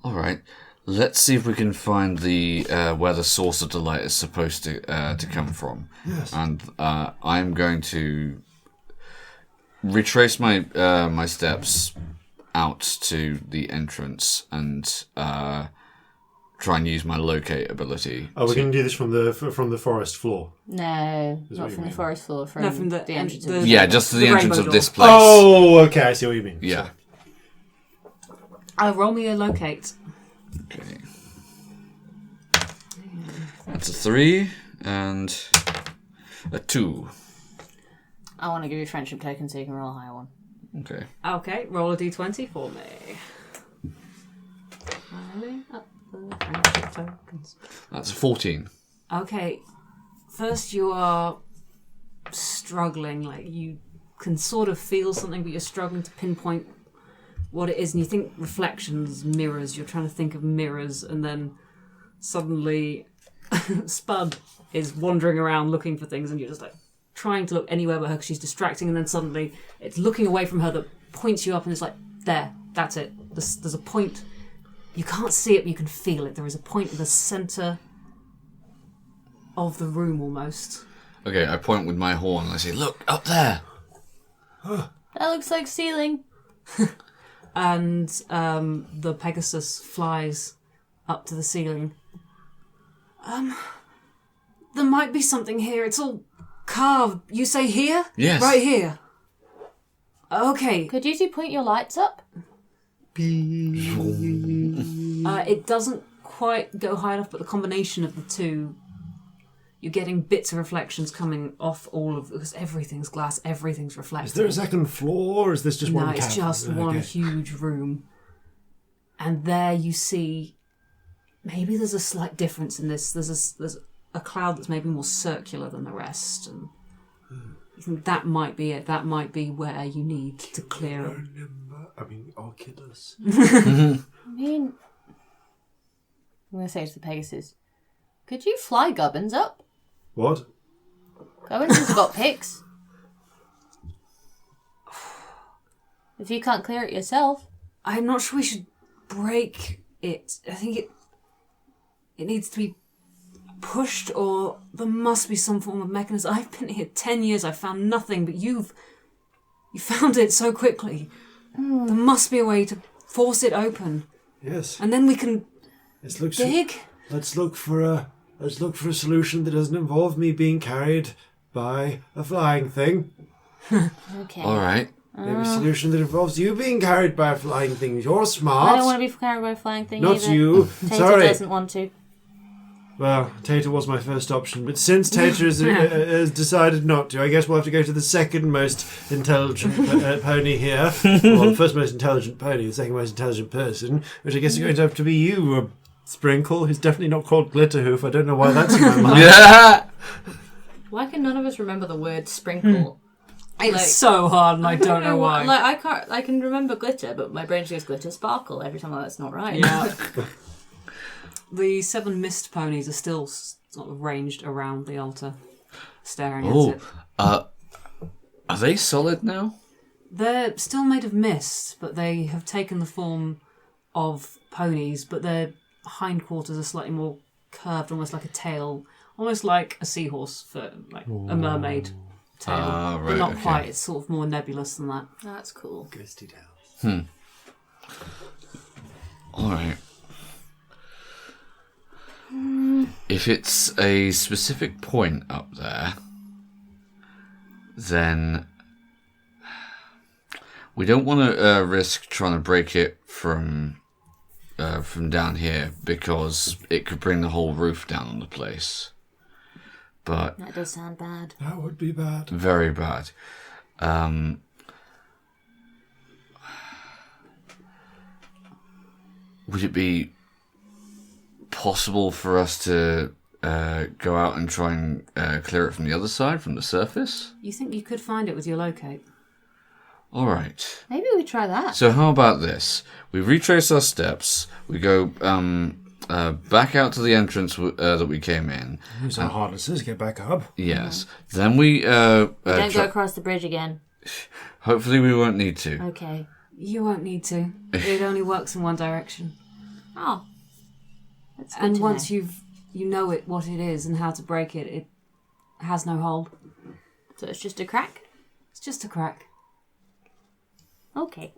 All right. Let's see if we can find the where the source of the light is supposed to come from. Yes. And I'm going to retrace my my steps out to the entrance and try and use my locate ability. Oh, we're going to do this from the forest floor. No, what not you from the mean. forest floor. From, No, from the entrance. the- of Yeah, just to the The entrance rainbow of this door. place. Oh, okay, I see what you mean. Yeah. roll me a locate. Okay. That's a 3 and a 2. I want to give you a friendship token so you can roll a higher one. Okay. Okay, roll a d20 for me. Piling up the friendship tokens. That's a 14. Okay, first you are struggling, like you can sort of feel something, but you're struggling to pinpoint what it is, and you think reflections, mirrors, you're trying to think of mirrors, and then suddenly Spud is wandering around looking for things, and you're just like trying to look anywhere but her because she's distracting, and then suddenly it's looking away from her that points you up, and it's like, there, that's it. There's a point. You can't see it, but you can feel it. There is a point in the centre of the room almost. Okay, I point with my horn and I say, "Look up there." That looks like ceiling. And the Pegasus flies up to the ceiling. There might be something here. It's all carved. You say here? Yes. Right here. Okay. Could you two point your lights up? It doesn't quite go high enough, but the combination of the two, you're getting bits of reflections coming off all of, because everything's glass, everything's reflected. Is there a second floor, or is this just one No, it's cavern? just one huge room. And there you see, maybe there's a slight difference in this. There's a cloud that's maybe more circular than the rest, and I think that might be it. That might be where you need to clear it. Oculus. I mean, I'm going to say to the Pegasus, could you fly Gubbins up? What? Gubbins has got pics. If you can't clear it yourself. I'm not sure we should break it. I think it needs to be pushed, or there must be some form of mechanism. I've been here 10 years. I've found nothing, but you found it so quickly. There must be a way to force it open, Yes. and then we can dig. Let's look for a solution that doesn't involve me being carried by a flying thing. Okay. All right. Maybe a solution that involves you being carried by a flying thing. You're I smart. don't want to be carried by a flying thing Not either. you. Tater Sorry. doesn't want to. Well, Tater was my first option, but since Tater has decided not to, I guess we'll have to go to the second most intelligent pony here. Well, the first most intelligent pony, the second most intelligent person, which I guess is going to have to be you, Sprinkle, who's definitely not called Glitterhoof. I don't know why that's in my mind. Yeah. Why can none of us remember the word sprinkle? It's Like- so hard, and I don't know why. Like I can remember glitter, but my brain just goes glitter sparkle every time. That's not right. Yeah. The 7 mist ponies are still sort of ranged around the altar, staring at it. Are they solid now? They're still made of mist, but they have taken the form of ponies, but their hindquarters are slightly more curved, almost like a tail, almost like a seahorse for like a mermaid tail. Right, but not okay. quite. It's sort of more nebulous than that. That's cool. Ghosty tails. All right. If it's a specific point up there, then we don't want to risk trying to break it from down here, because it could bring the whole roof down on the place. But That does sound bad. That would be bad. very bad. Would it be possible for us to go out and try and clear it from the other side, from the surface? You think you could find it with your locate? All right. Maybe we try that. So how about this? We retrace our steps. We go back out to the entrance that we came in. Use our harnesses, get back up. Yes. Then we Don't go across the bridge again. hopefully we won't need to. Okay. You won't need to. It only works in one direction. Oh. That's good And to once know. you know it, what it is and how to break it, it has no hold. So it's just a crack? It's just a crack. Okay.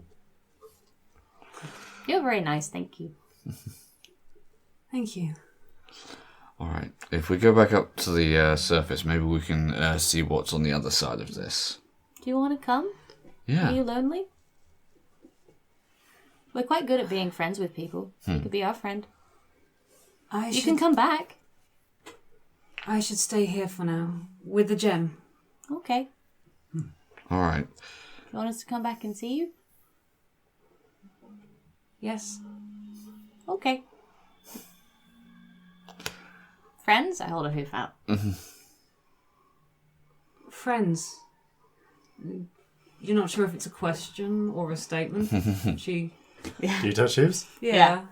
You're very nice, thank you. Thank you. All right. If we go back up to the surface, maybe we can see what's on the other side of this. Do you want to come? Are Yeah. you lonely? We're quite good at being friends with people. You could be our friend. You can come back. I should stay here for now with the gem. Okay. All right. You want us to come back and see you? Yes. Okay. Friends? I hold a hoof out. Friends. You're not sure if it's a question or a statement. She. Do you touch hooves? Yeah.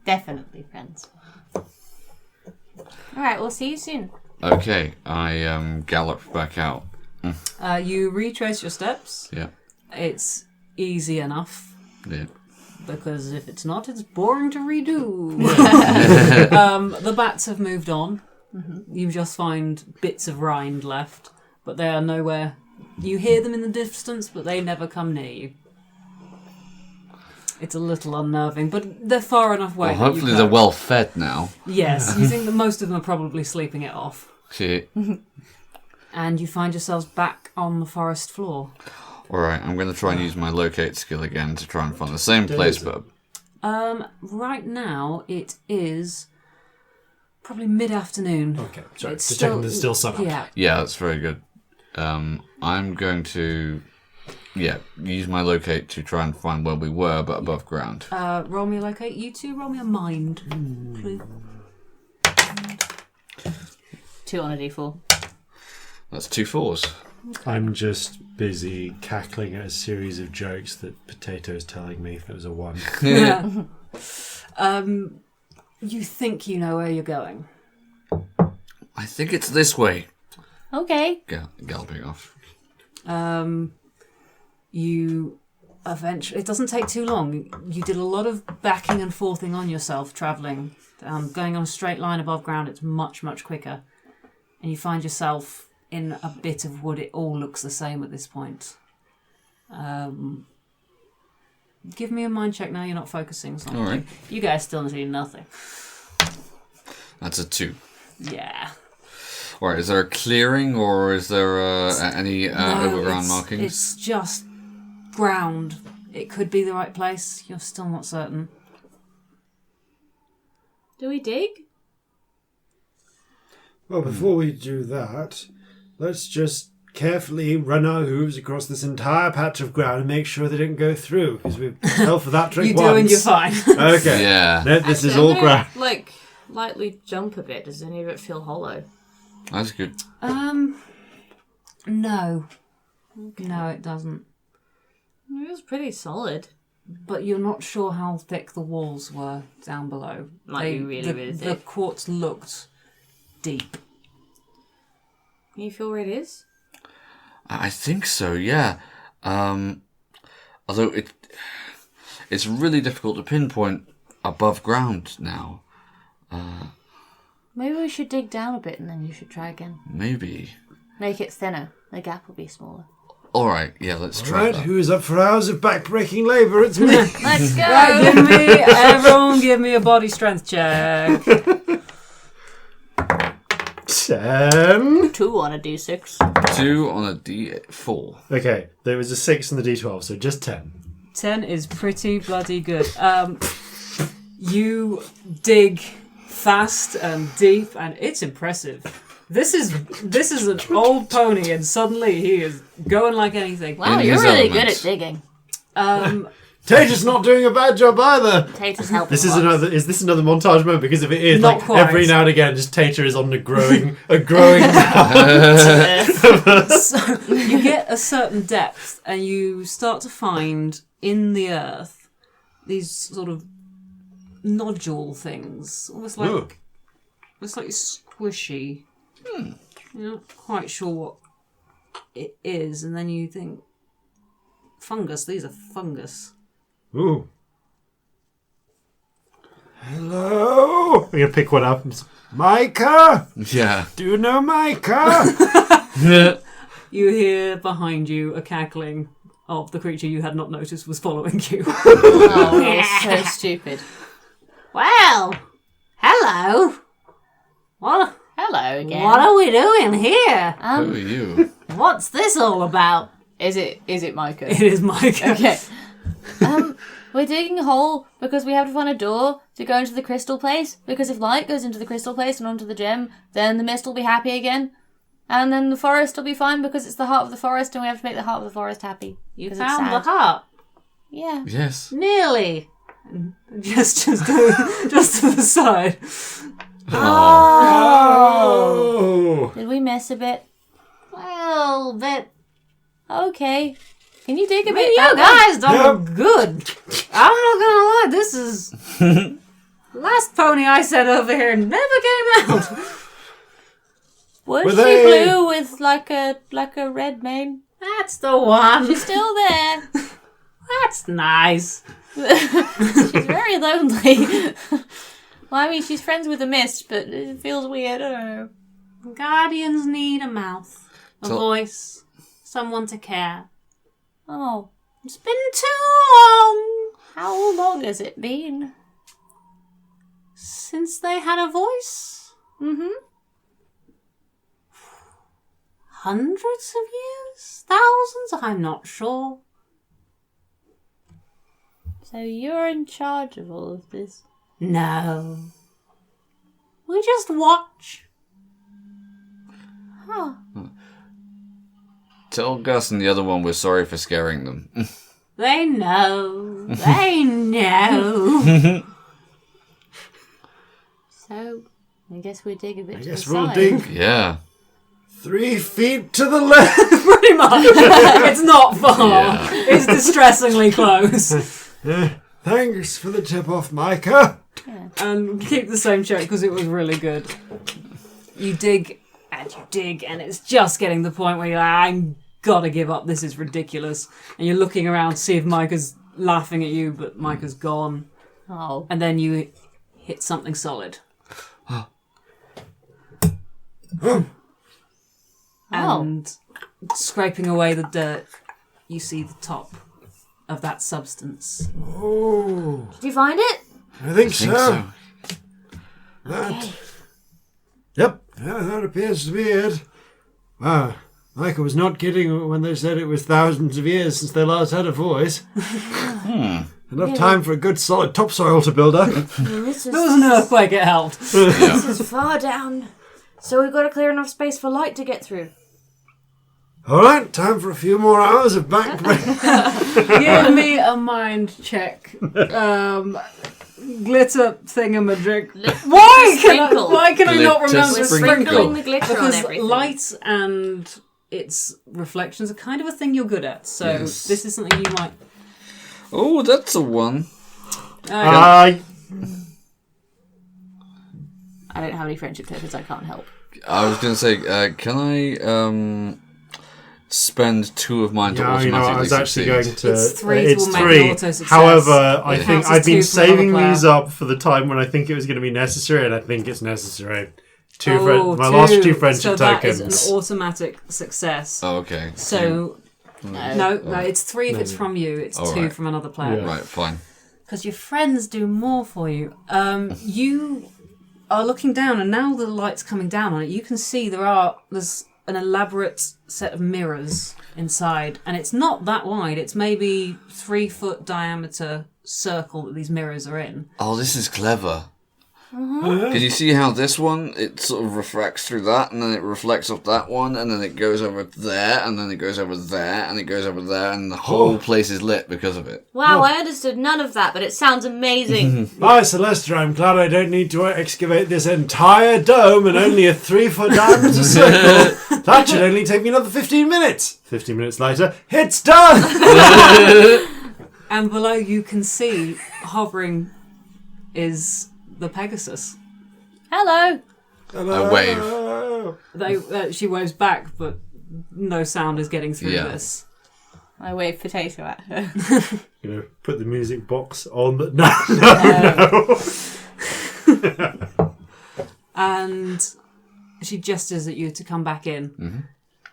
Definitely friends. Alright, we'll see you soon. Okay. I gallop back out. You retrace your steps. Yeah. It's easy enough. Yeah. because if it's not, it's boring to redo. The bats have moved on. You just find bits of rind left, but they are nowhere. You hear them in the distance, but they never come near you. It's a little unnerving, but they're far enough away. Well, hopefully they're well fed now. Yes, you think that most of them are probably sleeping it off. Shit. And you find yourselves back on the forest floor. Alright, I'm going to try and use my locate skill again to try and find the same place, but... Right now, it is probably mid-afternoon. Okay, sorry. It's Just checking there's still sun up. Yeah. Yeah, that's very good. I'm going to... Yeah, use my locate to try and find where we were, but above ground. Roll me a locate. You two roll me a mind. Clue. 2 on a d4. That's 2 4s. I'm just busy cackling at a series of jokes that Potato's telling me if it was a 1. Yeah. You think you know where you're going. I think it's this way. Okay. Galloping off. You eventually... It doesn't take too long. You did a lot of backing and forthing on yourself, travelling. Going on a straight line above ground, it's much, much quicker. And you find yourself in a bit of wood. It all looks the same at this point. Give me a mind check now. You're not focusing on something. All right. You guys still see nothing. That's a 2. Yeah. Alright, is there a clearing or is there any overground markings? It's just ground. It could be the right place. You're still not certain. Do we dig? Well, before we do that, let's just carefully run our hooves across this entire patch of ground and make sure they didn't go through, because we've fell for that trick You once. do and you're fine. Okay. Yeah. No, this is I'm all gonna, ground. Like, lightly jump a bit. Does any of it feel hollow? That's good. No. No, it doesn't. It was pretty solid. But you're not sure how thick the walls were down below. Might be really, really The thick. quartz looked deep. Can you feel where it is? I think so, yeah. Although it's really difficult to pinpoint above ground now. Maybe we should dig down a bit and then you should try again. Maybe. Make it thinner. The gap will be smaller. Alright, yeah, let's try Right, that. who's up for hours of back-breaking labour? It's me. Let's go! Right, everyone give me a body strength check. 10. 2 on a d6. 2 on a D4. Okay, there was a 6 in the D12, so just 10. 10 is pretty bloody good. You dig fast and deep, and it's impressive. This is an old pony, and suddenly he is going like anything. Wow, In you're his really element. good at digging. Tata's not doing a bad job either. Tata's helping. This is a lot. another. Is this another montage moment? Because if it is, Not like quite. every now and again, just Tata is on a growing So you get a certain depth, and you start to find in the earth these sort of nodule things, almost like Ooh. it's like squishy. You're not quite sure what it is, and then you think fungus. These are fungus. Ooh. Hello. I'm gonna pick one up. Micah. Yeah. Do you know Micah? You hear behind you a cackling of the creature you had not noticed was following you. Oh, that's so stupid. Well, hello. What? Hello again. What are we doing here? Who are you? What's this all about? Is it Micah? It is Micah. Okay. We're digging a hole because we have to find a door to go into the crystal place. Because if light goes into the crystal place and onto the gem, then the mist will be happy again. And then the forest will be fine because it's the heart of the forest and we have to make the heart of the forest happy. You 'Cause it's found the sad. heart. Yeah. Yes. Nearly. Just to the side. Oh. Did we miss a bit? Well, bit. Okay. Can you dig a I bit? mean, you that way? guys done good. I'm not gonna lie. This is last pony I sent over here never came out. Was Were she they- blue with like a red mane? That's the one. She's still there. That's nice. She's very lonely. Well, I mean, she's friends with a mist, but it feels weird. I don't know. Guardians need a mouth, a So- voice, someone to care. Oh, It's been too long how long has it been? since they had a voice. Mm-hmm. Hundreds of years? Thousands? I'm not sure. So you're in charge of all of this. No. We just watch. Huh. Tell Gus and the other one we're sorry for scaring them. They know. They know. So, I guess we dig a bit I to guess the we'll side. dig Yeah. 3 feet to the left. Pretty much. It's not far. Yeah. It's distressingly close. Thanks for the tip off, Micah. And keep the same check because it was really good. You dig and it's just getting to the point where you're like, I'm gotta give up, this is ridiculous. And you're looking around to see if Micah's laughing at you, but Micah's gone. Oh. And then you hit something solid. And scraping away the dirt, you see the top of that substance. Oh, Did you find it? I think I so. think so. That. Yep, yeah, that appears to be it. Wow, Micah was not kidding when they said it was thousands of years since they last had a voice. Enough time for a good solid topsoil to build up. This There was an earthquake, it helped. This is far down. So we've got to clear enough space for light to get through. All right, time for a few more hours of back. Give me a mind check. Glitter thingamajig. Why can I not Glitter remember sprinkle. Sprinkling the glitter on Because everything. light and its reflections are kind of a thing you're good at. So Yes. this is something you might. Oh, that's a 1. I I don't have any friendship tokens, I can't help. I was going to say, can I spend 2 of mine to Yeah, automatically I was actually going succeed? to. It's 3 It's to make 3. an auto success. However, I It think counts as I've been 2 from another saving player. these up for the time when I think it was going to be necessary, and I think it's necessary. My 2. last 2 friendship so that is tokens. an automatic success. Oh, okay. So no, it's 3 if it's from you. It's 2 Alright. from another player. Yeah. Right, fine. Because your friends do more for you. You are looking down, and now the light's coming down on it. You can see there's an elaborate set of mirrors inside, and it's not that wide. It's maybe 3-foot diameter circle that these mirrors are in. Oh, this is clever. Can you see how this one, it sort of refracts through that, and then it reflects off that one, and then it goes over there, and then it goes over there, and it goes over there, and the whole place is lit because of it. Wow, I understood none of that, but it sounds amazing. Hi, Celestia. I'm glad I don't need to excavate this entire dome and only a 3-foot diameter circle. That should only take me another 15 minutes. 15 minutes later, it's done! And below you can see, hovering, is the Pegasus. Hello. I wave. She waves back, but no sound is getting through Yeah. this. I wave potato at her. Put the music box on, but no. And she gestures at you to come back in. Mm-hmm.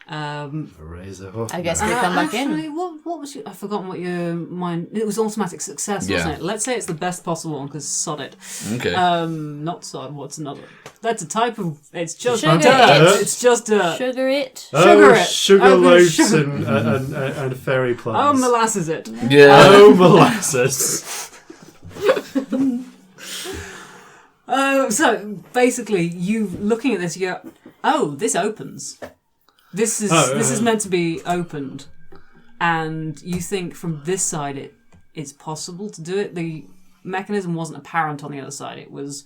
A razor hoof. I guess we come back Actually, in. what was I've forgotten what your mind. It was automatic success, Yeah. wasn't it? Let's say it's the best possible one because sod it. Okay. Not sod. What's another? That's a type of. It's just Sugar dirt. it. It's just dirt. Sugar it. Sugar it. Sugar Oh, loaves sugar. and fairy Oh, plums. molasses it. yeah. Oh, molasses. So basically, you looking at this, you go, "Oh, this opens. This is meant to be opened," and you think from this side it is possible to do it. The mechanism wasn't apparent on the other side; it was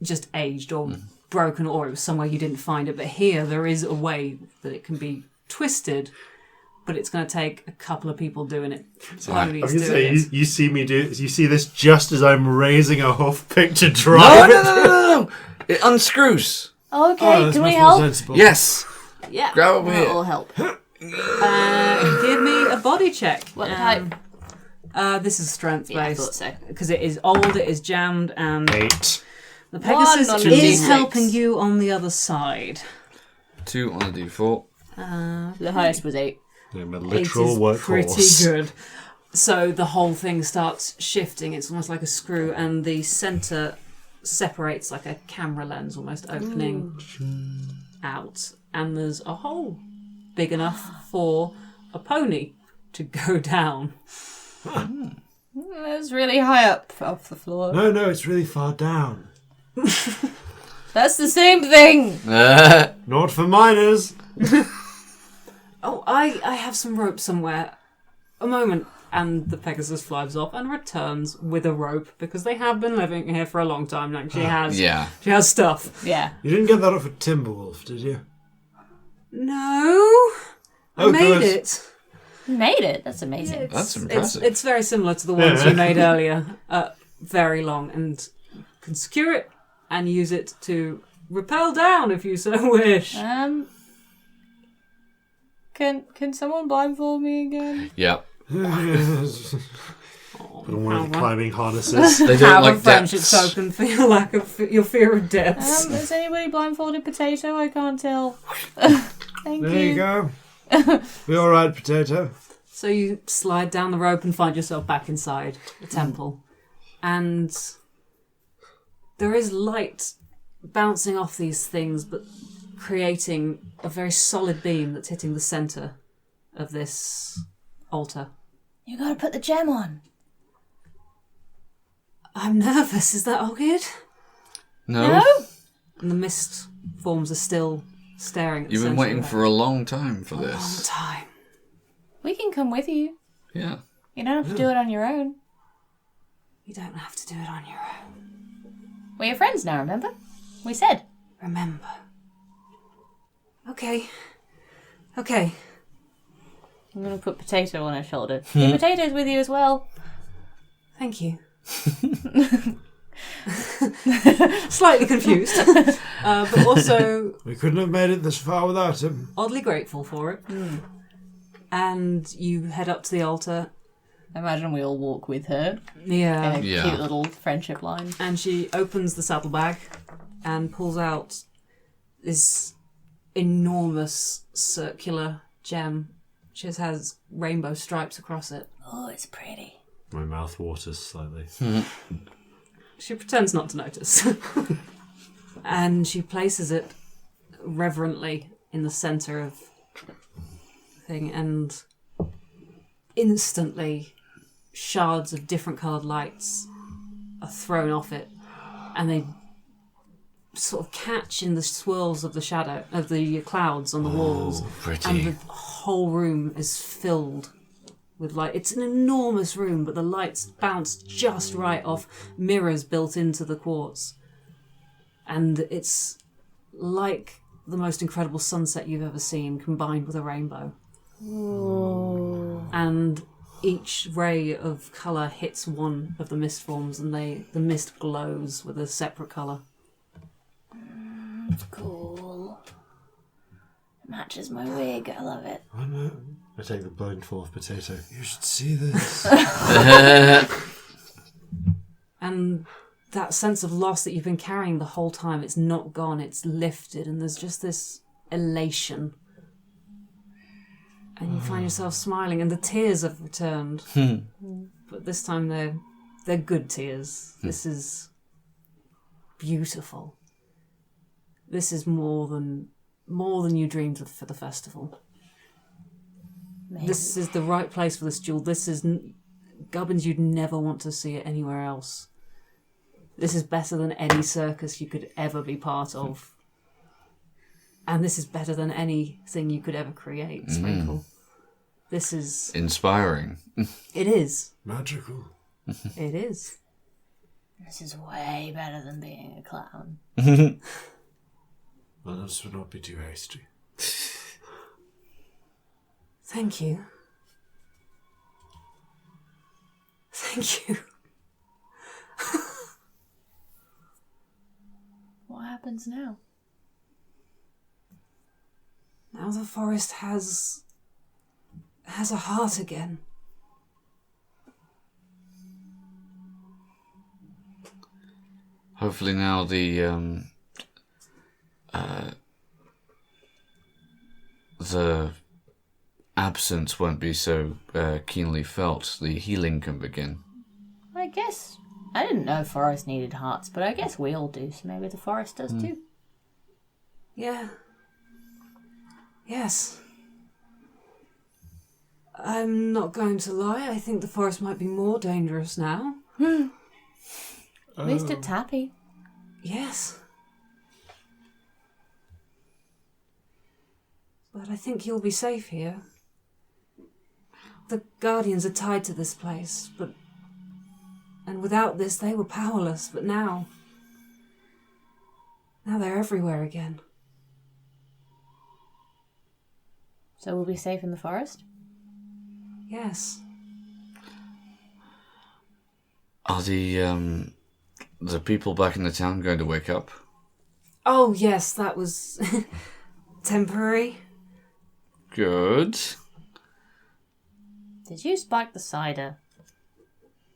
just aged or broken, or it was somewhere you didn't find it. But here, there is a way that it can be twisted. But it's going to take a couple of people doing it. Right. I was Ponies going to doing say, it. you see me do. You see this just as I'm raising a hoof pick to drive it. No. It unscrews. Okay, that's can we much more help? sensible. Yes. Yeah. Grab over We'll here. all help. Give me a body check. What type? This is strength Yeah, I based. thought so. Because it is old, it is jammed, and 8. the Pegasus on a is D6. helping you on the other side. 2 on a D4. The highest was 8. I'm a 8 literal is pretty workhorse. good. So the whole thing starts shifting. It's almost like a screw, and the centre separates like a camera lens, almost opening out. And there's a hole big enough for a pony to go down. It was really high up off the floor. No, it's really far down. That's the same thing! Not for miners. Oh, I have some rope somewhere. A moment. And the Pegasus flies off and returns with a rope because they have been living here for a long time. Like she has, Yeah. she has stuff. Yeah. You didn't get that off a Timberwolf, did you? No, I made good. it. You made it. That's amazing. That's impressive. It's very similar to the ones you made earlier. Very long, and you can secure it and use it to rappel down if you so wish. Can someone blindfold me again? Yeah. Put on one of the climbing harnesses. They don't Have a like friendship depths. token for your lack of your fear of depths. Is anybody blindfolded Potato? I can't tell. Thank There you go. Be all right, Potato. So you slide down the rope and find yourself back inside the temple. And there is light bouncing off these things, but creating a very solid beam that's hitting the centre of this altar. You gotta put the gem on. I'm nervous. Is that all good? No? And the mist forms are still staring at the You've been centre waiting of it. for a long time for a long this. time. We can come with you. Yeah. You don't have to do it on your own. You don't have to do it on your own. We're your friends now, remember? We said. Remember. Okay. I'm going to put Potato on her shoulder. Your Potato's with you as well. Thank you. Slightly confused, but also We couldn't have made it this far without him. oddly grateful for it. And you head up to the altar. I imagine we all walk with her Yeah. in a Yeah. cute little friendship line. And she opens the saddlebag and pulls out this enormous circular gem. She has rainbow stripes across it. Oh, it's pretty. My mouth waters slightly. She pretends not to notice. And she places it reverently in the centre of the thing, and instantly shards of different coloured lights are thrown off it, and they sort of catch in the swirls of the shadow of the clouds on the walls, Pretty. and the whole room is filled with light. It's an enormous room, but the lights bounce just right off mirrors built into the quartz, and it's like the most incredible sunset you've ever seen combined with a rainbow. And each ray of colour hits one of the mist forms, and the mist glows with a separate colour. Cool. Matches my wig. I love it. Oh no. I take the blindfold potato. You should see this. And that sense of loss that you've been carrying the whole time, it's not gone, it's lifted, and there's just this elation. And you find yourself smiling, and the tears have returned. But this time they're good tears. This is beautiful. This is more than you dreamed of for the festival. Amazing. This is the right place for this jewel. This is Gubbins. You'd never want to see it anywhere else. This is better than any circus you could ever be part of. And this is better than anything you could ever create, Sprinkle. This is... Inspiring. It is. Magical. It is. This is way better than being a clown. Well, let's not be too hasty. Thank you. Thank you. What happens now? Now the forest has a heart again. hopefully now the absence won't be so keenly felt. The healing can begin. I guess. I didn't know forest needed hearts, but I guess we all do, so maybe the forest does too. Yeah. Yes. I'm not going to lie, I think the forest might be more dangerous now. At least it's happy. Yes. But I think you'll be safe here. The Guardians are tied to this place, and without this they were powerless, but now they're everywhere again. So we'll be safe in the forest? Yes. Are the people back in the town going to wake up? Oh yes, that was temporary. Good. Did you spike the cider?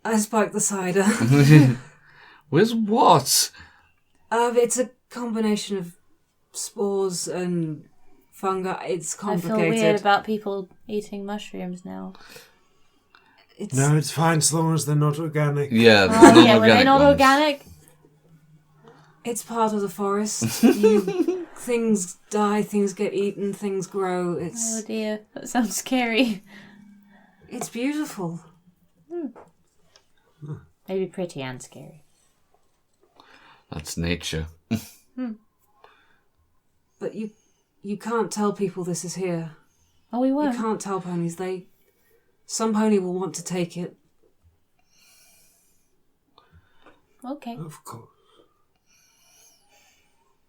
I spiked the cider. With what? It's a combination of spores and fungi. It's I feel complicated. weird about people eating mushrooms now. No, it's fine as long as they're not organic. Yeah, Oh yeah, were they not ones. organic? It's part of the forest. Things die, things get eaten, things grow. Oh dear, that sounds scary. It's beautiful. Maybe pretty and scary. That's nature. But you can't tell people this is here. Oh, we You won't. can't tell ponies. Some pony will want to take it. Okay. Of course.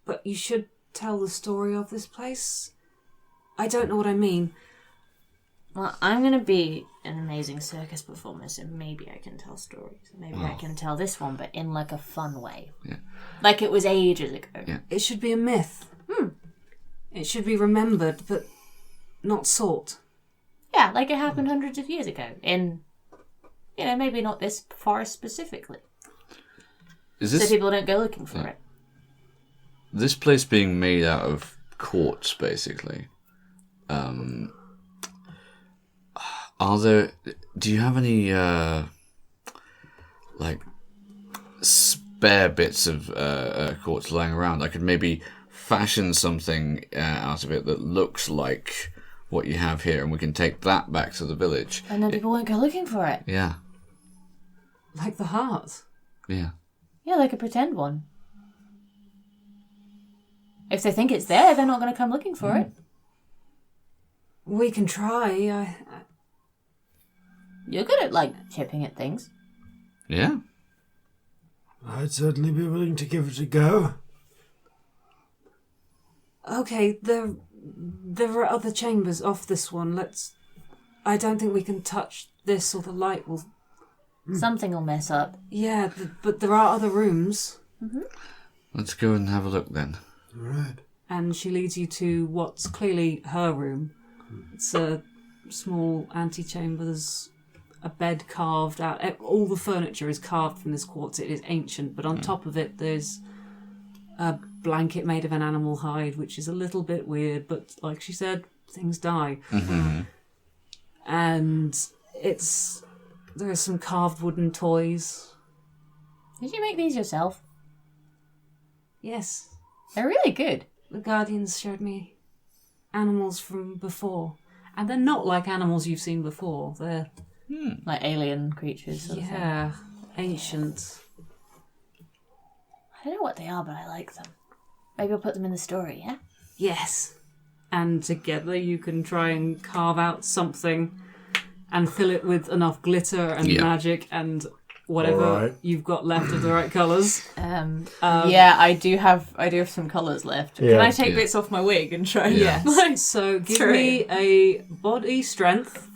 But you should tell the story of this place. I don't know what I mean. Well, I'm going to be an amazing circus performer, so maybe I can tell stories. Maybe I can tell this one, but in like a fun way. Yeah. Like it was ages ago. Yeah. It should be a myth. It should be remembered, but not sought. Yeah, like it happened hundreds of years ago in, maybe not this forest specifically. Is So this people don't go looking for it. this place being made out of quartz, basically? Are there? Do you have any like spare bits of quartz lying around? I could maybe fashion something out of it that looks like what you have here, and we can take that back to the village. And then people won't go looking for it. Yeah, Like the heart. yeah. Yeah, like a pretend one. If they think it's there, they're not going to come looking for it. We can try. You're good at, like, chipping at things. Yeah. I'd certainly be willing to give it a go. Okay, there are other chambers off this one. I don't think we can touch this, or the light will. Something will mess up. Yeah, but there are other rooms. Let's go and have a look then. All right. And she leads you to what's clearly her room. It's a small antechamber. There's a bed carved out. All the furniture is carved from this quartz. It is ancient, but on top of it there's a blanket made of an animal hide, which is a little bit weird, but like she said, things die. And there are some carved wooden toys. Did you make these yourself? Yes, They're really good. the Guardians showed me animals from before, and they're not like animals you've seen before. They're Like alien creatures. Sort of thing. yeah, ancient. I don't know what they are, but I like them. Maybe I'll put them in the story, yeah? Yes. And together you can try and carve out something and fill it with enough glitter and magic and whatever Alright. you've got left of the right colours. Yeah, I do have some colours left. Yeah. Can I take Yeah. bits off my wig and try? Yeah. Yes. So give me a body strength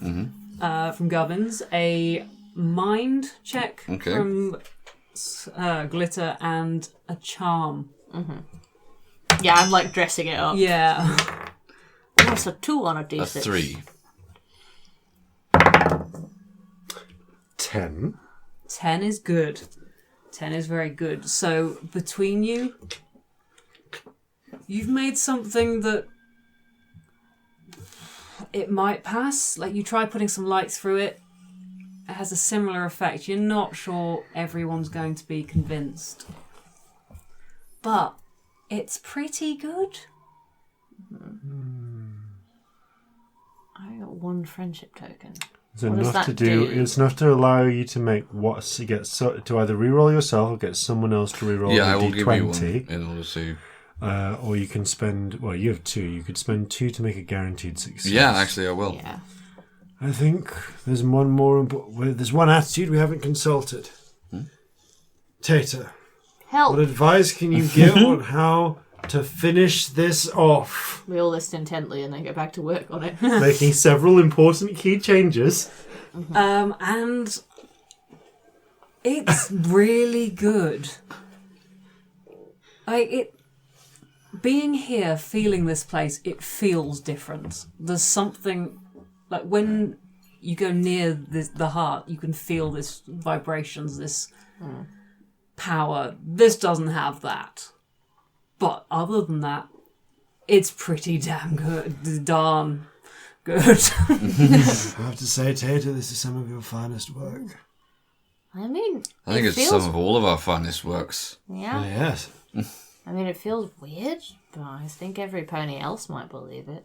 from Gubbins, a mind check Okay. from glitter, and a charm. Yeah, I'm like dressing it up. Yeah. What's a 2 on a A D6? 3. 10. 10 is good. 10 is very good. So between you, you've made something that it might pass. Like you try putting some light through it. It has a similar effect. You're not sure everyone's going to be convinced. But it's pretty good. I got 1 friendship token. It's What does enough to that do. do? It's enough to allow you to make to either reroll yourself or get someone else to reroll Yeah, I a will give you one d20. in order to. Or you can spend. Well, you have 2. You could spend 2 to make a guaranteed success. Yeah, actually, I will. Yeah. I think there's one more. There's one attitude we haven't consulted. Tater, Help. what advice can you give on how to finish this off? We all listen intently and then get back to work on it. Making several important key changes. And it's really good. Being here, feeling this place, it feels different. There's something, like when you go near the heart, you can feel this vibrations, this power. This doesn't have that. But other than that, it's pretty damn good. Darn good. I have to say, Tater, this is some of your finest work. I mean, I think it it's feels, some of all of our finest works. Yeah. Yes. I mean, it feels weird, but I think every pony else might believe it.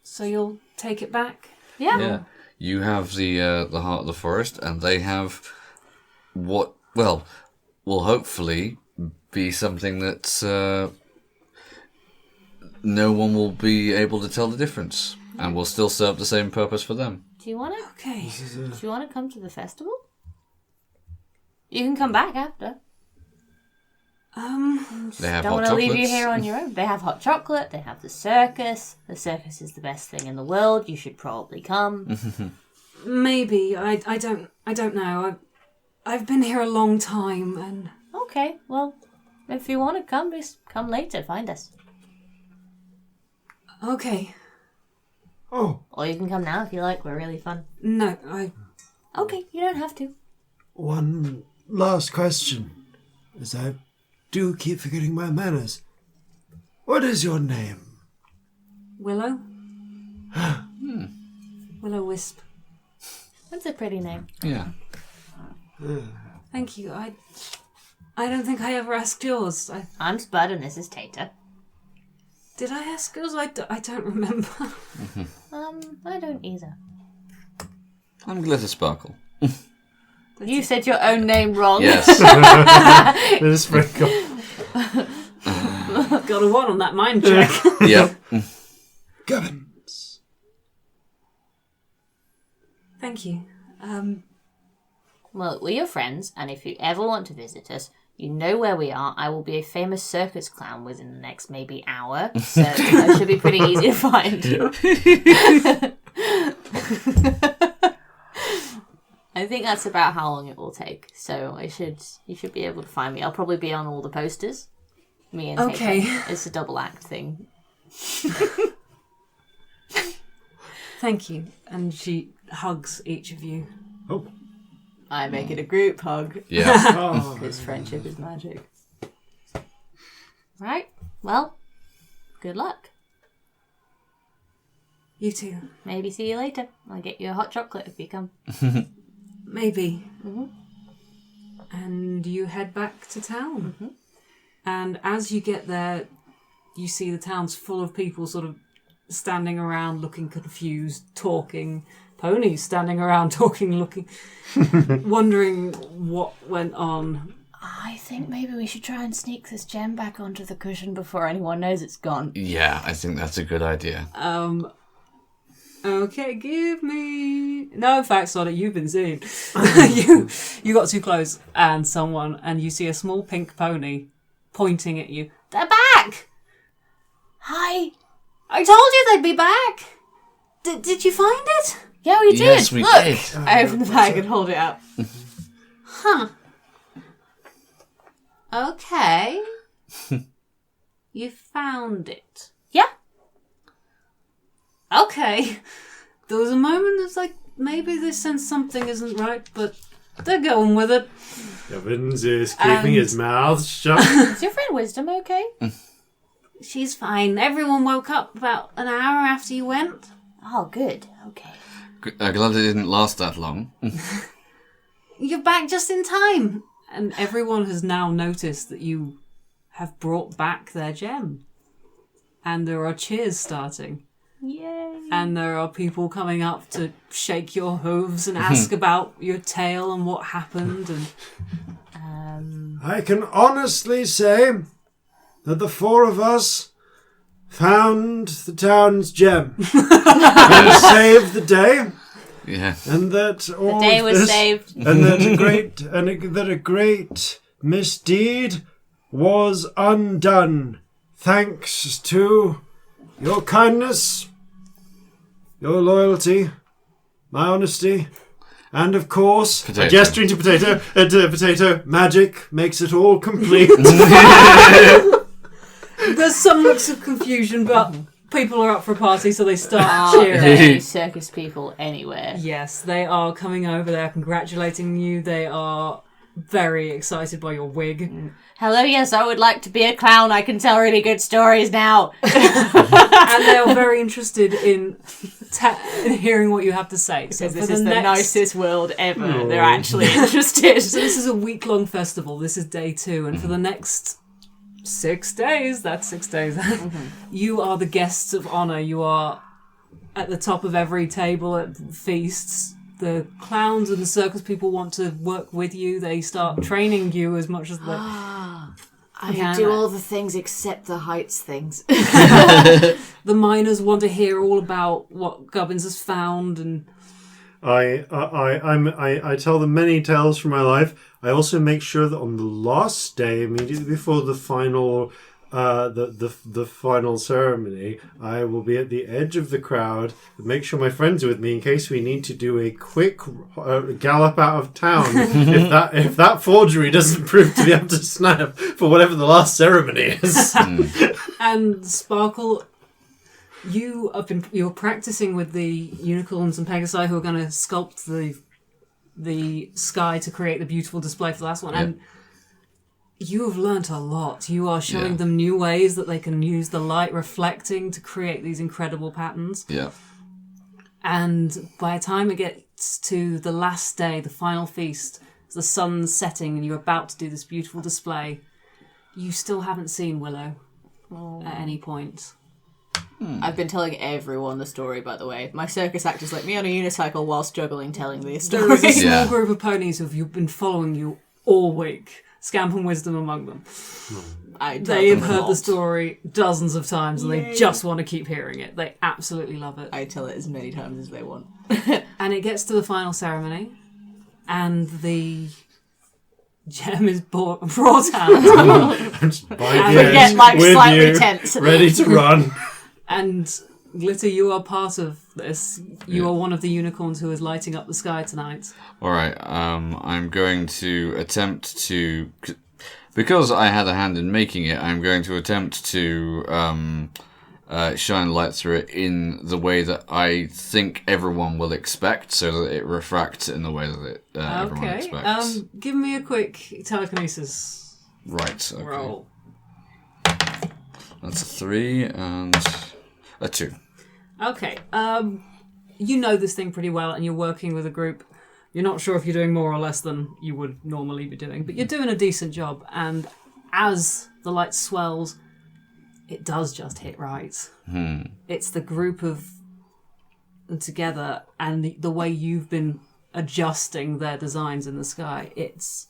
So you'll take it back? Yeah. Yeah. You have the heart of the forest, and they have what, well, will hopefully be something that no one will be able to tell the difference, and will still serve the same purpose for them. Do you want to? Okay. Do you want to come to the festival? You can come back after. They have Don't hot want to leave you chocolates. here on your own. They have hot chocolate. They have the circus. The circus is the best thing in the world. You should probably come. Maybe. I don't know. I've been here a long time and Okay. Well, if you want to come, just come later. Find us. okay. Oh, Or you can come now if you like. We're really fun. No, Okay. You don't have to. one last question, as I do keep forgetting my manners. What is your name? Willow? Willow Wisp. That's a pretty name. Yeah. Thank you. I don't think I ever asked yours. I'm Spud and this is Tater. Did I ask yours? I don't remember. I don't either. I'm Glitter Sparkle. You said your own name wrong. Yes. There's a sprinkle. Got a 1 on that mind check. Yep. Governance. Thank you. Well, we're your friends, and if you ever want to visit us, you know where we are. I will be a famous circus clown within the next maybe hour, so it should be pretty easy to find. I think that's about how long it will take. So you should be able to find me. I'll probably be on all the posters. Me and Okay. Tater. It's a double act thing. Thank you. And she hugs each of you. Oh. I make it a group hug. Yeah. Oh. Because friendship is magic. Right. Well, good luck. You too. Maybe see you later. I'll get you a hot chocolate if you come. Maybe. And you head back to town. And as you get there, you see the town's full of people sort of standing around looking confused, talking. Ponies standing around talking, looking, wondering what went on. I think maybe we should try and sneak this gem back onto the cushion before anyone knows it's gone. Yeah, I think that's a good idea. Okay, give me... No, in fact, Sonic, you've been seen. you got too close and you see a small pink pony pointing at you. They're back! Hi. I told you they'd be back! Did you find it? Yeah, we did. Yes, we Look. did. I open the bag and hold it up. Huh. Okay. You found it. Yeah. Okay. There was a moment that's like, maybe this sense something isn't right, but They're going with it. Gubbins is keeping his mouth shut. Is your friend Wisdom okay? She's fine. Everyone woke up about an hour after you went. Oh, good. Okay. Glad it didn't last that long. You're back just in time. And everyone has now noticed that you have brought back their gem. And there are cheers starting. Yay. And there are people coming up to shake your hooves and ask about your tale and what happened. And I can honestly say that the four of us found the town's gem. We saved the day. Yeah. And that all The day was this, saved. and that a great misdeed was undone, thanks to your kindness, your loyalty, my honesty, and of course, Potato. gesturing to potato, magic makes it all complete. there's some looks of confusion, but people are up for a party, so they start Are cheering. there any circus people anywhere? Yes, they are coming over. They are congratulating you. They are very excited by your wig. Hello, yes, I would like to be a clown. I can tell really good stories now. And they are very interested in hearing what you have to say. So Because for this is the next... nicest world ever. They're actually interested. So this is a week-long festival. This is day 2. And for the next 6 days, that's 6 days, you are the guests of honour. You are at the top of every table at feasts. The clowns and the circus people want to work with you. They start training you as much as the... I do all the things except the heights things. The miners want to hear all about what Gubbins has found, and I tell them many tales from my life. I also make sure that on the last day, immediately before the final, the final ceremony, I will be at the edge of the crowd and make sure my friends are with me in case we need to do a quick gallop out of town if that forgery doesn't prove to be up to snap for whatever the last ceremony is. And Sparkle, you're practicing with the unicorns and Pegasi who are going to sculpt the sky to create the beautiful display for the last one. Yeah. And you have learnt a lot. You are showing them new ways that they can use the light reflecting to create these incredible patterns. Yeah. And by the time it gets to the last day, the final feast, the sun's setting and you're about to do this beautiful display, you still haven't seen Willow at any point. I've been telling everyone the story, by the way. My circus actors let me on a unicycle whilst juggling telling the There is a story. small Yeah. group of ponies who've been following you all week. Scamp and Wisdom among them. I tell They have them a heard the lot. story dozens of times and they just want to keep hearing it. They absolutely love it. I tell it as many times as they want. And it gets to the final ceremony and the gem is brought out. We get like with slightly you, tense. ready to run. And Glitter, you are part of this. You are one of the unicorns who is lighting up the sky tonight. All right. I'm going to attempt to, because I had a hand in making it. I'm going to attempt to shine light through it in the way that I think everyone will expect, so that it refracts in the way that everyone Okay. expects. Give me a quick telekinesis Right. Okay. roll. That's a 3 and a 2. Okay. You know this thing pretty well, and you're working with a group. You're not sure if you're doing more or less than you would normally be doing, but you're doing a decent job. And as the light swells, it does just hit right. It's the group of them together and the way you've been adjusting their designs in the sky. It's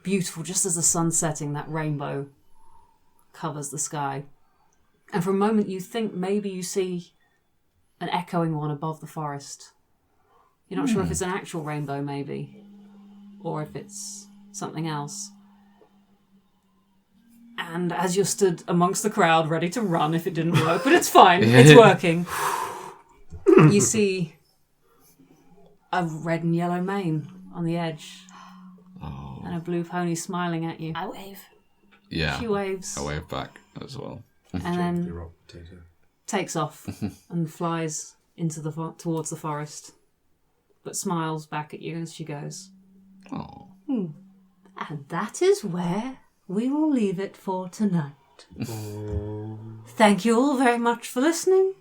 beautiful. Just as the sun's setting, that rainbow covers the sky. And for a moment you think maybe you see an echoing one above the forest. You're not sure if it's an actual rainbow, maybe, or if it's something else. And as you're stood amongst the crowd, ready to run if it didn't work, but it's fine, it's working, you see a red and yellow mane on the edge, and a blue pony smiling at you. I wave. Yeah. She waves, I wave back as well. and then takes off and flies into towards the forest, but smiles back at you as she goes. Oh. And that is where we will leave it for tonight. Thank you all very much for listening.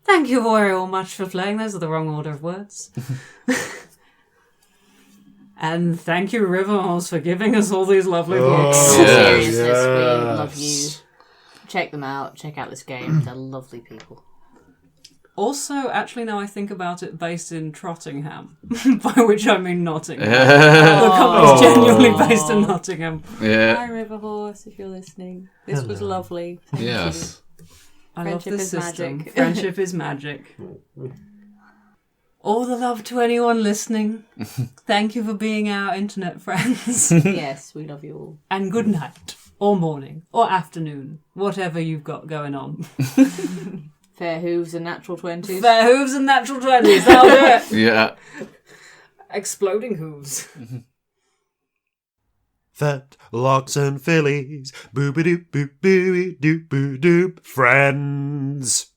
Thank you very much for playing. Those are the wrong order of words. And thank you, Riverhorse, for giving us all these lovely books. Seriousness, we love you. Check them out. Check out this game. They're lovely people. Also, actually, now I think about it, based in Trottingham, by which I mean Nottingham. The company's genuinely based in Nottingham. Yeah. Hi, Riverhorse, if you're listening. This was lovely. Thank Yes. I love Friendship this is system. magic. Friendship is magic. All the love to anyone listening. Thank you for being our internet friends. you. Yes, we love you all. And good night, or morning, or afternoon, whatever you've got going on. Fair hooves and natural 20s. Fair hooves and natural 20s, that'll do it. Yeah. Exploding hooves. Fetlocks and Fillies, boo-ba-doop-boop-boo-doop-boo-doop, friends.